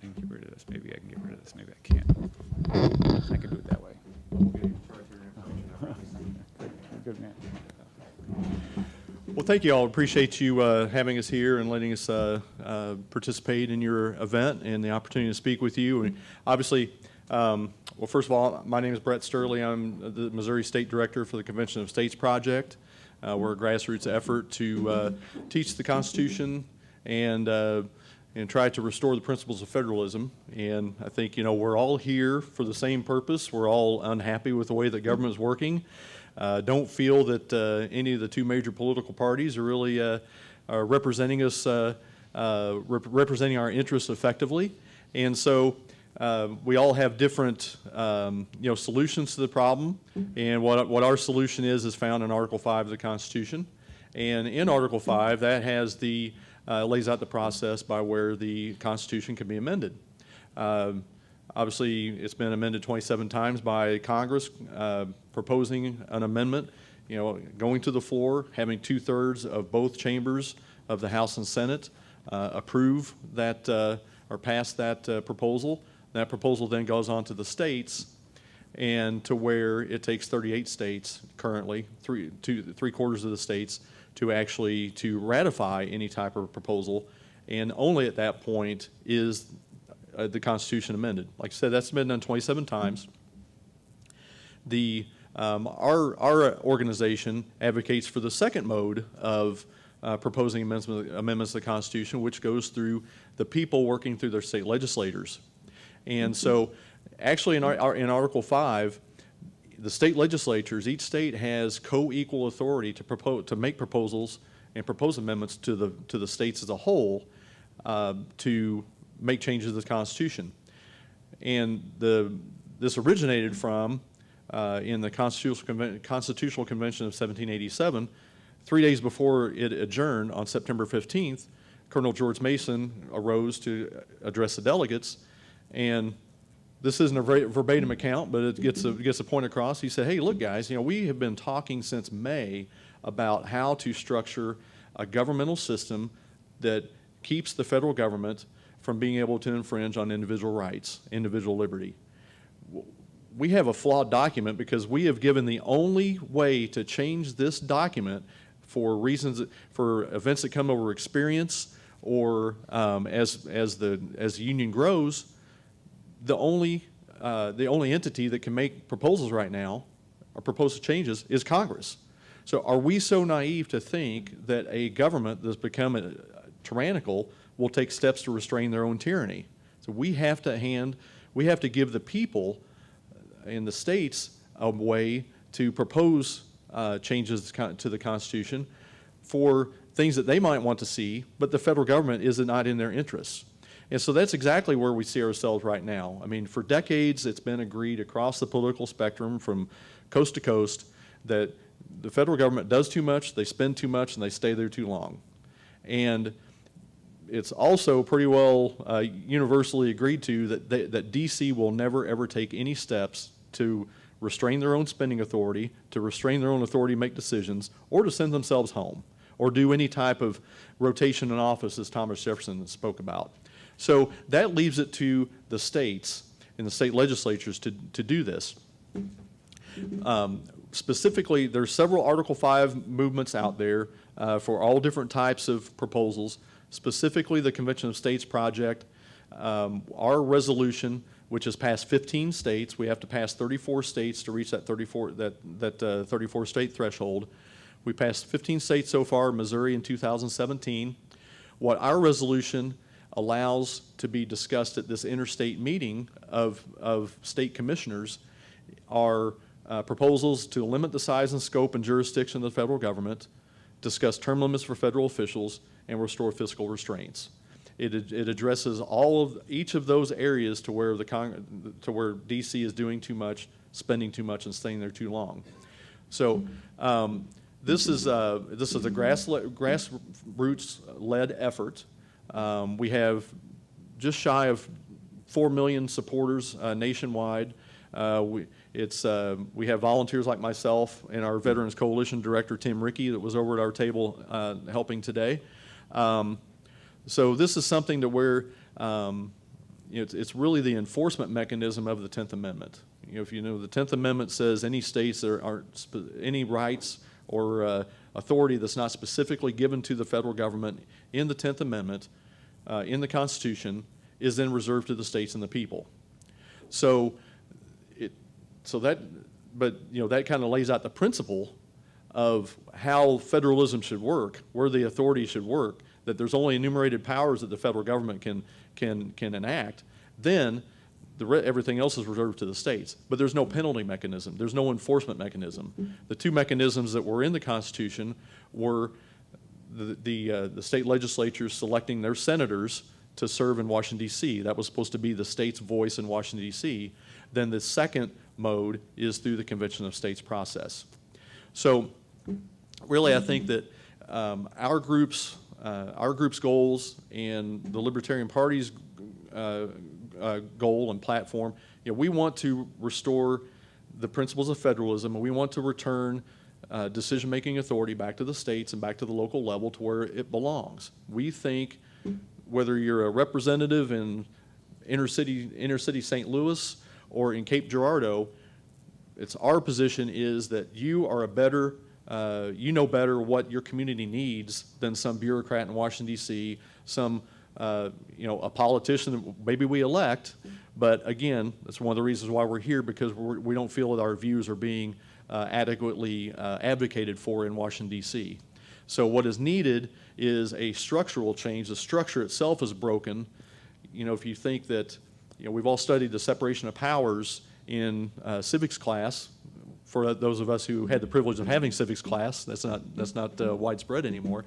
Speaker 1: can get rid of this. Maybe I can get rid of this. Maybe I can't. I can do it that way. Good man. Well,
Speaker 19: Well, thank you all. Appreciate you having us here and letting us participate in your event and the opportunity to speak with you. And obviously, well, first of all, my name is Brett Sturley. I'm the Missouri State Director for the Convention of States Project. We're a grassroots effort to teach the Constitution and try to restore the principles of federalism. And I think, you know, we're all here for the same purpose. We're all unhappy with the way that government is working. Don't feel that any of the two major political parties are really are representing us, representing our interests effectively. And so we all have different, you know, solutions to the problem. And what our solution is found in Article 5 of the Constitution. And in Article 5, that has the lays out the process by where the Constitution can be amended. Obviously, it's been amended 27 times by Congress, proposing an amendment, you know, going to the floor, having 2/3 of both chambers of the House and Senate approve that or pass that proposal. That proposal then goes on to the states, and to where it takes 38 states currently, three-quarters of the states, to actually to ratify any type of proposal, and only at that point is the Constitution amended. Like I said, that's been done 27 times. Our organization advocates for the second mode of proposing amendments to the Constitution, which goes through the people working through their state legislators. And so, actually, in Article 5, the state legislatures, each state has co-equal authority to make proposals and propose amendments to the states as a whole to make changes to the Constitution. And this originated from in the Constitutional Convention of 1787. 3 days before it adjourned on September 15th, Colonel George Mason arose to address the delegates, and this isn't a verbatim account, but it gets a point across. He said, "Hey, look, guys, you know, we have been talking since May about how to structure a governmental system that keeps the federal government from being able to infringe on individual rights, individual liberty. We have a flawed document because we have given the only way to change this document for reasons, for events that come over experience, or as the union grows. The only entity that can make proposals right now, or propose changes, is Congress. So are we so naive to think that a government that's become tyrannical will take steps to restrain their own tyranny? So we have to give the people in the states a way to propose changes to the Constitution for things that they might want to see, but the federal government is not in their interests. And so that's exactly where we see ourselves right now. I mean, for decades, it's been agreed across the political spectrum from coast to coast that the federal government does too much, they spend too much, and they stay there too long. And it's also pretty well universally agreed to that D.C. will never, ever take any steps to restrain their own spending authority, to restrain their own authority to make decisions, or to send themselves home, or do any type of rotation in office, as Thomas Jefferson spoke about. So that leaves it to the states and the state legislatures to do this. Specifically, there's several Article 5 movements out there for all different types of proposals. Specifically, the Convention of States Project, our resolution, which has passed 15 states. We have to pass 34 states to reach that 34 state threshold. We passed 15 states so far, Missouri in 2017. What our resolution allows to be discussed at this interstate meeting of state commissioners are proposals to limit the size and scope and jurisdiction of the federal government, discuss term limits for federal officials, and restore fiscal restraints. It addresses each of those areas to where where D.C. is doing too much, spending too much, and staying there too long. So this is a grassroots-led effort. We have just shy of 4 million supporters nationwide. We have volunteers like myself and our Veterans Coalition Director, Tim Rickey, that was over at our table helping today. So this is something that it's really the enforcement mechanism of the 10th Amendment. If you know, the 10th Amendment says any states there aren't any rights or authority that's not specifically given to the federal government in the 10th Amendment, in the Constitution, is then reserved to the states and the people. So, that kind of lays out the principle of how federalism should work, where the authority should work, that there's only enumerated powers that the federal government can enact. Then everything else is reserved to the states. But there's no penalty mechanism. There's no enforcement mechanism. The two mechanisms that were in the Constitution were the state legislatures selecting their senators to serve in Washington, D.C. That was supposed to be the state's voice in Washington, D.C. Then the second mode is through the Convention of States process. So really, I think that our group's goals and the Libertarian Party's goal and platform, we want to restore the principles of federalism, and we want to return decision-making authority back to the states and back to the local level to where it belongs. We think whether you're a representative in inner city St. Louis or in Cape Girardeau, it's our position is that you are a better, you know better what your community needs than some bureaucrat in Washington, D.C., some a politician that maybe we elect, but again, that's one of the reasons why we're here, because we don't feel that our views are being adequately advocated for in Washington, D.C. So what is needed is a structural change. The structure itself is broken. If you think that, we've all studied the separation of powers in civics class. For those of us who had the privilege of having civics class, that's not widespread anymore.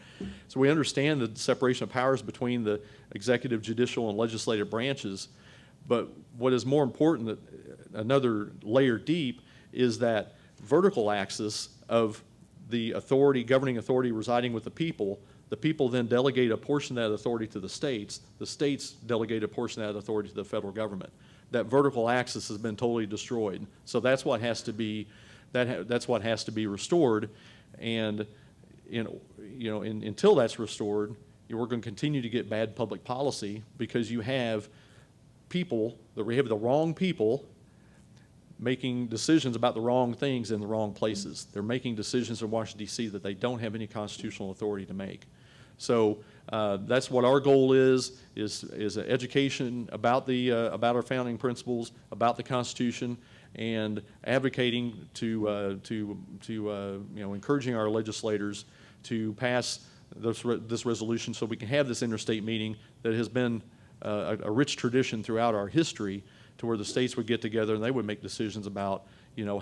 Speaker 19: So we understand the separation of powers between the executive, judicial, and legislative branches. But what is more important, another layer deep, is that vertical axis of the authority, governing authority residing with the people then delegate a portion of that authority to the states delegate a portion of that authority to the federal government. That vertical axis has been totally destroyed. So that's what has to be, that's what has to be restored, and until that's restored, we're going to continue to get bad public policy, because you have people, we have the wrong people making decisions about the wrong things in the wrong places. They're making decisions in Washington, D.C. that they don't have any constitutional authority to make. So that's what our goal is education about about our founding principles, about the Constitution, and advocating to encouraging our legislators to pass this resolution so we can have this interstate meeting that has been a rich tradition throughout our history, to where the states would get together and they would make decisions about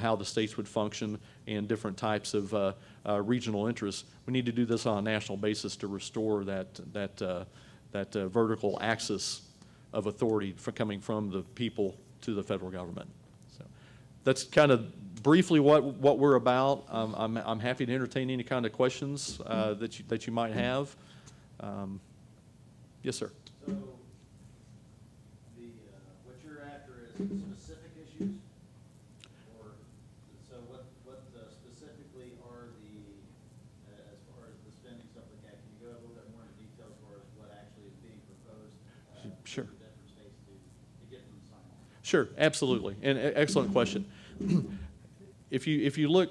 Speaker 19: how the states would function and different types of regional interests. We need to do this on a national basis to restore that vertical axis of authority coming from the people to the federal government. So that's kind of briefly what we're about. I'm happy to entertain any kind of questions that you might have. Yes, sir.
Speaker 3: So what you're after is specific issues, or so what specifically are as far as the spending stuff like that? Can you go a little bit more into detail as far as what actually is being proposed?
Speaker 19: Sure.
Speaker 3: For different states to get them to sign on?
Speaker 19: Sure, absolutely, and excellent question. If you look,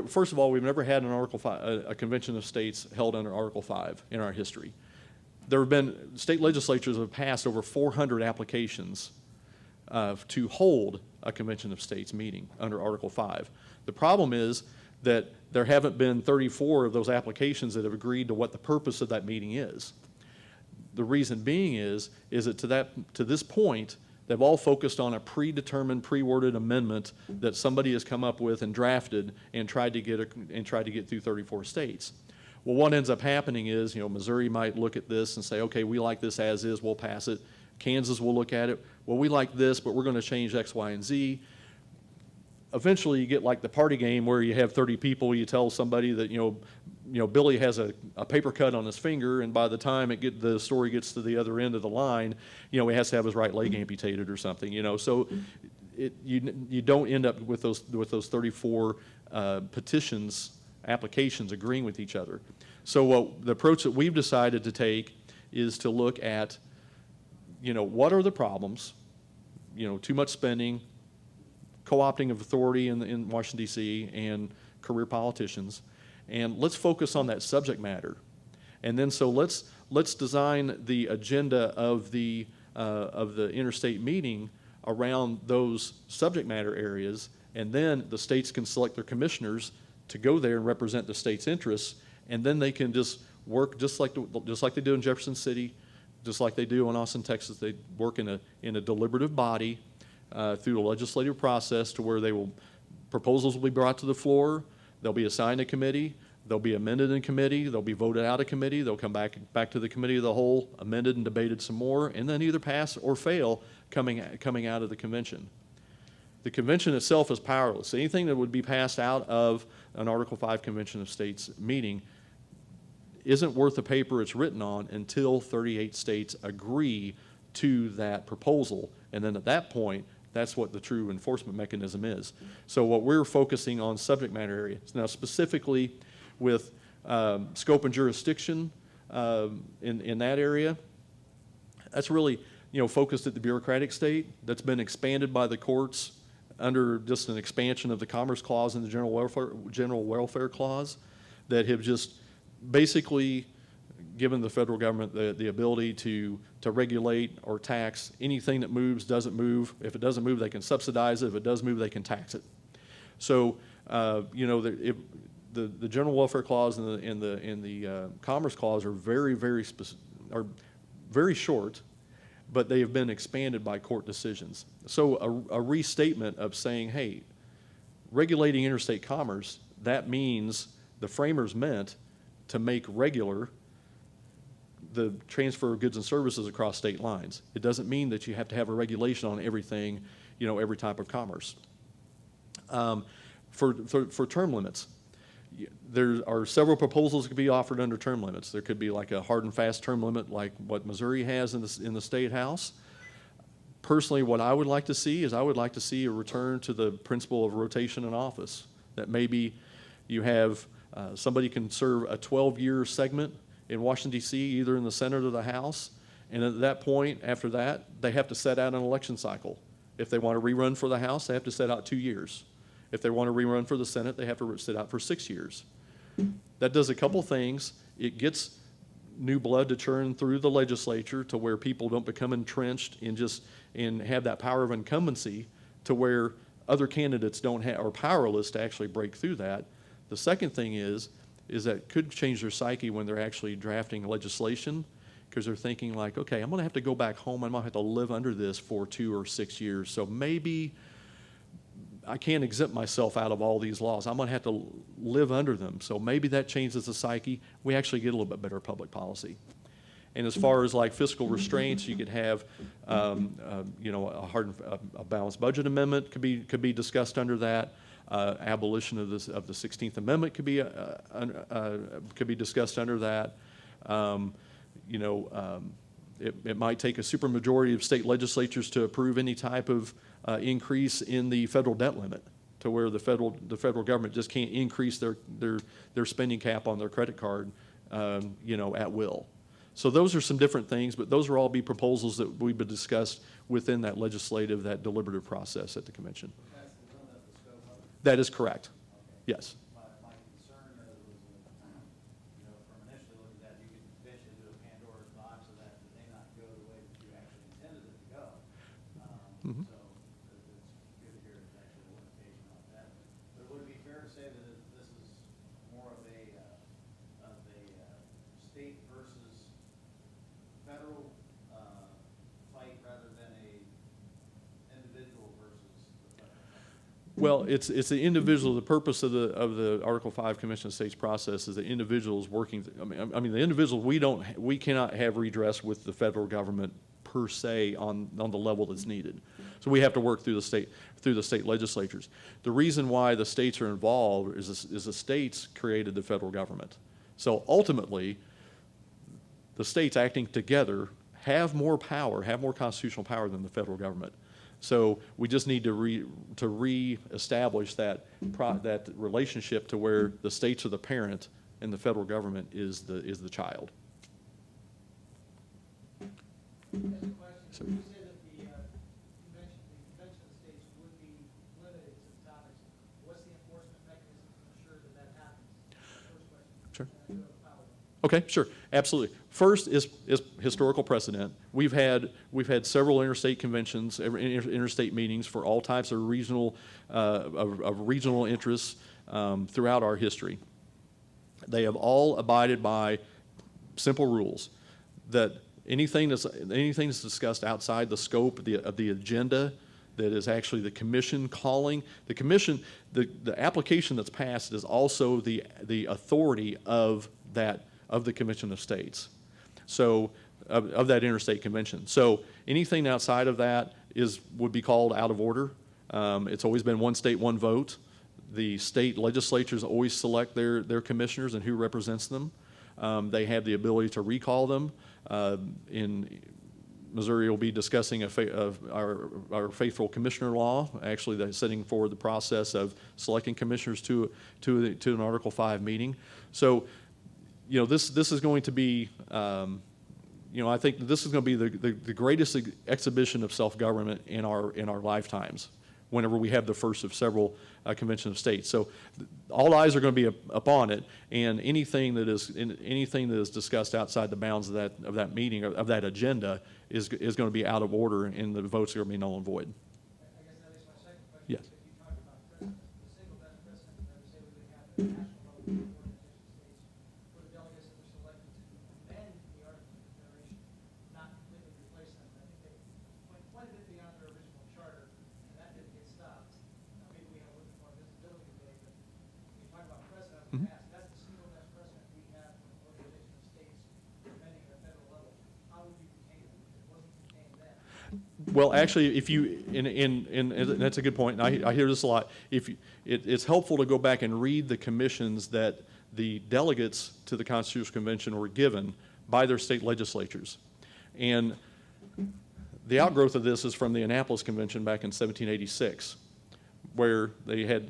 Speaker 19: first of all, we've never had an Article 5, a convention of states held under Article 5 in our history. There have been, state legislatures have passed over 400 applications to hold a convention of states meeting under Article 5. The problem is that there haven't been 34 of those applications that have agreed to what the purpose of that meeting is. The reason being is that to this point, they've all focused on a predetermined, pre-worded amendment that somebody has come up with and drafted and tried to get through 34 states. Well, what ends up happening is, Missouri might look at this and say, okay, we like this as is, we'll pass it. Kansas will look at it, well, we like this, but we're going to change X, Y, and Z. Eventually, you get like the party game where you have 30 people, you tell somebody that, Billy has a paper cut on his finger, and by the time the story gets to the other end of the line, he has to have his right leg amputated or something, So you don't end up with those 34 applications agreeing with each other. So the approach that we've decided to take is to look at, what are the problems? Too much spending, co-opting of authority in Washington, D.C., and career politicians, and let's focus on that subject matter. And then so let's design the agenda of the interstate meeting around those subject matter areas, and then the states can select their commissioners to go there and represent the state's interests, and then they can just work just like they do in Jefferson City, just like they do in Austin, Texas. They work in a deliberative body through the legislative process to where proposals will be brought to the floor, they'll be assigned a committee, they'll be amended in committee, they'll be voted out of committee, they'll come back to the committee of the whole, amended and debated some more, and then either pass or fail coming out of the convention. The convention itself is powerless. Anything that would be passed out of an Article 5 Convention of States meeting isn't worth the paper it's written on until 38 states agree to that proposal. And then at that point, that's what the true enforcement mechanism is. So what we're focusing on subject matter areas. Now specifically with scope and jurisdiction in that area, that's really focused at the bureaucratic state. That's been expanded by the courts under just an expansion of the Commerce Clause and the General Welfare Clause that have just basically given the federal government the ability to regulate or tax anything that moves, doesn't move. If it doesn't move, they can subsidize it. If it does move, they can tax it. So, the General Welfare Clause and the Commerce Clause are very short, but they have been expanded by court decisions. So a restatement of saying, hey, regulating interstate commerce, that means the framers meant to make regular the transfer of goods and services across state lines. It doesn't mean that you have to have a regulation on everything, every type of commerce. For term limits, there are several proposals that could be offered under term limits. There could be like a hard and fast term limit like what Missouri has in the State House. Personally, what I would like to see is I would like to see a return to the principle of rotation in office, that maybe you have somebody can serve a 12-year segment in Washington, D.C., either in the Senate or the House, and at that point, after that, they have to set out an election cycle. If they want to rerun for the House, they have to set out 2 years. If they want to rerun for the Senate, they have to sit out for 6 years. That does a couple things. It gets new blood to churn through the legislature to where people don't become entrenched and have that power of incumbency to where other candidates are powerless to actually break through that. The second thing is that it could change their psyche when they're actually drafting legislation, because they're thinking like, okay, I'm going to have to go back home. I'm going to have to live under this for 2 or 6 years. So maybe I can't exempt myself out of all these laws. I'm going to have to live under them. So maybe that changes the psyche. We actually get a little bit better public policy. And as far as like fiscal restraints, you could have, a balanced budget amendment could be discussed under that. Abolition of the 16th Amendment could be discussed under that. It might take a supermajority of state legislatures to approve any type of increase in the federal debt limit, to where the federal government just can't increase their spending cap on their credit card, at will. So those are some different things, but those will all be proposals that we would discuss within that deliberative process at the convention. That is correct. Yes.
Speaker 3: My concern is, from initially looking at that, you could eventually do a Pandora's box of that may not go the way that you actually intended it to go. So it's good to hear there's actually a limitation on that. But would it be fair to say that this is more of a state versus federal fight rather than a individual versus the federal?
Speaker 19: Well, it's the individual. The purpose of the Article 5 Convention of States process is that individuals working. I mean, the individuals we cannot have redress with the federal government per se on the level that's needed. So we have to work through the state legislatures. The reason why the states are involved is the states created the federal government. So ultimately, the states acting together have more power, have more constitutional power than the federal government. So we just need to re-establish that relationship to where the states are the parent and the federal government is the child.
Speaker 8: As a question, so, you say that the convention of states would be limited to the topics. What's the enforcement mechanism to ensure that happens?
Speaker 19: Sure. Okay, sure, absolutely. First is historical precedent. We've had several interstate conventions, interstate meetings for all types of regional interests throughout our history. They have all abided by simple rules that anything that's discussed outside the scope of the agenda, that is actually the commission calling. The commission, the application that's passed is also the authority of the Convention of States, so of that interstate convention. So anything outside of that would be called out of order. It's always been one state, one vote. The state legislatures always select their commissioners and who represents them. They have the ability to recall them. In Missouri, will be discussing our faithful commissioner law. Actually, they're setting forward the process of selecting commissioners to an Article 5 meeting. So, this is going to be, I think this is going to be the greatest exhibition of self-government in our lifetimes, whenever we have the first of several convention of states. So all eyes are going to be upon it, and anything that is discussed outside the bounds of that meeting, of that agenda, is going to be out of order, and the votes are going to be null and void.
Speaker 8: I guess that leads to my second question.
Speaker 19: Yes.
Speaker 8: If you talk about precedent, the single best precedent that would say we would have at the national level in organization states for the delegates that were selected to amend the Articles of Confederation, not completely replace them. I think they went quite a bit beyond their original charter, and that didn't get stopped. Now, maybe we have a little bit more visibility today, but when you talk about precedent of the past, that's the single best precedent we have for an organization of states amending at a federal level. How would you contain it? It wasn't contained then.
Speaker 19: Well, actually, if you, and that's a good point, and I hear this a lot, it's helpful to go back and read the commissions that the delegates to the Constitutional Convention were given by their state legislatures. And the outgrowth of this is from the Annapolis Convention back in 1786, where they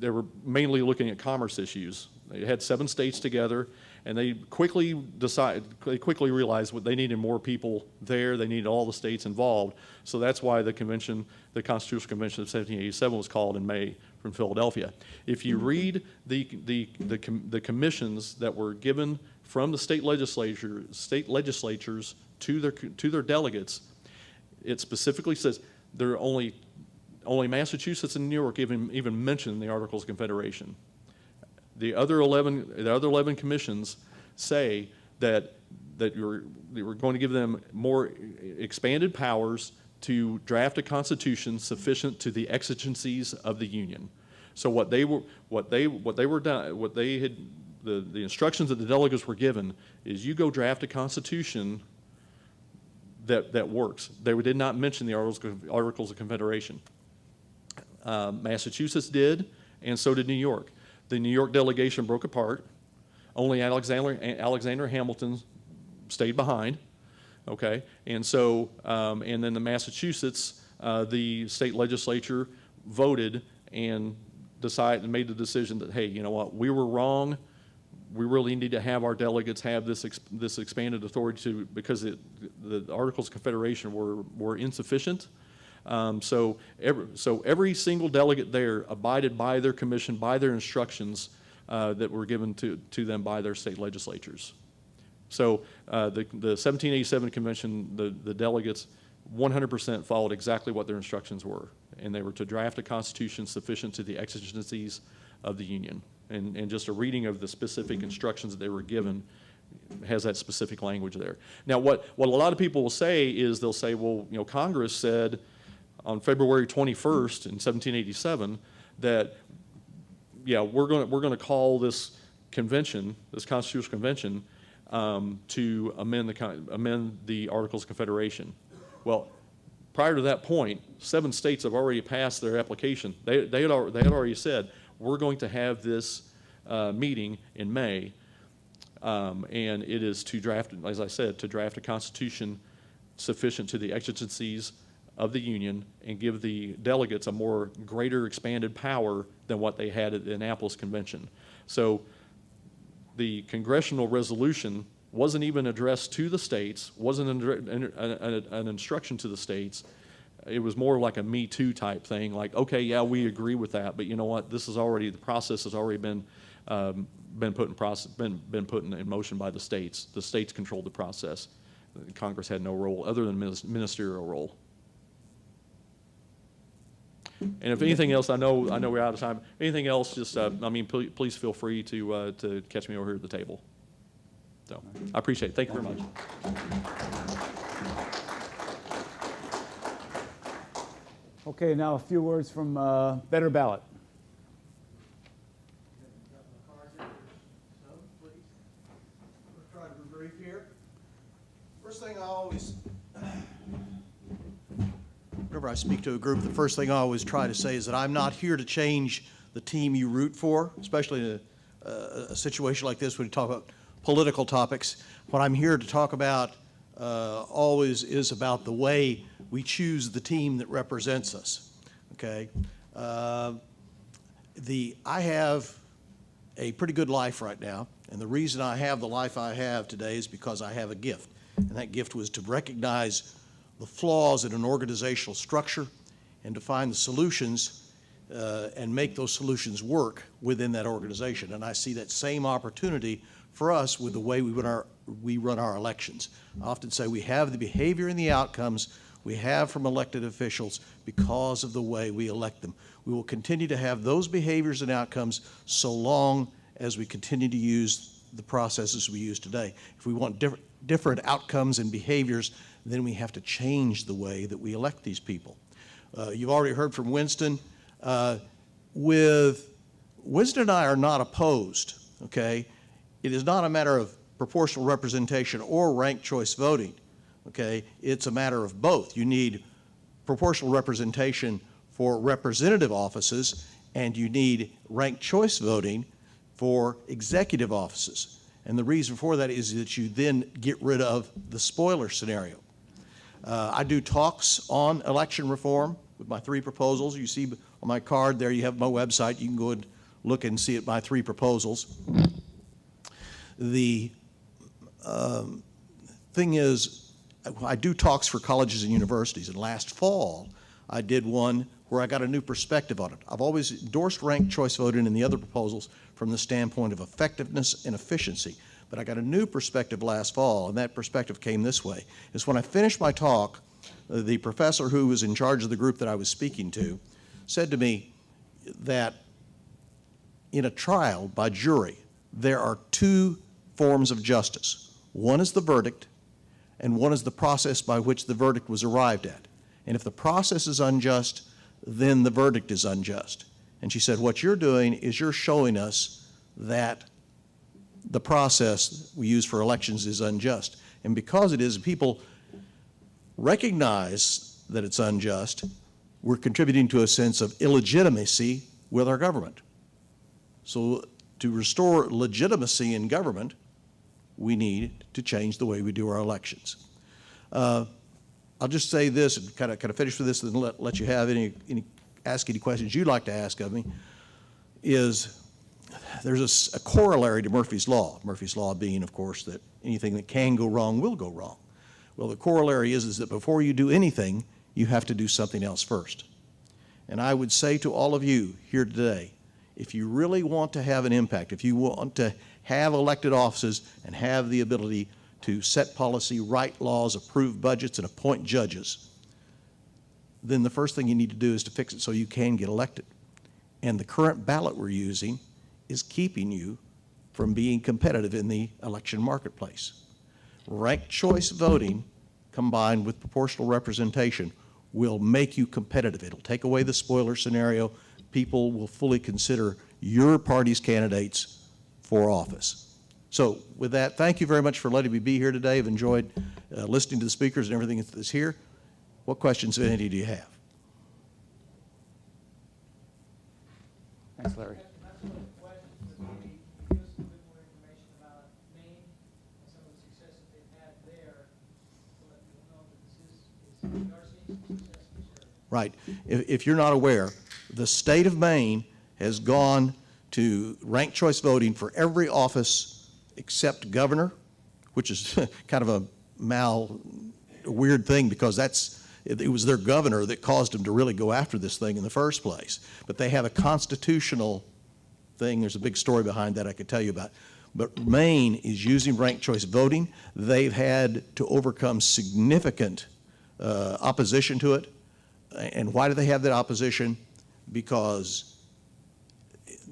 Speaker 19: were mainly looking at commerce issues. They had 7 states together, and they quickly realized what they needed more people there. They needed all the states involved. So that's why the Constitutional Convention of 1787 was called in May from Philadelphia. If you read the commissions that were given from the state legislatures to their delegates, it specifically says there are only Massachusetts and New York even mention the Articles of Confederation. The other 11 commissions say that we're going to give them more expanded powers to draft a constitution sufficient to the exigencies of the Union. So the instructions that the delegates were given is you go draft a constitution that works. They did not mention the Articles of Confederation. Massachusetts did, and so did New York. The New York delegation broke apart. Only Alexander Hamilton stayed behind. Okay, and so and then the Massachusetts, the state legislature voted and made the decision that, hey, you know what, we were wrong. We really need to have our delegates have this expanded authority because the Articles of Confederation were insufficient. So every single delegate there abided by their commission, by their instructions that were given to them by their state legislatures. So the 1787 convention, the delegates 100% followed exactly what their instructions were, and they were to draft a constitution sufficient to the exigencies of the Union. And just a reading of the specific instructions that they were given has that specific language there. Now, what a lot of people will say is they'll say, well, Congress said on February 21st in 1787 that, yeah, we're going to call this convention, this Constitutional Convention, to amend the Articles of Confederation. Well, prior to that point, 7 states have already passed their application. They had already said, we're going to have this meeting in May, and it is to draft, as I said, to draft a constitution sufficient to the exigencies of the Union and give the delegates a more greater expanded power than what they had at the Annapolis Convention. So the congressional resolution wasn't even addressed to the states, wasn't an instruction to the states. It was more like a Me Too type thing, like, okay, yeah, we agree with that, but you know what, the process has already been been put in motion by the states. The states controlled the process. Congress had no role other than ministerial role. And if anything else, I know we're out of time. Anything else, just please feel free to catch me over here at the table. So I appreciate it. Thank you very much.
Speaker 11: Okay, now a few words from Better Ballot.
Speaker 20: Try to be brief here. First thing I always, whenever I speak to a group, the first thing I always try to say is that I'm not here to change the team you root for, especially in a situation like this when you talk about political topics. What I'm here to talk about always is about the way we choose the team that represents us, okay? I have a pretty good life right now, and the reason I have the life I have today is because I have a gift, and that gift was to recognize the flaws in an organizational structure and to find the solutions and make those solutions work within that organization. And I see that same opportunity for us with the way we run our elections. I often say we have the behavior and the outcomes we have from elected officials because of the way we elect them. We will continue to have those behaviors and outcomes so long as we continue to use the processes we use today. If we want different outcomes and behaviors, then we have to change the way that we elect these people. You've already heard from Winston. Winston and I are not opposed, okay? It is not a matter of proportional representation or ranked choice voting, okay? It's a matter of both. You need proportional representation for representative offices, and you need ranked choice voting for executive offices. And the reason for that is that you then get rid of the spoiler scenario. I do talks on election reform with my 3 proposals. You see on my card there, you have my website. You can go and look and see my 3 proposals. The thing is, I do talks for colleges and universities, and last fall I did one where I got a new perspective on it. I've always endorsed ranked choice voting in the other proposals from the standpoint of effectiveness and efficiency, but I got a new perspective last fall, and that perspective came this way. Is when I finished my talk, the professor who was in charge of the group that I was speaking to said to me that in a trial by jury, there are 2 forms of justice. One is the verdict, and one is the process by which the verdict was arrived at. And if the process is unjust, then the verdict is unjust. And she said, what you're doing is you're showing us that the process we use for elections is unjust. And because it is, people recognize that it's unjust, we're contributing to a sense of illegitimacy with our government. So to restore legitimacy in government, we need to change the way we do our elections. I'll just say this and kind of finish with this and let you have ask any questions you'd like to ask of me, is there's a corollary to Murphy's Law. Murphy's Law being, of course, that anything that can go wrong will go wrong. Well, the corollary is that before you do anything, you have to do something else first. And I would say to all of you here today, if you really want to have an impact, if you want to have elected offices and have the ability to set policy, write laws, approve budgets, and appoint judges, then the first thing you need to do is to fix it so you can get elected. And the current ballot we're using is keeping you from being competitive in the election marketplace. Ranked choice voting combined with proportional representation will make you competitive. It'll take away the spoiler scenario. People will fully consider your party's candidates for office. So with that, thank you very much for letting me be here today. I've enjoyed listening to the speakers and everything that's here. What questions, if any, do you have?
Speaker 11: Thanks, Larry.
Speaker 20: Right. If you're not aware, the state of Maine has gone to ranked choice voting for every office except governor, which is kind of a weird thing because it was their governor that caused them to really go after this thing in the first place. But they have a constitutional thing. There's a big story behind that I could tell you about. But Maine is using ranked choice voting. They've had to overcome significant opposition to it. And why do they have that opposition? Because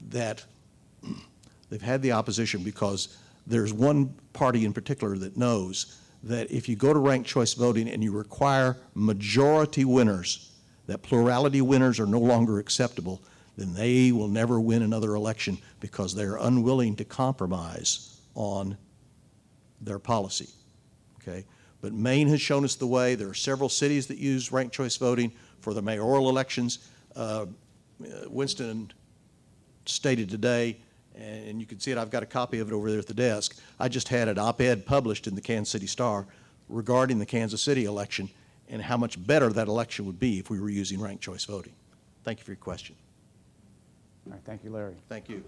Speaker 20: they've had the opposition because there's one party in particular that knows that if you go to ranked choice voting and you require majority winners, that plurality winners are no longer acceptable, then they will never win another election because they're unwilling to compromise on their policy, okay? But Maine has shown us the way. There are several cities that use ranked choice voting for the mayoral elections. Winston stated today, and you can see it, I've got a copy of it over there at the desk. I just had an op-ed published in the Kansas City Star regarding the Kansas City election and how much better that election would be if we were using ranked choice voting. Thank you for your question.
Speaker 1: All right, thank you, Larry.
Speaker 20: Thank you.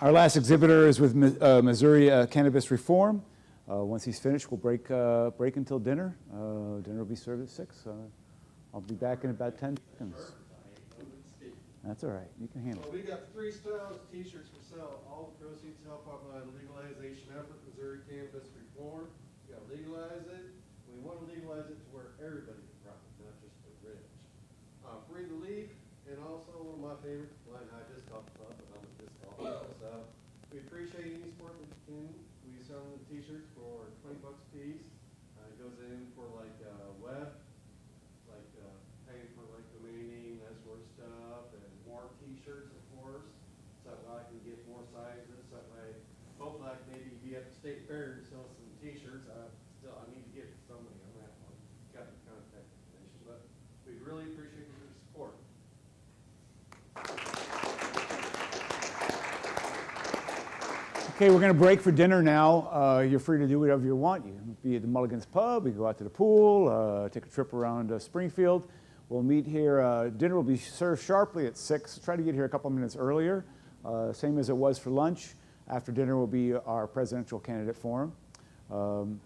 Speaker 1: Our last exhibitor is with Missouri Cannabis Reform. Once he's finished, we'll break until dinner. Dinner will be served at 6. I'll be back in about 10 seconds. That's all right. You can handle
Speaker 6: Well,
Speaker 1: it.
Speaker 6: we got 3 styles of t-shirts for sale. All the proceeds help out my legalization effort, Missouri Cannabis Reform. We got to legalize it. We want to legalize it to where everybody can profit, not just the rich. Free to leave, and also one of my favorite, well, I just talked about, but I'm a disc golf. So we appreciate any support that you can. We sell the t-shirts for $20 a piece. It goes in for like web, like paying for like domaining, that sort of stuff, and more t-shirts, of course, so that I can get more sizes, so that way, hopefully I can maybe be at the state fair and sell some t-shirts. I need to get somebody on that one. Got the contact information, but we really appreciate your support.
Speaker 1: Okay, we're going to break for dinner now. You're free to do whatever you want. You can be at the Mulligan's Pub, you can go out to the pool, take a trip around Springfield. We'll meet here. Dinner will be served sharply at 6. Try to get here a couple minutes earlier, same as it was for lunch. After dinner will be our presidential candidate forum.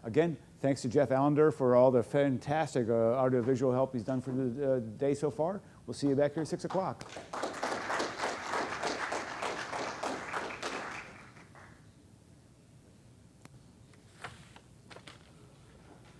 Speaker 1: Again, thanks to Jeff Allender for all the fantastic audiovisual help he's done for the day so far. We'll see you back here at 6 o'clock.